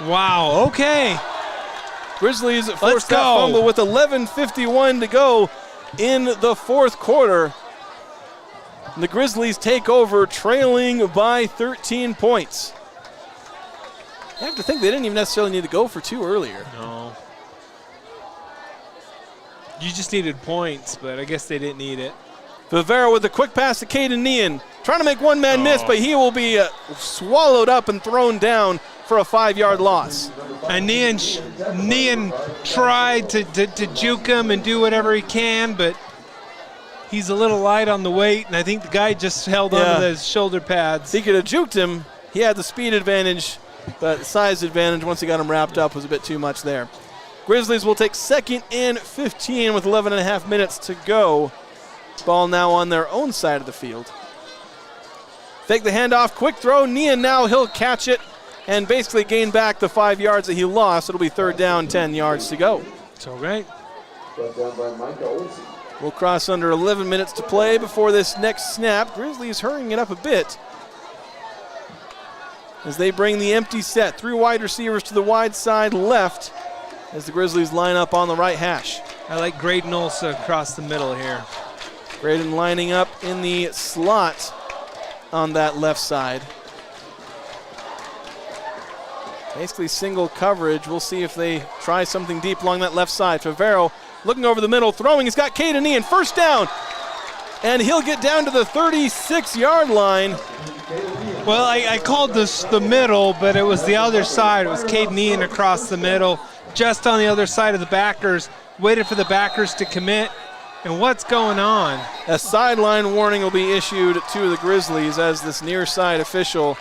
Speaker 3: Wow, okay.
Speaker 2: Grizzlies forced that fumble with 11:51 to go in the fourth quarter. And the Grizzlies take over, trailing by 13 points. You have to think they didn't even necessarily need to go for 2 earlier.
Speaker 3: No. You just needed points, but I guess they didn't need it.
Speaker 2: Vivero with a quick pass to Caden Nean. Trying to make one man miss, but he will be swallowed up and thrown down for a 5-yard loss.
Speaker 3: And Nean tried to juke him and do whatever he can, but he's a little light on the weight, and I think the guy just held onto his shoulder pads.
Speaker 2: He could have juked him. He had the speed advantage, but the size advantage once he got him wrapped up was a bit too much there. Grizzlies will take 2nd and 15 with 11.5 minutes to go. Ball now on their own side of the field. Fake the handoff, quick throw. Nean now, he'll catch it and basically gain back the 5 yards that he lost. It'll be 3rd down, 10 yards to go.
Speaker 3: It's all right.
Speaker 2: We'll cross under 11 minutes to play before this next snap. Grizzlies hurrying it up a bit as they bring the empty set. 3 wide receivers to the wide side left as the Grizzlies line up on the right hash.
Speaker 3: I like Graydon also across the middle here.
Speaker 2: Graydon lining up in the slot on that left side. Basically single coverage. We'll see if they try something deep along that left side. Favero looking over the middle, throwing. He's got Caden Nean, 1st down. And he'll get down to the 36-yard line.
Speaker 3: Well, I called this the middle, but it was the other side. It was Caden Nean across the middle, just on the other side of the backers. Waited for the backers to commit. And what's going on?
Speaker 2: A sideline warning will be issued to the Grizzlies as this near side official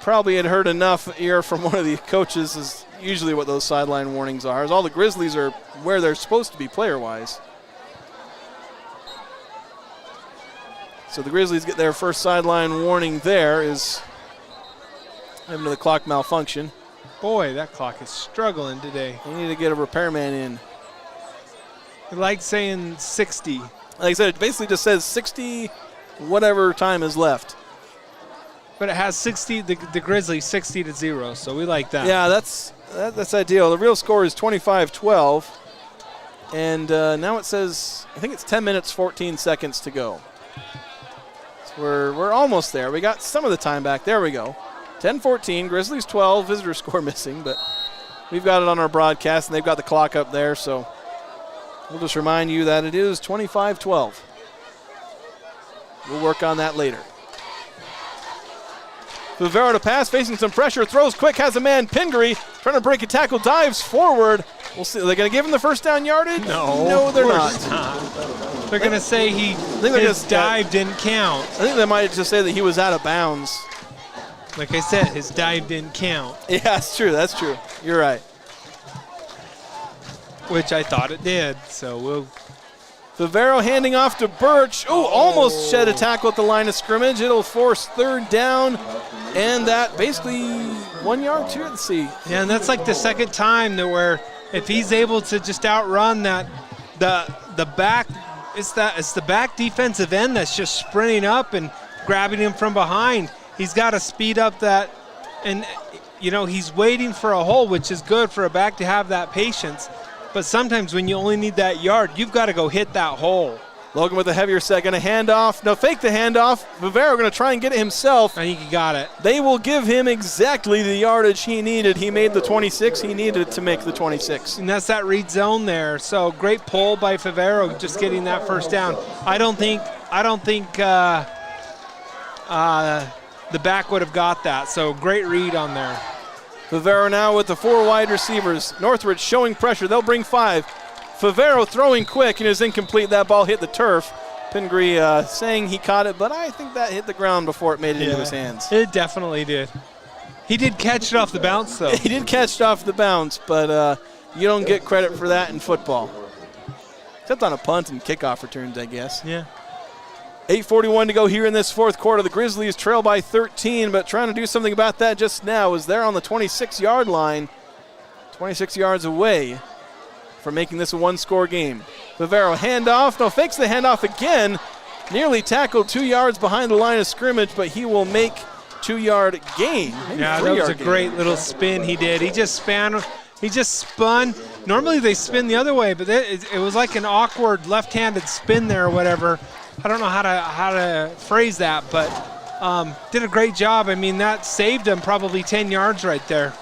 Speaker 2: probably had heard enough here from one of the coaches, is usually what those sideline warnings are, as all the Grizzlies are where they're supposed to be player-wise. So the Grizzlies get their first sideline warning there, is having the clock malfunction.
Speaker 3: Boy, that clock is struggling today.
Speaker 2: They need to get a repairman in.
Speaker 3: I like saying 60.
Speaker 2: Like I said, it basically just says 60, whatever time is left.
Speaker 3: But it has 60, the Grizzlies 60-0, so we like that.
Speaker 2: Yeah, that's ideal. The real score is 25-12. And now it says, I think it's 10 minutes, 14 seconds to go. So we're almost there. We got some of the time back. There we go. 10-14, Grizzlies 12, visitor score missing, but we've got it on our broadcast, and they've got the clock up there, so we'll just remind you that it is 25-12. We'll work on that later. Vivero to pass, facing some pressure, throws quick, has a man, Pingree, trying to break a tackle, dives forward. We'll see. Are they going to give him the 1st down yardage? No, they're not.
Speaker 3: They're going to say his dive didn't count.
Speaker 2: I think they might just say that he was out of bounds.
Speaker 3: Like I said, his dive didn't count.
Speaker 2: Yeah, that's true. You're right.
Speaker 3: Which I thought it did, so we'll...
Speaker 2: Vivero handing off to Birch. Almost shed a tackle at the line of scrimmage. It'll force 3rd down And that basically 1 yard too. Let's see.
Speaker 3: Yeah, and that's like the second time that where if he's able to just outrun that, the back, it's the back defensive end that's just sprinting up and grabbing him from behind. He's got to speed up that, and he's waiting for a hole, which is good for a back to have that patience. But sometimes when you only need that yard, you've got to go hit that hole.
Speaker 2: Logan with a heavier set, going to hand off. No, fake the handoff. Vivero going to try and get it himself.
Speaker 3: I think he got it.
Speaker 2: They will give him exactly the yardage he needed. He made the 26. He needed to make the 26.
Speaker 3: And that's that read zone there. So great pull by Vivero, just getting that first down. I don't think the back would have got that. So great read on there.
Speaker 2: Vivero now with the 4 wide receivers. Northridge showing pressure. They'll bring 5. Vivero throwing quick and is incomplete. That ball hit the turf. Pingree saying he caught it, but I think that hit the ground before it made it into his hands.
Speaker 3: It definitely did. He did catch it off the bounce, though.
Speaker 2: He did catch it off the bounce, but you don't get credit for that in football. Except on a punt and kickoff returns, I guess.
Speaker 3: Yeah.
Speaker 2: 8:41 to go here in this fourth quarter. The Grizzlies trail by 13, but trying to do something about that just now is there on the 26-yard line, 26 yards away from making this a one-score game. Vivero handoff. No, fakes the handoff again. Nearly tackled 2 yards behind the line of scrimmage, but he will make 2-yard gain.
Speaker 3: Yeah, that was a great little spin he did. He just spun. Normally they spin the other way, but it was like an awkward left-handed spin there or whatever. I don't know how to phrase that, but did a great job. I mean, that saved him probably 10 yards right there.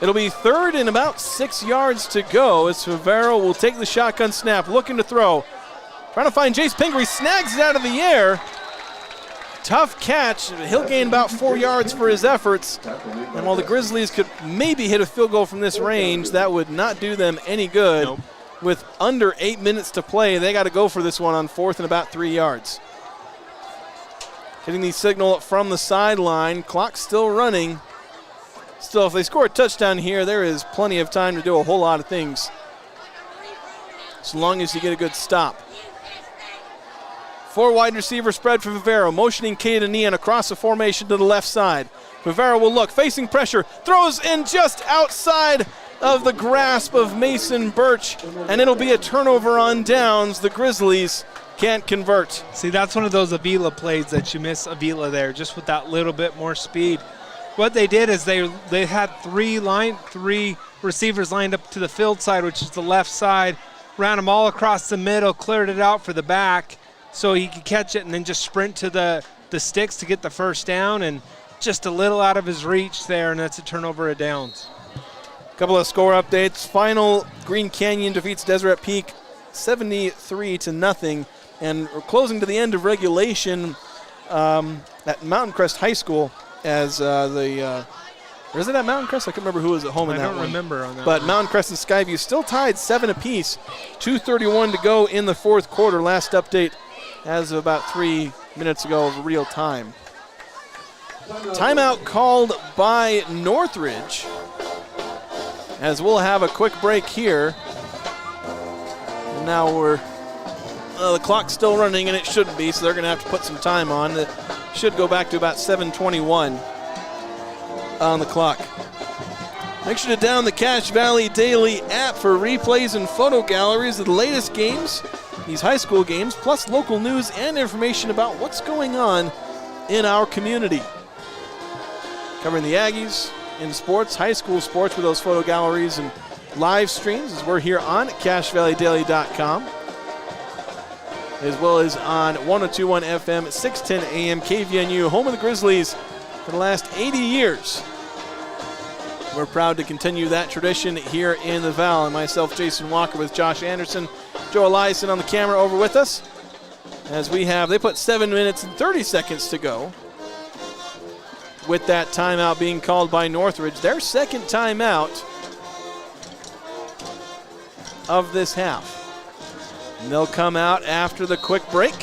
Speaker 2: It'll be 3rd and about 6 yards to go as Vivero will take the shotgun snap, looking to throw. Trying to find Jace Pingree, snags it out of the air. Tough catch. He'll gain about 4 yards for his efforts. And while the Grizzlies could maybe hit a field goal from this range, that would not do them any good.
Speaker 3: Nope.
Speaker 2: With under 8 minutes to play, they got to go for this one on 4th and about 3 yards. Getting the signal from the sideline. Clock still running. Still, if they score a touchdown here, there is plenty of time to do a whole lot of things, as long as you get a good stop. 4 wide receiver spread for Vivero, motioning Caden Nian across the formation to the left side. Vivero will look, facing pressure, throws in just outside of the grasp of Mason Birch, and it'll be a turnover on downs. The Grizzlies can't convert.
Speaker 3: See, that's one of those Avila plays that you miss Avila there, just with that little bit more speed. What they did is they had 3 receivers lined up to the field side, which is the left side, ran them all across the middle, cleared it out for the back so he could catch it and then just sprint to the sticks to get the first down, and just a little out of his reach there, and that's a turnover of downs.
Speaker 2: A couple of score updates. Final, Green Canyon defeats Deseret Peak 73-0, and we're closing to the end of regulation at Mountain Crest High School. As or is it at Mountain Crest? I can't remember who was at home in that one.
Speaker 3: I don't remember on that
Speaker 2: But
Speaker 3: one.
Speaker 2: Mountain Crest and Skyview still tied 7 apiece. 2:31 to go in the fourth quarter. Last update as of about 3 minutes ago of real time. Timeout called by Northridge, as we'll have a quick break here. And now the clock's still running, and it shouldn't be, so they're going to have to put some time on. It should go back to about 7:21 on the clock. Make sure to download the Cache Valley Daily app for replays and photo galleries of the latest games, these high school games, plus local news and information about what's going on in our community. Covering the Aggies in sports, high school sports, with those photo galleries and live streams, as we're here on CacheValleyDaily.com. As well as on 102.1 FM, 610 AM, KVNU, home of the Grizzlies for the last 80 years. We're proud to continue that tradition here in the Val. And myself, Jason Walker, with Josh Anderson, Joe Eliason on the camera over with us. As they put 7 minutes and 30 seconds to go, with that timeout being called by Northridge. Their second timeout of this half. And they'll come out after the quick break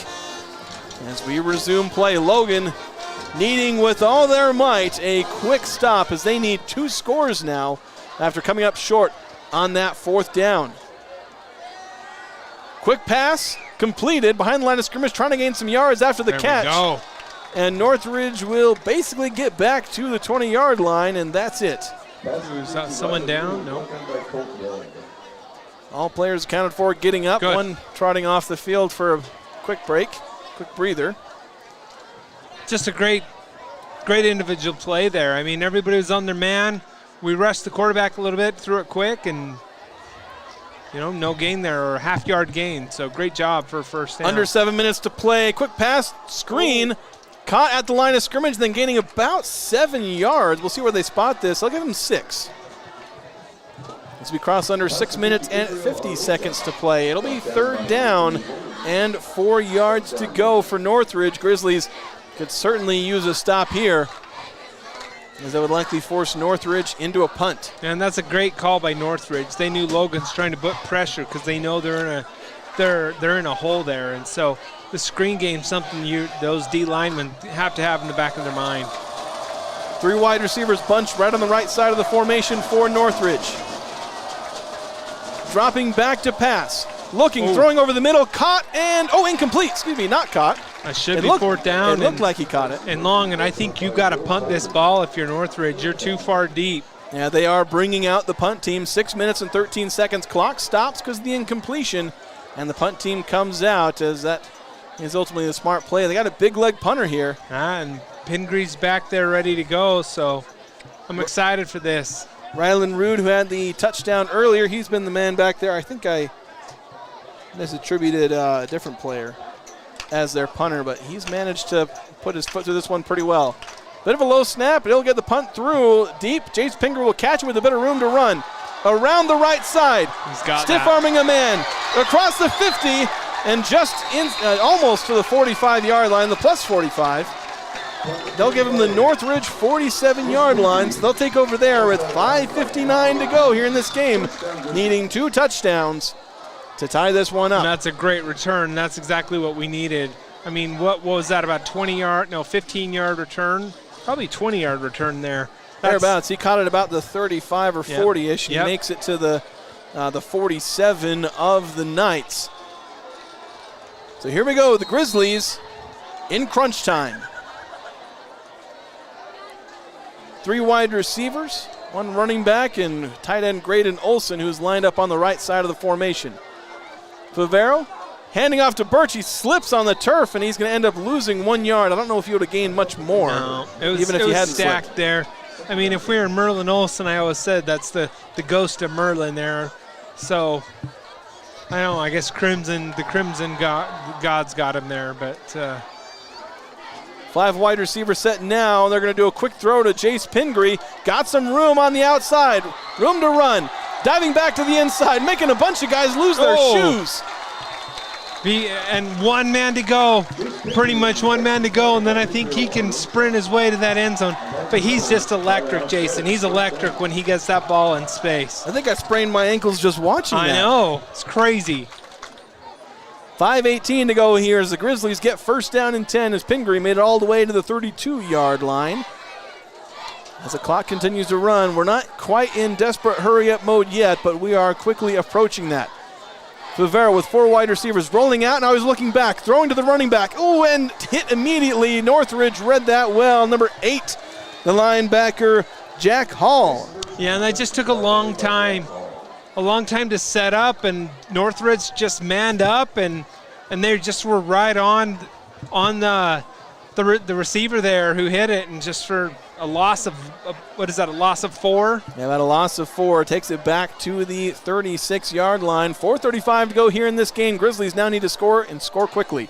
Speaker 2: as we resume play. Logan needing with all their might a quick stop, as they need 2 scores now after coming up short on that 4th down. Quick pass completed behind the line of scrimmage, trying to gain some yards after the catch.
Speaker 3: There we go.
Speaker 2: and Northridge will basically get back to the 20-yard line, and that's it.
Speaker 3: Is that someone down? No.
Speaker 2: All players accounted for getting up.
Speaker 3: Good.
Speaker 2: One trotting off the field for a quick break, quick breather.
Speaker 3: Just a great individual play there. I mean, everybody was on their man. We rushed the quarterback a little bit, threw it quick, and no gain there, or a half-yard gain. So great job for first down.
Speaker 2: Under 7 minutes to play. Quick pass, screen, caught at the line of scrimmage, then gaining about 7 yards. We'll see where they spot this. I'll give them 6. As we cross under 6 minutes and 50 seconds to play. It'll be third down and 4 yards to go for Northridge. Grizzlies could certainly use a stop here, as that would likely force Northridge into a punt.
Speaker 3: And that's a great call by Northridge. They knew Logan's trying to put pressure because they know they're in a hole there, and so the screen game's something those D linemen have to have in the back of their mind.
Speaker 2: 3 wide receivers bunched right on the right side of the formation for Northridge. Dropping back to pass. Looking, throwing over the middle, caught, and, incomplete. Excuse me, not caught.
Speaker 3: That should be fourth down.
Speaker 2: It looked like he caught it.
Speaker 3: And long, and I think you've got to punt this ball if you're Northridge. You're too far deep.
Speaker 2: Yeah, they are bringing out the punt team. 6 minutes and 13 seconds. Clock stops because of the incompletion, and the punt team comes out, as that is ultimately the smart play. They got a big leg punter here.
Speaker 3: And Pingree's back there ready to go, so I'm excited for this.
Speaker 2: Rylan Rude, who had the touchdown earlier, he's been the man back there. I think I misattributed a different player as their punter, but he's managed to put his foot through this one pretty well. Bit of a low snap, but he'll get the punt through deep. Jace Pingree will catch it with a bit of room to run. Around the right side, stiff-arming a man across the 50 and just almost to the 45-yard line, the plus 45. They'll give him the Northridge 47-yard line, so they'll take over there with 5:59 to go here in this game, needing 2 touchdowns to tie this one up.
Speaker 3: And that's a great return. That's exactly what we needed. I mean, what was that, about 15-yard return? Probably 20-yard return there.
Speaker 2: Thereabouts. He caught it about the 35 or 40-ish. He makes it to the 47 of the Knights. So here we go, the Grizzlies in crunch time. 3 wide receivers, 1 running back, and tight end Graydon Olson, who's lined up on the right side of the formation. Favero handing off to Birch. He slips on the turf, and he's going to end up losing 1 yard. I don't know if he would have gained much more, even if he hadn't
Speaker 3: stacked
Speaker 2: slipped.
Speaker 3: there. I mean, if we were Merlin Olsen, I always said that's the ghost of Merlin there. So, I don't know, I guess the Crimson Gods got him there, but...
Speaker 2: 5 wide receiver set now. They're going to do a quick throw to Jace Pingree. Got some room on the outside. Room to run. Diving back to the inside, making a bunch of guys lose their shoes.
Speaker 3: And 1 man to go. Pretty much 1 man to go, and then I think he can sprint his way to that end zone. But he's just electric, Jason. He's electric when he gets that ball in space.
Speaker 2: I think I sprained my ankles just watching that.
Speaker 3: I know. It's crazy.
Speaker 2: 5:18 to go here as the Grizzlies get first down and 10 as Pingree made it all the way to the 32-yard line. As the clock continues to run, we're not quite in desperate hurry-up mode yet, but we are quickly approaching that. Favero with 4 wide receivers rolling out, and I was looking back, throwing to the running back. Oh, and hit immediately. Northridge read that well. Number 8, the linebacker, Jack Hall.
Speaker 3: Yeah, and that just took a long time to set up, and Northridge just manned up, and they just were right on the receiver there who hit it, and just for a loss of, what is that, a loss of 4?
Speaker 2: Yeah, about a loss of 4. Takes it back to the 36-yard line. 4:35 to go here in this game. Grizzlies now need to score and score quickly.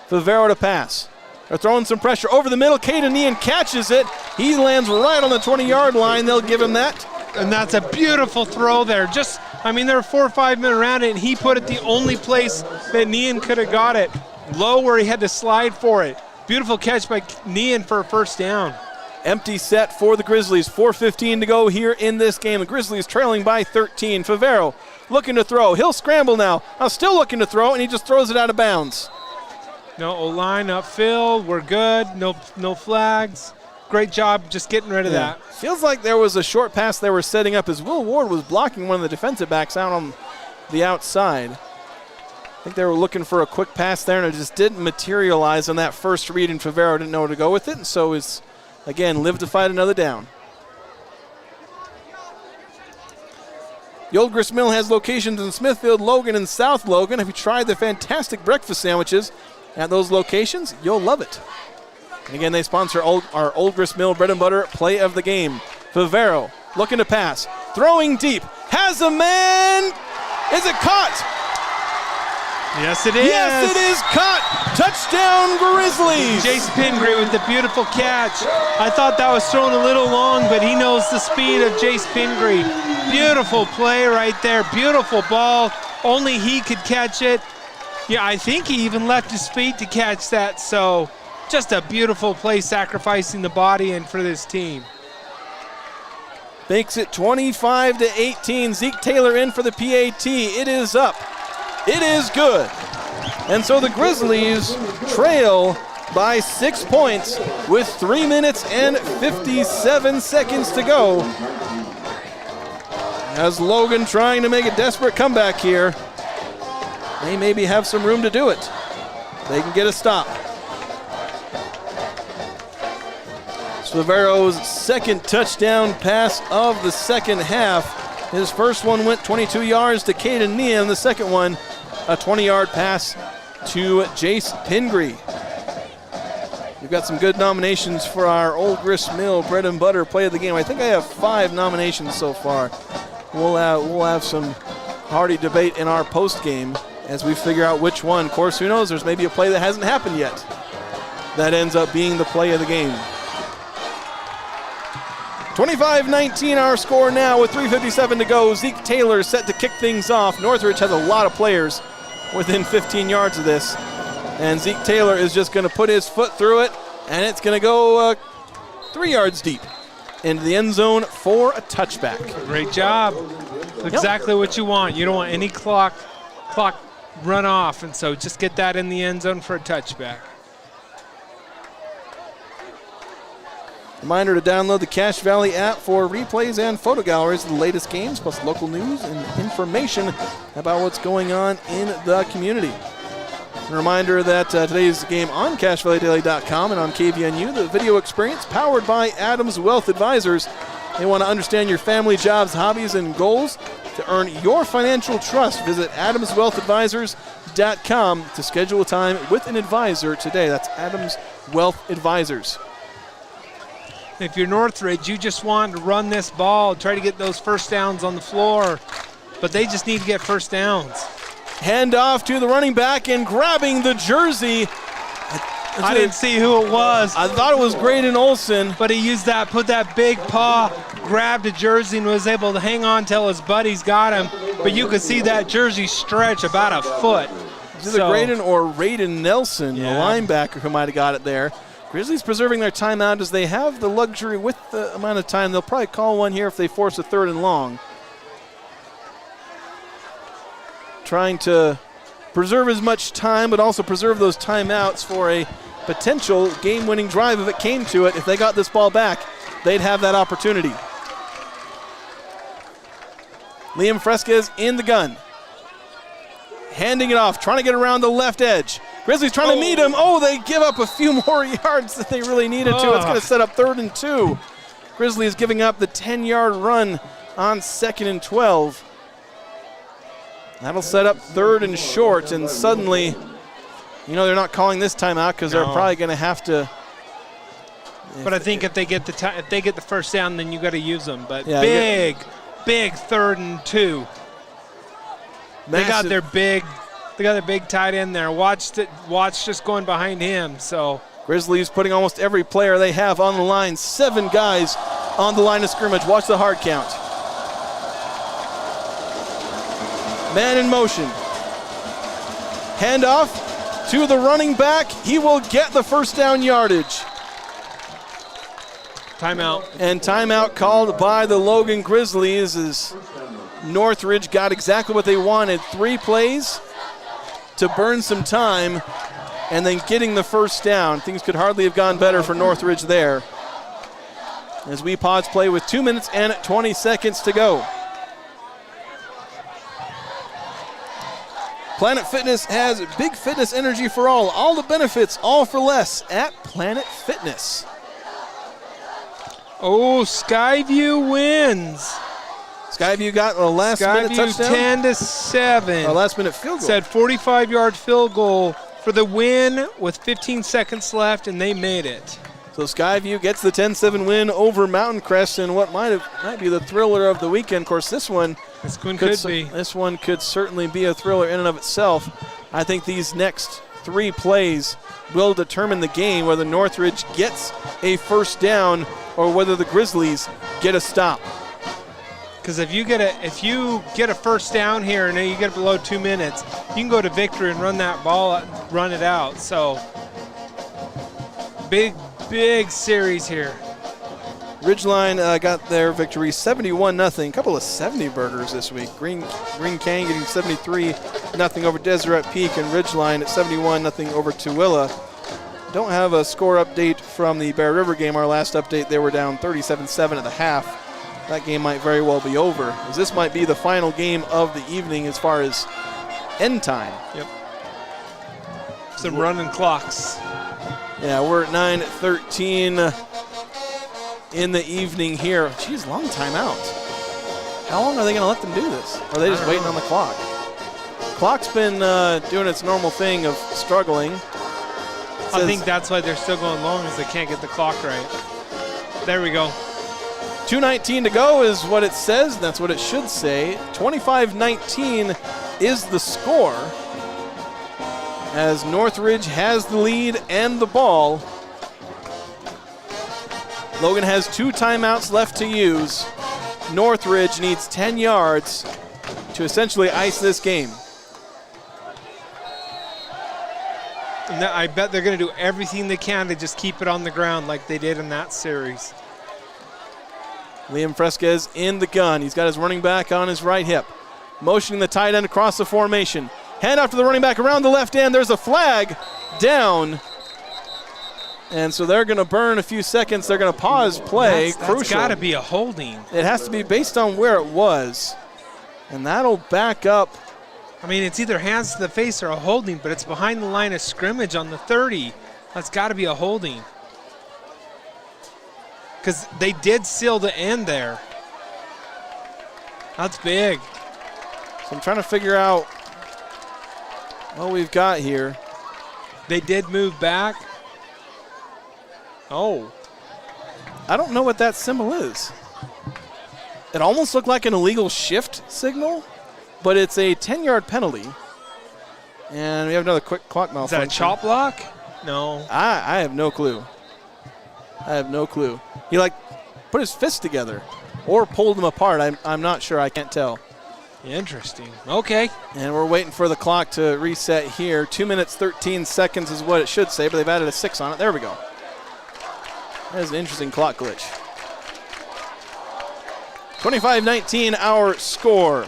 Speaker 2: Favero to pass. They're throwing some pressure over the middle. Caden Ian catches it. He lands right on the 20-yard line. They'll give him that.
Speaker 3: And that's a beautiful throw there. There were 4 or 5 men around it, and he put it the only place that Nian could have got it. Low where he had to slide for it. Beautiful catch by Nian for a first down.
Speaker 2: Empty set for the Grizzlies. 4:15 to go here in this game. The Grizzlies trailing by 13. Favero looking to throw. He'll scramble now. Still looking to throw, and he just throws it out of bounds.
Speaker 3: No O-line upfield. We're good. No flags. Great job just getting rid of that.
Speaker 2: Feels like there was a short pass they were setting up as Will Ward was blocking one of the defensive backs out on the outside. think they were looking for a quick pass there, and it just didn't materialize on that first read, and Favero didn't know where to go with it, and so is, again, lived to fight another down. The Old Grist Mill has locations in Smithfield, Logan, and South Logan. Have you tried the fantastic breakfast sandwiches at those locations? You'll love it. And again, they sponsor our Old Grist Mill Bread and Butter play of the game. Favero looking to pass, throwing deep, has a man. Is it caught?
Speaker 3: Yes, it is.
Speaker 2: Yes, it is caught. Touchdown, Grizzlies.
Speaker 3: Jace Pingree with the beautiful catch. I thought that was thrown a little long, but he knows the speed of Jace Pingree. Beautiful play right there. Beautiful ball. Only he could catch it. Yeah, I think he even left his feet to catch that. So just a beautiful play, sacrificing the body and for this team.
Speaker 2: Makes it 25-18. Zeke Taylor in for the PAT. It is up. It is good. And so the Grizzlies trail by 6 points with 3 minutes and 57 seconds to go. As Logan trying to make a desperate comeback here. They maybe have some room to do it. They can get a stop. Favero's second touchdown pass of the second half. His first one went 22 yards to Caden Nia, and the second one, a 20-yard pass to Jace Pingree. We've got some good nominations for our Old Grist Mill Bread and Butter play of the game. I think I have 5 nominations so far. We'll have some hearty debate in our post game as we figure out which one. Of course, who knows? There's maybe a play that hasn't happened yet that ends up being the play of the game. 25-19 our score now with 3:57 to go. Zeke Taylor set to kick things off. Northridge has a lot of players within 15 yards of this. And Zeke Taylor is just going to put his foot through it, and it's going to go 3 yards deep into the end zone for a touchback.
Speaker 3: Great job. Exactly what you want. You don't want any clock run off, and so just get that in the end zone for a touchback.
Speaker 2: Reminder to download the Cache Valley app for replays and photo galleries of the latest games, plus local news and information about what's going on in the community. A reminder that today's game on CacheValleyDaily.com and on KVNU, the video experience powered by Adams Wealth Advisors. They want to understand your family, jobs, hobbies, and goals. To earn your financial trust, visit AdamsWealthAdvisors.com to schedule a time with an advisor today. That's Adams Wealth Advisors.
Speaker 3: If you're Northridge, you just want to run this ball, try to get those first downs on the floor, but they just need to get first downs.
Speaker 2: Hand off to the running back and grabbing the jersey.
Speaker 3: I didn't see who it was.
Speaker 2: I thought it was Graydon Olson.
Speaker 3: But he used that, put that big paw, grabbed a jersey and was able to hang on till his buddies got him. But you could see that jersey stretch about a foot.
Speaker 2: Is it Graydon or Raiden Nelson, the linebacker, who might have got it there? Grizzlies preserving their timeout as they have the luxury with the amount of time. They'll probably call one here if they force a 3rd and long. Trying to preserve as much time, but also preserve those timeouts for a potential game-winning drive if it came to it. If they got this ball back, they'd have that opportunity. Liam Fresquez in the gun. Handing it off, trying to get around the left edge. Grizzlies trying to meet him. Oh, they give up a few more yards than they really needed to. It's going to set up 3rd and 2. Grizzlies giving up the 10-yard run on 2nd and 12. That'll set up 3rd and short, and suddenly, they're not calling this timeout because they're probably going to have to.
Speaker 3: But I think if they get the first down, then you got to use them. But big 3rd and 2. They got their big tight end there. Watch just going behind him. So
Speaker 2: Grizzlies putting almost every player they have on the line. 7 guys on the line of scrimmage. Watch the hard count. Man in motion. Handoff to the running back. He will get the first down yardage.
Speaker 3: Timeout.
Speaker 2: And timeout called by the Logan Grizzlies as Northridge got exactly what they wanted. 3 plays to burn some time and then getting the first down. Things could hardly have gone better for Northridge there. As we pause play with 2 minutes and 20 seconds to go. Planet Fitness has big fitness energy for all. All the benefits, all for less at Planet Fitness.
Speaker 3: Oh, Skyview wins.
Speaker 2: Skyview got a last-minute touchdown.
Speaker 3: 10-7.
Speaker 2: A last-minute field goal.
Speaker 3: Said 45-yard field goal for the win with 15 seconds left, and they made it.
Speaker 2: So Skyview gets the 10-7 win over Mountain Crest in what might be the thriller of the weekend. Of course, this one
Speaker 3: could be.
Speaker 2: This one could certainly be a thriller in and of itself. I think these next 3 plays will determine the game, whether Northridge gets a first down or whether the Grizzlies get a stop.
Speaker 3: Because if you get a first down here and then you get below 2 minutes, you can go to victory and run that ball, run it out. So big series here.
Speaker 2: Ridgeline got their victory 71-0. A couple of 70 burgers this week. Green Canyon getting 73-0 over Deseret Peak, and Ridgeline at 71-0 over Tooele. Don't have a score update from the Bear River game. Our last update, they were down 37-7 at the half. That game might very well be over, as this might be the final game of the evening as far as end time.
Speaker 3: Yep. Some running clocks.
Speaker 2: Yeah, we're at 9:13 in the evening here. Geez, long timeout. How long are they going to let them do this? Or are they just waiting on the clock? Clock's been doing its normal thing of struggling.
Speaker 3: I think that's why they're still going long, is they can't get the clock right. There we go.
Speaker 2: 2:19 to go is what it says. That's what it should say. 25-19 is the score, as Northridge has the lead and the ball. Logan has 2 timeouts left to use. Northridge needs 10 yards to essentially ice this game.
Speaker 3: And I bet they're going to do everything they can to just keep it on the ground like they did in that series.
Speaker 2: Liam Fresquez in the gun. He's got his running back on his right hip. Motioning the tight end across the formation. Hand off to the running back around the left end. There's a flag down. And so they're going to burn a few seconds. They're going to pause play.
Speaker 3: That's got to be a holding.
Speaker 2: It has to be based on where it was. And that'll back up.
Speaker 3: I mean, it's either hands to the face or a holding, but it's behind the line of scrimmage on the 30. That's got to be a holding. Because they did seal the end there. That's big.
Speaker 2: So I'm trying to figure out what we've got here.
Speaker 3: They did move back. Oh.
Speaker 2: I don't know what that symbol is. It almost looked like an illegal shift signal, but it's a 10-yard penalty. And we have another quick clock malfunction.
Speaker 3: Is that a chop block? No.
Speaker 2: I have no clue. I have no clue. He put his fists together or pulled them apart. I'm not sure. I can't tell.
Speaker 3: Interesting. Okay.
Speaker 2: And we're waiting for the clock to reset here. 2 minutes, 13 seconds is what it should say, but they've added a 6 on it. There we go. That is an interesting clock glitch. 25-19 our score.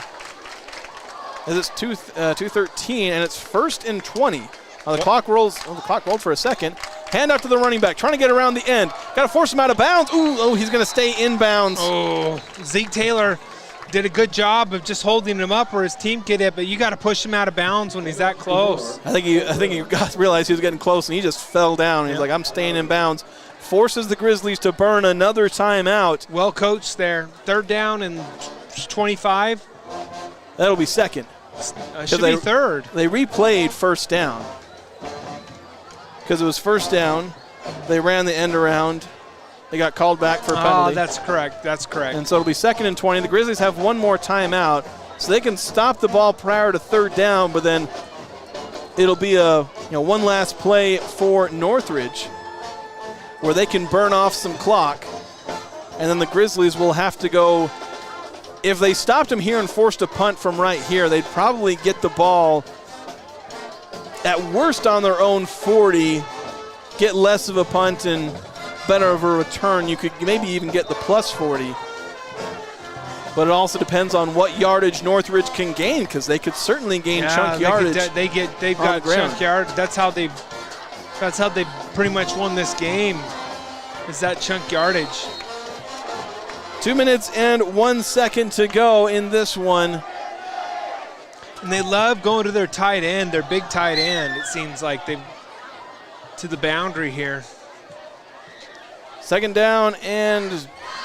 Speaker 2: As it's 2:13, and it's 1st and 20. The clock rolls. Well, the clock rolled for a second. Hand out to the running back, trying to get around the end. Got to force him out of bounds. He's going to stay in bounds.
Speaker 3: Oh, Zeke Taylor did a good job of just holding him up where his team could hit, but you got to push him out of bounds when he's that close.
Speaker 2: I think he realized he was getting close, and he just fell down. He's like, I'm staying in bounds. Forces the Grizzlies to burn another timeout.
Speaker 3: Well coached there. 3rd down and 25.
Speaker 2: That'll be 2nd.
Speaker 3: Should be 3rd.
Speaker 2: They replayed 1st down. Because it was 1st down. They ran the end around. They got called back for a penalty.
Speaker 3: Oh, that's correct. That's correct.
Speaker 2: And so it'll be 2nd and 20. The Grizzlies have one more timeout, so they can stop the ball prior to 3rd down, but then it'll be a one last play for Northridge where they can burn off some clock, and then the Grizzlies will have to go. If they stopped him here and forced a punt from right here, they'd probably get the ball at worst on their own 40, get less of a punt and better of a return. You could maybe even get the plus 40. But it also depends on what yardage Northridge can gain, because they could certainly gain chunk yardage.
Speaker 3: They've got chunk yardage. That's how they pretty much won this game, is that chunk yardage. 2
Speaker 2: minutes and 1 second to go in this one.
Speaker 3: And they love going to their tight end, their big tight end. It seems like they've to the boundary here.
Speaker 2: 2nd down and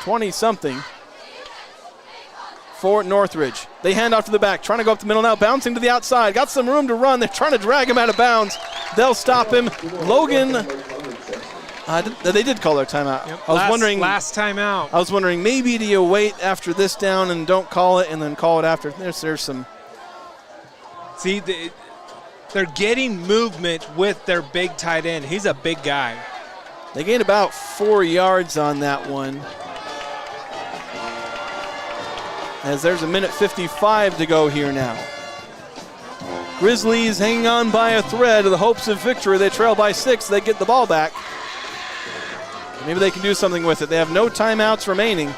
Speaker 2: 20-something for Northridge. They hand off to the back, trying to go up the middle now, bouncing to the outside. Got some room to run. They're trying to drag him out of bounds. They'll stop him. Logan, they did call their timeout.
Speaker 3: Yep.
Speaker 2: I was wondering.
Speaker 3: Last timeout.
Speaker 2: I was wondering, maybe do you wait after this down and don't call it and then call it after? There's some.
Speaker 3: See, they're getting movement with their big tight end. He's a big guy.
Speaker 2: They gained about 4 yards on that one. As there's a minute 55 to go here now. Grizzlies hanging on by a thread of the hopes of victory. They trail by 6. They get the ball back. Maybe they can do something with it. They have no timeouts remaining.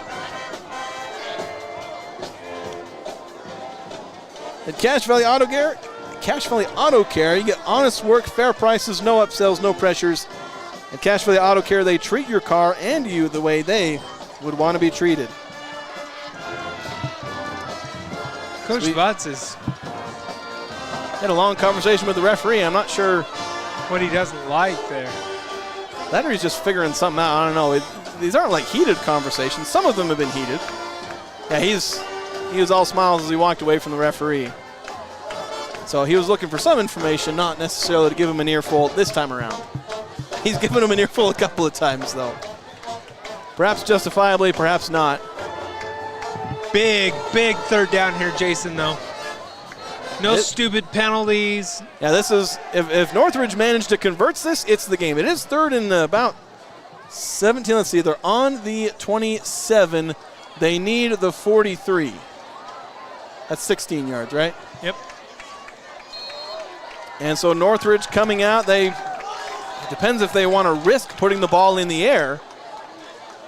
Speaker 2: At Cache Valley Auto Care, you get honest work, fair prices, no upsells, no pressures. At Cache Valley Auto Care, they treat your car and you the way they would want to be treated.
Speaker 3: Coach Butts
Speaker 2: had a long conversation with the referee. I'm not sure
Speaker 3: what he doesn't like there.
Speaker 2: That or he's just figuring something out. I don't know. These aren't like heated conversations. Some of them have been heated. Yeah, he was all smiles as he walked away from the referee. So he was looking for some information, not necessarily to give him an earful this time around. He's given him an earful a couple of times, though. Perhaps justifiably, perhaps not.
Speaker 3: Big 3rd down here, Jason, though. No stupid penalties.
Speaker 2: Yeah, this is, if Northridge managed to convert this, it's the game. It is 3rd and about 17. Let's see, they're on the 27. They need the 43. That's 16 yards, right?
Speaker 3: Yep.
Speaker 2: And so Northridge coming out, it depends if they want to risk putting the ball in the air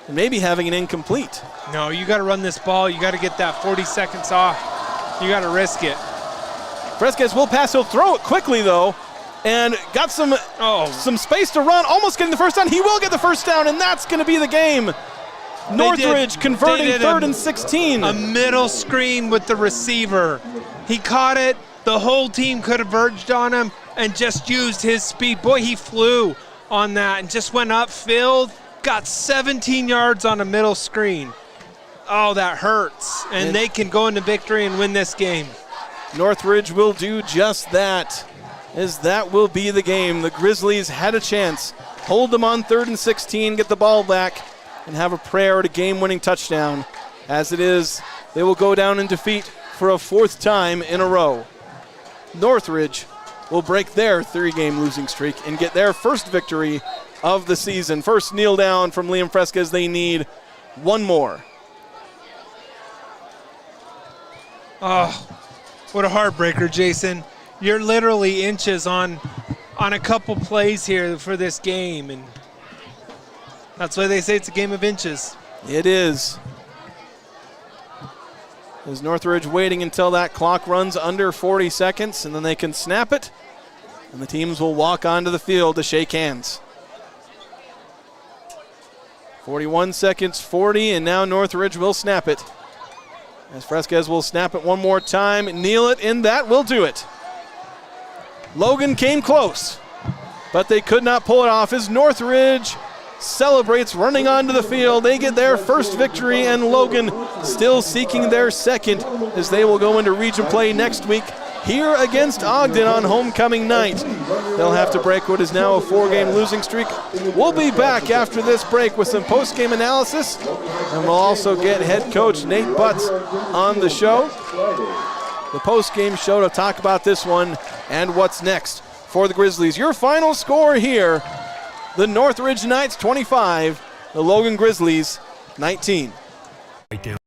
Speaker 2: and maybe having an incomplete.
Speaker 3: No, you got to run this ball. You got to get that 40 seconds off. You got to risk it.
Speaker 2: Fresquez will pass. He'll throw it quickly, though, and got some space to run, almost getting the first down. He will get the first down, and that's going to be the game. Northridge converting 3rd and 16.
Speaker 3: A middle screen with the receiver. He caught it. The whole team could have verged on him and just used his speed. Boy, he flew on that and just went upfield. Got 17 yards on a middle screen. Oh, that hurts. And they can go into victory and win this game.
Speaker 2: Northridge will do just that, as that will be the game. The Grizzlies had a chance. Hold them on 3rd and 16, get the ball back, and have a prayer at a game-winning touchdown. As it is, they will go down in defeat for a 4th time in a row. Northridge will break their 3-game losing streak and get their first victory of the season. First kneel down from Liam Fresquez. They need one more.
Speaker 3: Oh, what a heartbreaker, Jason. You're literally inches on a couple plays here for this game, and that's why they say it's a game of inches.
Speaker 2: It is. Is Northridge waiting until that clock runs under 40 seconds, and then they can snap it, and the teams will walk onto the field to shake hands. 41 seconds, 40, and now Northridge will snap it. As Fresquez will snap it one more time, kneel it, and that will do it. Logan came close, but they could not pull it off as Northridge celebrates running onto the field. They get their first victory, and Logan still seeking their second as they will go into region play next week here against Ogden on homecoming night. They'll have to break what is now a 4-game losing streak. We'll be back after this break with some post-game analysis, and we'll also get head coach Nate Butts on the show. The post-game show to talk about this one and what's next for the Grizzlies. Your final score here, the Northridge Knights 25, the Logan Grizzlies 19.
Speaker 13: Right down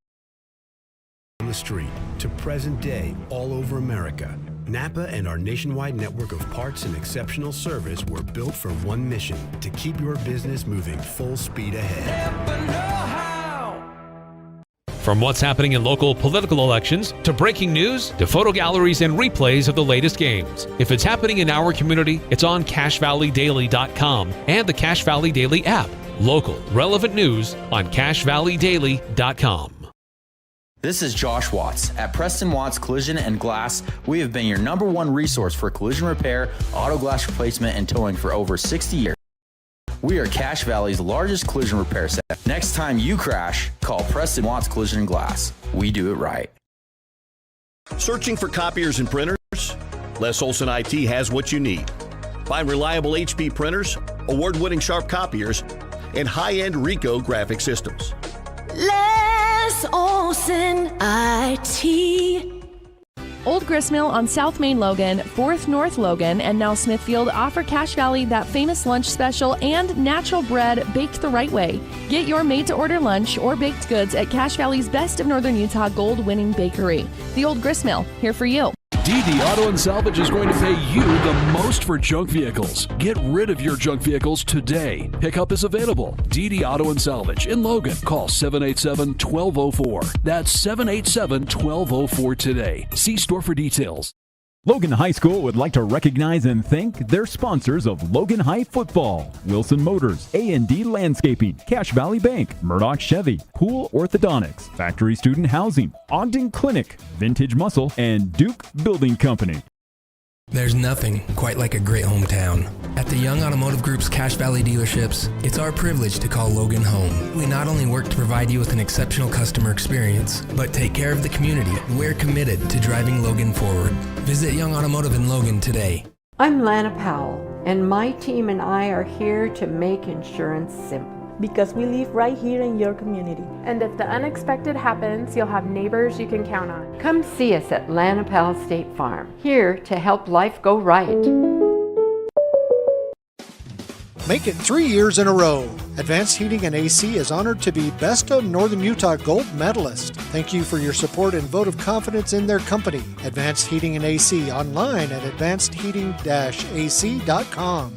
Speaker 13: the street to present day all over America. Napa and our nationwide network of parts and exceptional service were built for one mission: to keep your business moving full speed ahead.
Speaker 14: From what's happening in local political elections, to breaking news, to photo galleries and replays of the latest games. If it's happening in our community, it's on CacheValleyDaily.com and the Cache Valley Daily app. Local, relevant news on CacheValleyDaily.com.
Speaker 15: This is Josh Watts. At Preston Watts Collision and Glass, we have been your #1 resource for collision repair, auto glass replacement, and towing for over 60 years. We are Cache Valley's largest collision repair center. Next time you crash, call Preston Watts Collision and Glass. We do it right.
Speaker 16: Searching for copiers and printers? Les Olson IT has what you need. Find reliable HP printers, award-winning Sharp copiers, and high-end Ricoh graphic systems.
Speaker 17: Les Olson IT.
Speaker 18: Old Gristmill on South Main Logan, 4th North Logan, and now Smithfield offer Cache Valley that famous lunch special and natural bread baked the right way. Get your made-to-order lunch or baked goods at Cache Valley's Best of Northern Utah gold-winning bakery. The Old Gristmill, here for you.
Speaker 19: DD Auto and Salvage is going to pay you the most for junk vehicles. Get rid of your junk vehicles today. Pickup is available. DD Auto and Salvage in Logan. Call 787-1204. That's 787-1204 today. See store for details.
Speaker 20: Logan High School would like to recognize and thank their sponsors of Logan High Football: Wilson Motors, A&D Landscaping, Cache Valley Bank, Murdoch Chevy, Pool Orthodontics, Factory Student Housing, Ogden Clinic, Vintage Muscle, and Duke Building Company.
Speaker 21: There's nothing quite like a great hometown. At the Young Automotive Group's Cache Valley dealerships, it's our privilege to call Logan home. We not only work to provide you with an exceptional customer experience, but take care of the community. We're committed to driving Logan forward. Visit Young Automotive in Logan today.
Speaker 4: I'm Lana Powell, and my team and I are here to make insurance simple.
Speaker 5: Because we live right here in your community.
Speaker 6: And if the unexpected happens, you'll have neighbors you can count on.
Speaker 4: Come see us at Lana Powell State Farm, here to help life go right.
Speaker 7: Make it 3 years in a row. Advanced Heating and AC is honored to be Best of Northern Utah Gold Medalist. Thank you for your support and vote of confidence in their company. Advanced Heating and AC, online at advancedheating-ac.com.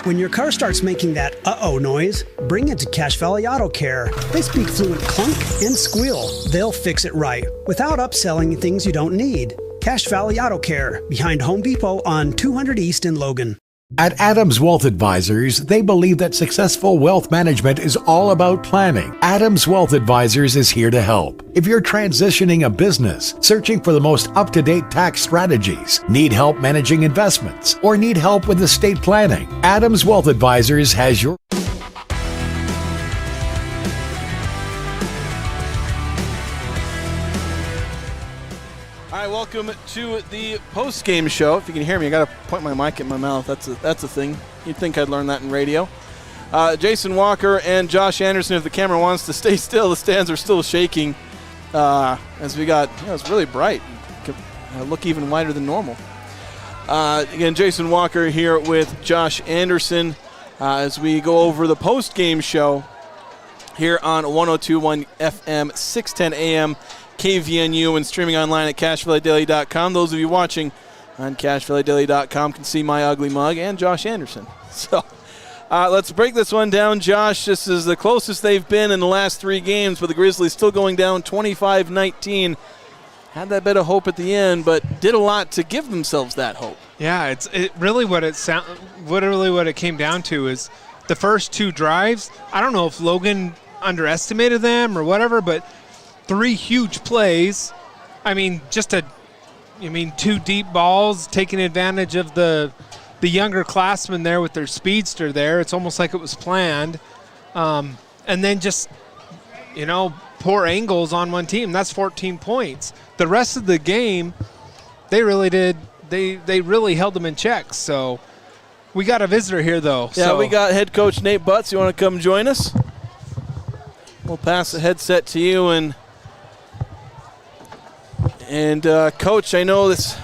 Speaker 8: When your car starts making that uh-oh noise, bring it to Cache Valley Auto Care. They speak fluent clunk and squeal. They'll fix it right without upselling things you don't need. Cache Valley Auto Care, behind Home Depot on 200 East in Logan.
Speaker 9: At Adams Wealth Advisors, they believe that successful wealth management is all about planning. Adams Wealth Advisors is here to help. If you're transitioning a business, searching for the most up-to-date tax strategies, need help managing investments, or need help with estate planning, Adams Wealth Advisors has your
Speaker 2: welcome to the post-game show. If you can hear me, I got to point my mic in my mouth. That's a thing. You'd think I'd learn that in radio. Jason Walker and Josh Anderson, if the camera wants to stay still, the stands are still shaking as we got, it's really bright. Look even wider than normal. Again, Jason Walker here with Josh Anderson as we go over the post-game show here on 102.1 FM, 610 AM. KVNU and streaming online at CacheValleyDaily.com. Those of you watching on CacheValleyDaily.com can see my ugly mug and Josh Anderson. So let's break this one down, Josh. This is the closest they've been in the last 3 games, but the Grizzlies still going down 25-19. Had that bit of hope at the end, but did a lot to give themselves that hope.
Speaker 3: Yeah, really what it came down to is the first 2 drives. I don't know if Logan underestimated them or whatever, but 3 huge plays. I mean, 2 deep balls, taking advantage of the younger classmen there with their speedster there. It's almost like it was planned. And then just, poor angles on one team. That's 14 points. The rest of the game, they really did. They really held them in check. So we got a visitor here, though.
Speaker 2: Yeah, we got head coach Nate Butts. You want to come join us? We'll pass the headset to you. And Coach, I know that's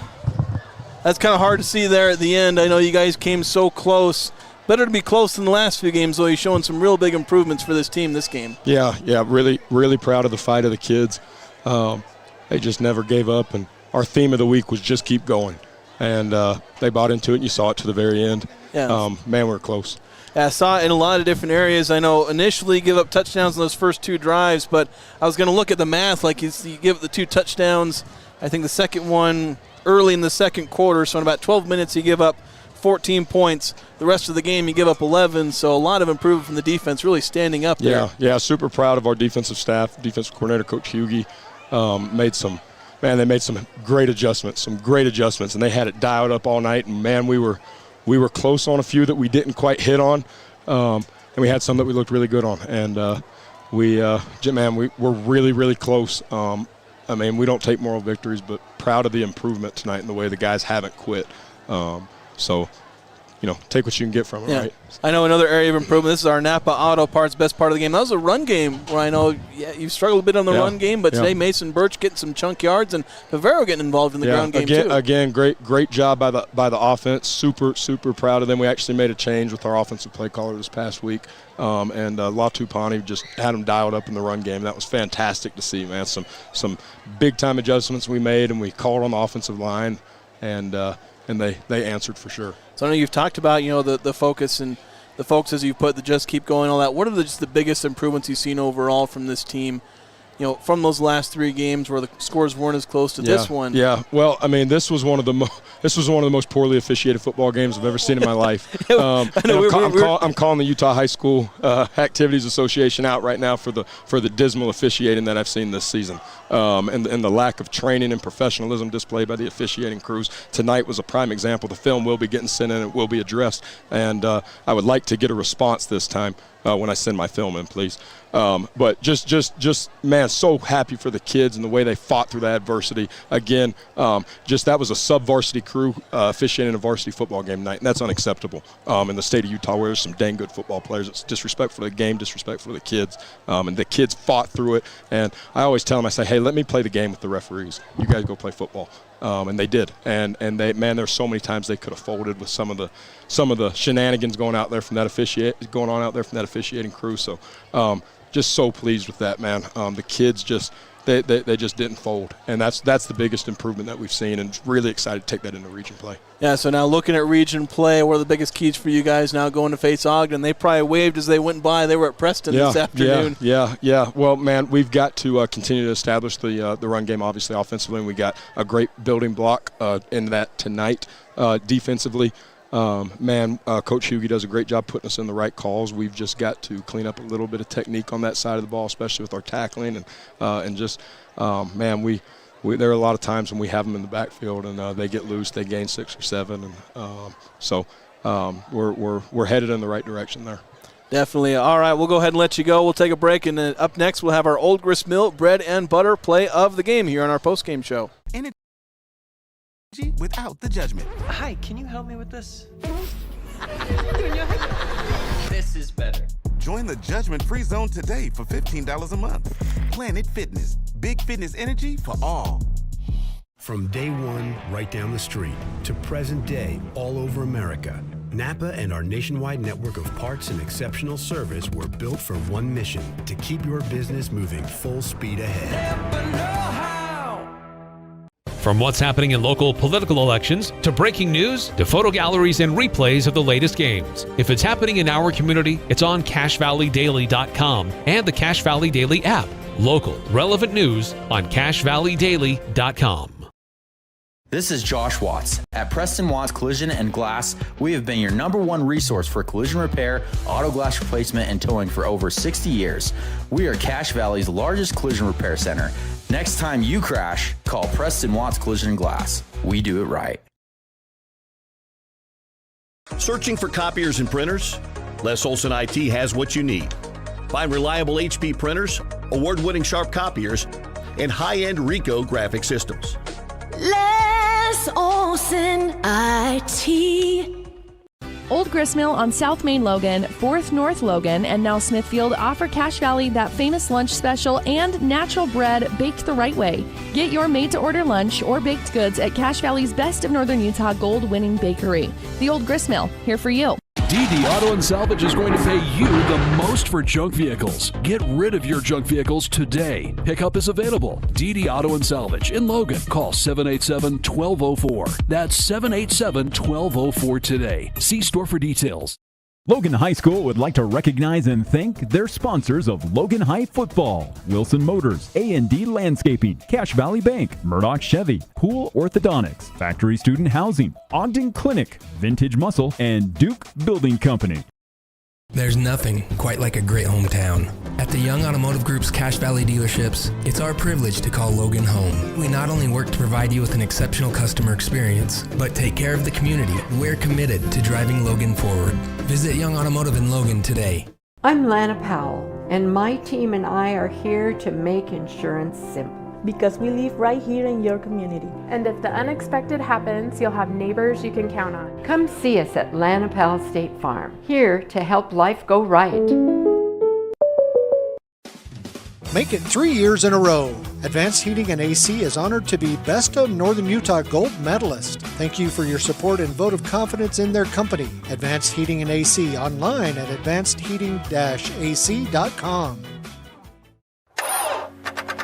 Speaker 2: kind of hard to see there at the end. I know you guys came so close. Better to be close than the last few games, though. You're showing some real big improvements for this team this game.
Speaker 1: Yeah, really, really proud of the fight of the kids. They just never gave up, and our theme of the week was just keep going. And they bought into it, and you saw it to the very end.
Speaker 2: Yeah.
Speaker 1: Man, we're close.
Speaker 2: Yeah, I saw it in a lot of different areas. I know initially give up touchdowns in those first 2 drives, but I was going to look at the math. Like you give up the 2 touchdowns, I think the second one early in the second quarter, so in about 12 minutes you give up up 14 points. The rest of the game, you give up 11, so a lot of improvement from the defense really standing up there.
Speaker 1: Yeah, super proud of our defensive staff. Defensive coordinator, Coach Hughie, made some great adjustments, and they had it dialed up all night, and, man, we were close on a few that we didn't quite hit on, and we had some that we looked really good on, and we're really, really close. I mean, we don't take moral victories, but proud of the improvement tonight and the way the guys haven't quit. So, take what you can get from it, right?
Speaker 2: I know another area of improvement. This is our Napa Auto Parts best part of the game. That was a run game where I know you've struggled a bit on the run game, but today Mason Birch getting some chunk yards and Pavero getting involved in the ground game too.
Speaker 1: Again, great job by the offense. Super proud of them. We actually made a change with our offensive play caller this past week, and Latu Pani just had them dialed up in the run game. That was fantastic to see, man. Some big time adjustments we made, and we called on the offensive line, and they answered for sure.
Speaker 2: So I know you've talked about the focus and the focuses you've put, the just keep going, all that. What are the biggest improvements you've seen overall from this team? From those last 3 games where the scores weren't as close to this one.
Speaker 1: Yeah, well, I mean, this was one of the most poorly officiated football games I've ever seen in my life. I'm calling the Utah High School Activities Association out right now for the dismal officiating that I've seen this season, and the lack of training and professionalism displayed by the officiating crews. Tonight was a prime example. The film will be getting sent in, it will be addressed, and I would like to get a response this time when I send my film in, please. But just man, so happy for the kids and the way they fought through the adversity. Again, that was a sub-varsity crew officiating a varsity football game tonight, and that's unacceptable in the state of Utah where there's some dang good football players. It's disrespectful to the game, disrespectful to the kids, and the kids fought through it. And I always tell them, I say, hey, let me play the game with the referees. You guys go play football. And they did, and there's so many times they could have folded with some of the shenanigans going on out there from that officiating crew. So, just so pleased with that, man. The kids they just didn't fold, and that's the biggest improvement that we've seen, and really excited to take that into region play.
Speaker 2: Yeah. So now looking at region play, what are the biggest keys for you guys now going to face Ogden? They probably waved as they went by. They were at Preston this afternoon.
Speaker 1: Yeah. Well, man, we've got to continue to establish the run game, obviously offensively, and we got a great building block in that tonight defensively. Coach Hughie does a great job putting us in the right calls. We've just got to clean up a little bit of technique on that side of the ball, especially with our tackling, there are a lot of times when we have them in the backfield and they get loose, they gain 6 or 7, and we're headed in the right direction there.
Speaker 2: Definitely. All right, we'll go ahead and let you go. We'll take a break, and then up next we'll have our Old Grist Mill bread and butter play of the game here on our postgame show.
Speaker 11: Without the judgment.
Speaker 12: Hi, can you help me with this? This is better.
Speaker 11: Join the judgment-free zone today for $15 a month. Planet Fitness, big fitness energy for all.
Speaker 13: From day one, right down the street, to present day, all over America, Napa and our nationwide network of parts and exceptional service were built for one mission: to keep your business moving full speed ahead.
Speaker 14: From what's happening in local political elections, to breaking news, to photo galleries and replays of the latest games. If it's happening in our community, it's on CashValleyDaily.com and the Cache Valley Daily app. Local, relevant news on CashValleyDaily.com.
Speaker 15: This is Josh Watts. At Preston Watts Collision and Glass, we have been your #1 resource for collision repair, auto glass replacement, and towing for over 60 years. We are Cache Valley's largest collision repair center. Next time you crash, call Preston Watts Collision and Glass. We do it right.
Speaker 16: Searching for copiers and printers? Les Olson IT has what you need. Find reliable HP printers, award-winning Sharp copiers, and high-end Ricoh graphic systems.
Speaker 17: Les Olson IT.
Speaker 18: Old Grist Mill on South Main Logan, 4th North Logan, and now Smithfield offer Cache Valley that famous lunch special and natural bread baked the right way. Get your made-to-order lunch or baked goods at Cache Valley's Best of Northern Utah gold-winning bakery. The Old Grist Mill, here for you.
Speaker 19: DD Auto and Salvage is going to pay you the most for junk vehicles. Get rid of your junk vehicles today. Pickup is available. DD Auto and Salvage in Logan. Call 787-1204. That's 787-1204 today. See store for details.
Speaker 20: Logan High School would like to recognize and thank their sponsors of Logan High Football: Wilson Motors, A&D Landscaping, Cache Valley Bank, Murdoch Chevy, Pool Orthodontics, Factory Student Housing, Ogden Clinic, Vintage Muscle, and Duke Building Company.
Speaker 21: There's nothing quite like a great hometown. At the Young Automotive Group's Cache Valley dealerships, it's our privilege to call Logan home. We not only work to provide you with an exceptional customer experience, but take care of the community. We're committed to driving Logan forward. Visit Young Automotive in Logan today.
Speaker 4: I'm Lana Powell, and my team and I are here to make insurance simple.
Speaker 5: Because we live right here in your community.
Speaker 6: And if the unexpected happens, you'll have neighbors you can count on.
Speaker 4: Come see us at Lana Powell State Farm, here to help life go right.
Speaker 7: Make it 3 years in a row. Advanced Heating and AC is honored to be Best of Northern Utah Gold Medalist. Thank you for your support and vote of confidence in their company. Advanced Heating and AC, online at advancedheating-ac.com.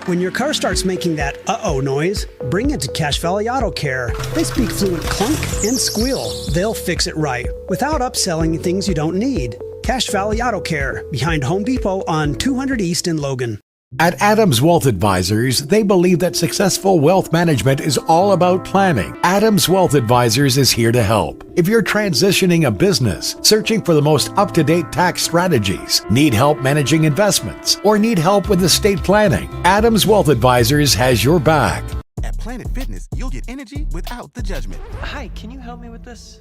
Speaker 8: When your car starts making that uh-oh noise, bring it to Cache Valley Auto Care. They speak fluent clunk and squeal. They'll fix it right without upselling things you don't need. Cache Valley Auto Care, behind Home Depot on 200 East in Logan.
Speaker 9: At Adams Wealth Advisors, they believe that successful wealth management is all about planning. Adams Wealth Advisors is here to help. If you're transitioning a business, searching for the most up-to-date tax strategies, need help managing investments, or need help with estate planning, Adams Wealth Advisors has your back.
Speaker 11: At Planet Fitness, you'll get energy without the judgment.
Speaker 12: Hi, can you help me with this?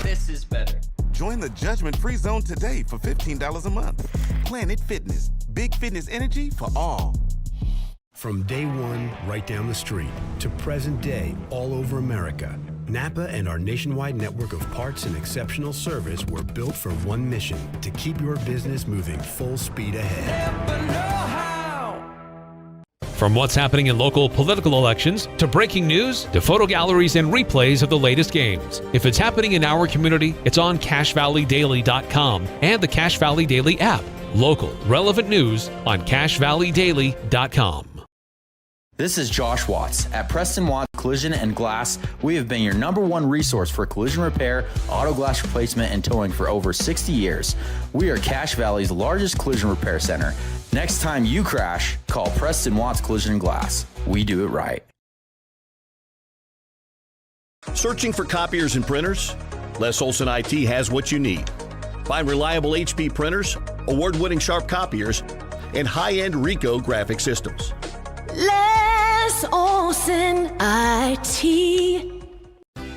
Speaker 12: This is better.
Speaker 11: Join the judgment-free zone today for $15 a month. Planet Fitness, big fitness energy for all.
Speaker 13: From day one, right down the street, to present day, all over America, Napa and our nationwide network of parts and exceptional service were built for one mission: to keep your business moving full speed ahead.
Speaker 14: From what's happening in local political elections, to breaking news, to photo galleries and replays of the latest games. If it's happening in our community, it's on CacheValleyDaily.com and the Cache Valley Daily app. Local, relevant news on CacheValleyDaily.com.
Speaker 15: This is Josh Watts. At Preston Watts Collision and Glass, we have been your #1 resource for collision repair, auto glass replacement, and towing for over 60 years. We are Cache Valley's largest collision repair center. Next time you crash, call Preston Watts Collision and Glass. We do it right.
Speaker 16: Searching for copiers and printers? Les Olson IT has what you need. Find reliable HP printers, award-winning Sharp copiers, and high-end Ricoh graphic systems.
Speaker 17: Les Olson IT.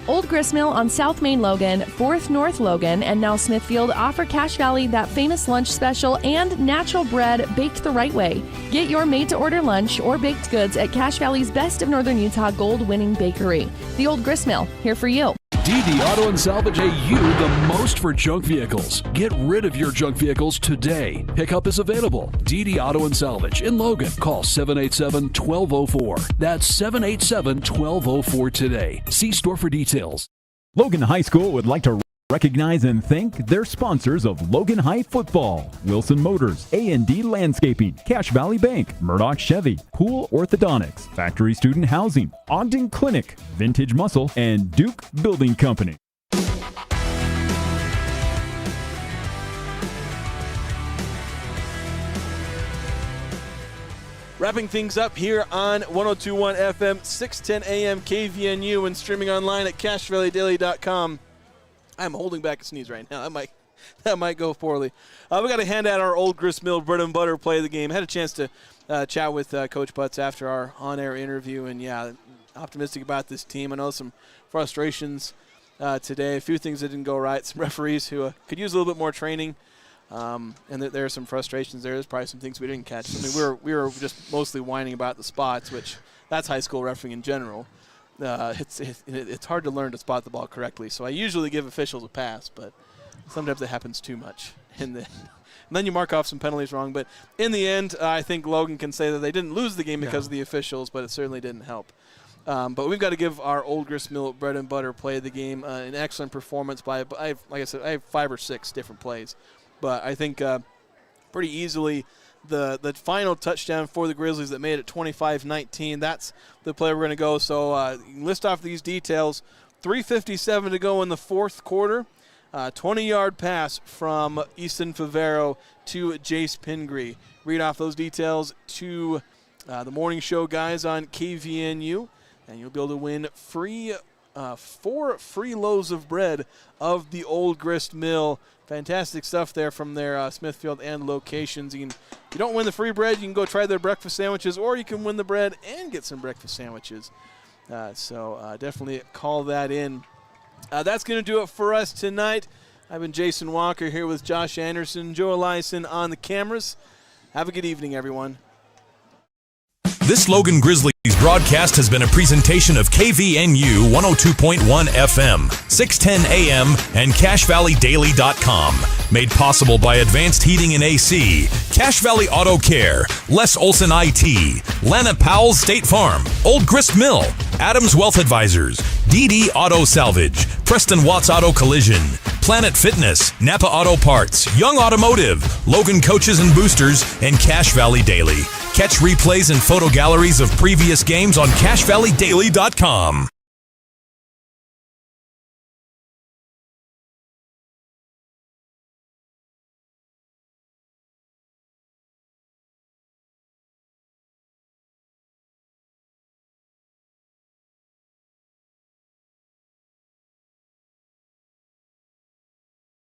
Speaker 18: Old Gristmill on South Main Logan, 4th North Logan, and now Smithfield offer Cache Valley that famous lunch special and natural bread baked the right way. Get your made-to-order lunch or baked goods at Cache Valley's Best of Northern Utah gold-winning bakery. The Old Gristmill, here for you.
Speaker 19: DD Auto and Salvage pay you the most for junk vehicles. Get rid of your junk vehicles today. Pickup is available. DD Auto and Salvage in Logan. Call 787-1204. That's 787-1204 today. See store for details.
Speaker 20: Logan High School would like to recognize and thank their sponsors of Logan High Football: Wilson Motors, A&D Landscaping, Cache Valley Bank, Murdoch Chevy, Pool Orthodontics, Factory Student Housing, Ogden Clinic, Vintage Muscle, and Duke Building Company.
Speaker 2: Wrapping things up here on 102.1 FM, 610 AM KVNU, and streaming online at CacheValleyDaily.com. I'm holding back a sneeze right now. That might go poorly. We got to hand out our Old Gristmill bread and butter play of the game. Had a chance to chat with Coach Butts after our on-air interview, and yeah, optimistic about this team. I know some frustrations today. A few things that didn't go right. Some referees who could use a little bit more training, and there are some frustrations there. There's probably some things we didn't catch. I mean, we were just mostly whining about the spots, which that's high school refereeing in general. It's hard to learn to spot the ball correctly. So I usually give officials a pass, but sometimes it happens too much. And then you mark off some penalties wrong. But in the end, I think Logan can say that they didn't lose the game because of the officials, but it certainly didn't help. But we've got to give our Old Gristmill bread and butter play of the game an excellent performance by, like I said, I have 5 or 6 different plays. But I think pretty easily the final touchdown for the Grizzlies that made it 25-19, that's the play we're going to go. So you can list off these details 3:57 to go in the fourth quarter. 20-yard pass from Easton Favero to Jace Pingree. Read off those details to the morning show guys on KVNU, and you'll be able to win 4 free loaves of bread of the Old Grist Mill. Fantastic stuff there from their Smithfield and locations. If you don't win the free bread, you can go try their breakfast sandwiches, or you can win the bread and get some breakfast sandwiches. So definitely call that in. That's going to do it for us tonight. I've been Jason Walker here with Josh Anderson, Joe Eliason on the cameras. Have a good evening, everyone.
Speaker 10: This Logan Grizzlies broadcast has been a presentation of KVNU 102.1 FM, 610 AM, and CashValleyDaily.com. Made possible by Advanced Heating and AC, Cache Valley Auto Care, Les Olson IT, Lana Powell State Farm, Old Grist Mill, Adams Wealth Advisors, DD Auto Salvage, Preston Watts Auto Collision, Planet Fitness, Napa Auto Parts, Young Automotive, Logan Coaches and Boosters, and Cache Valley Daily. Catch replays and photo galleries of previous games on CashValleyDaily.com.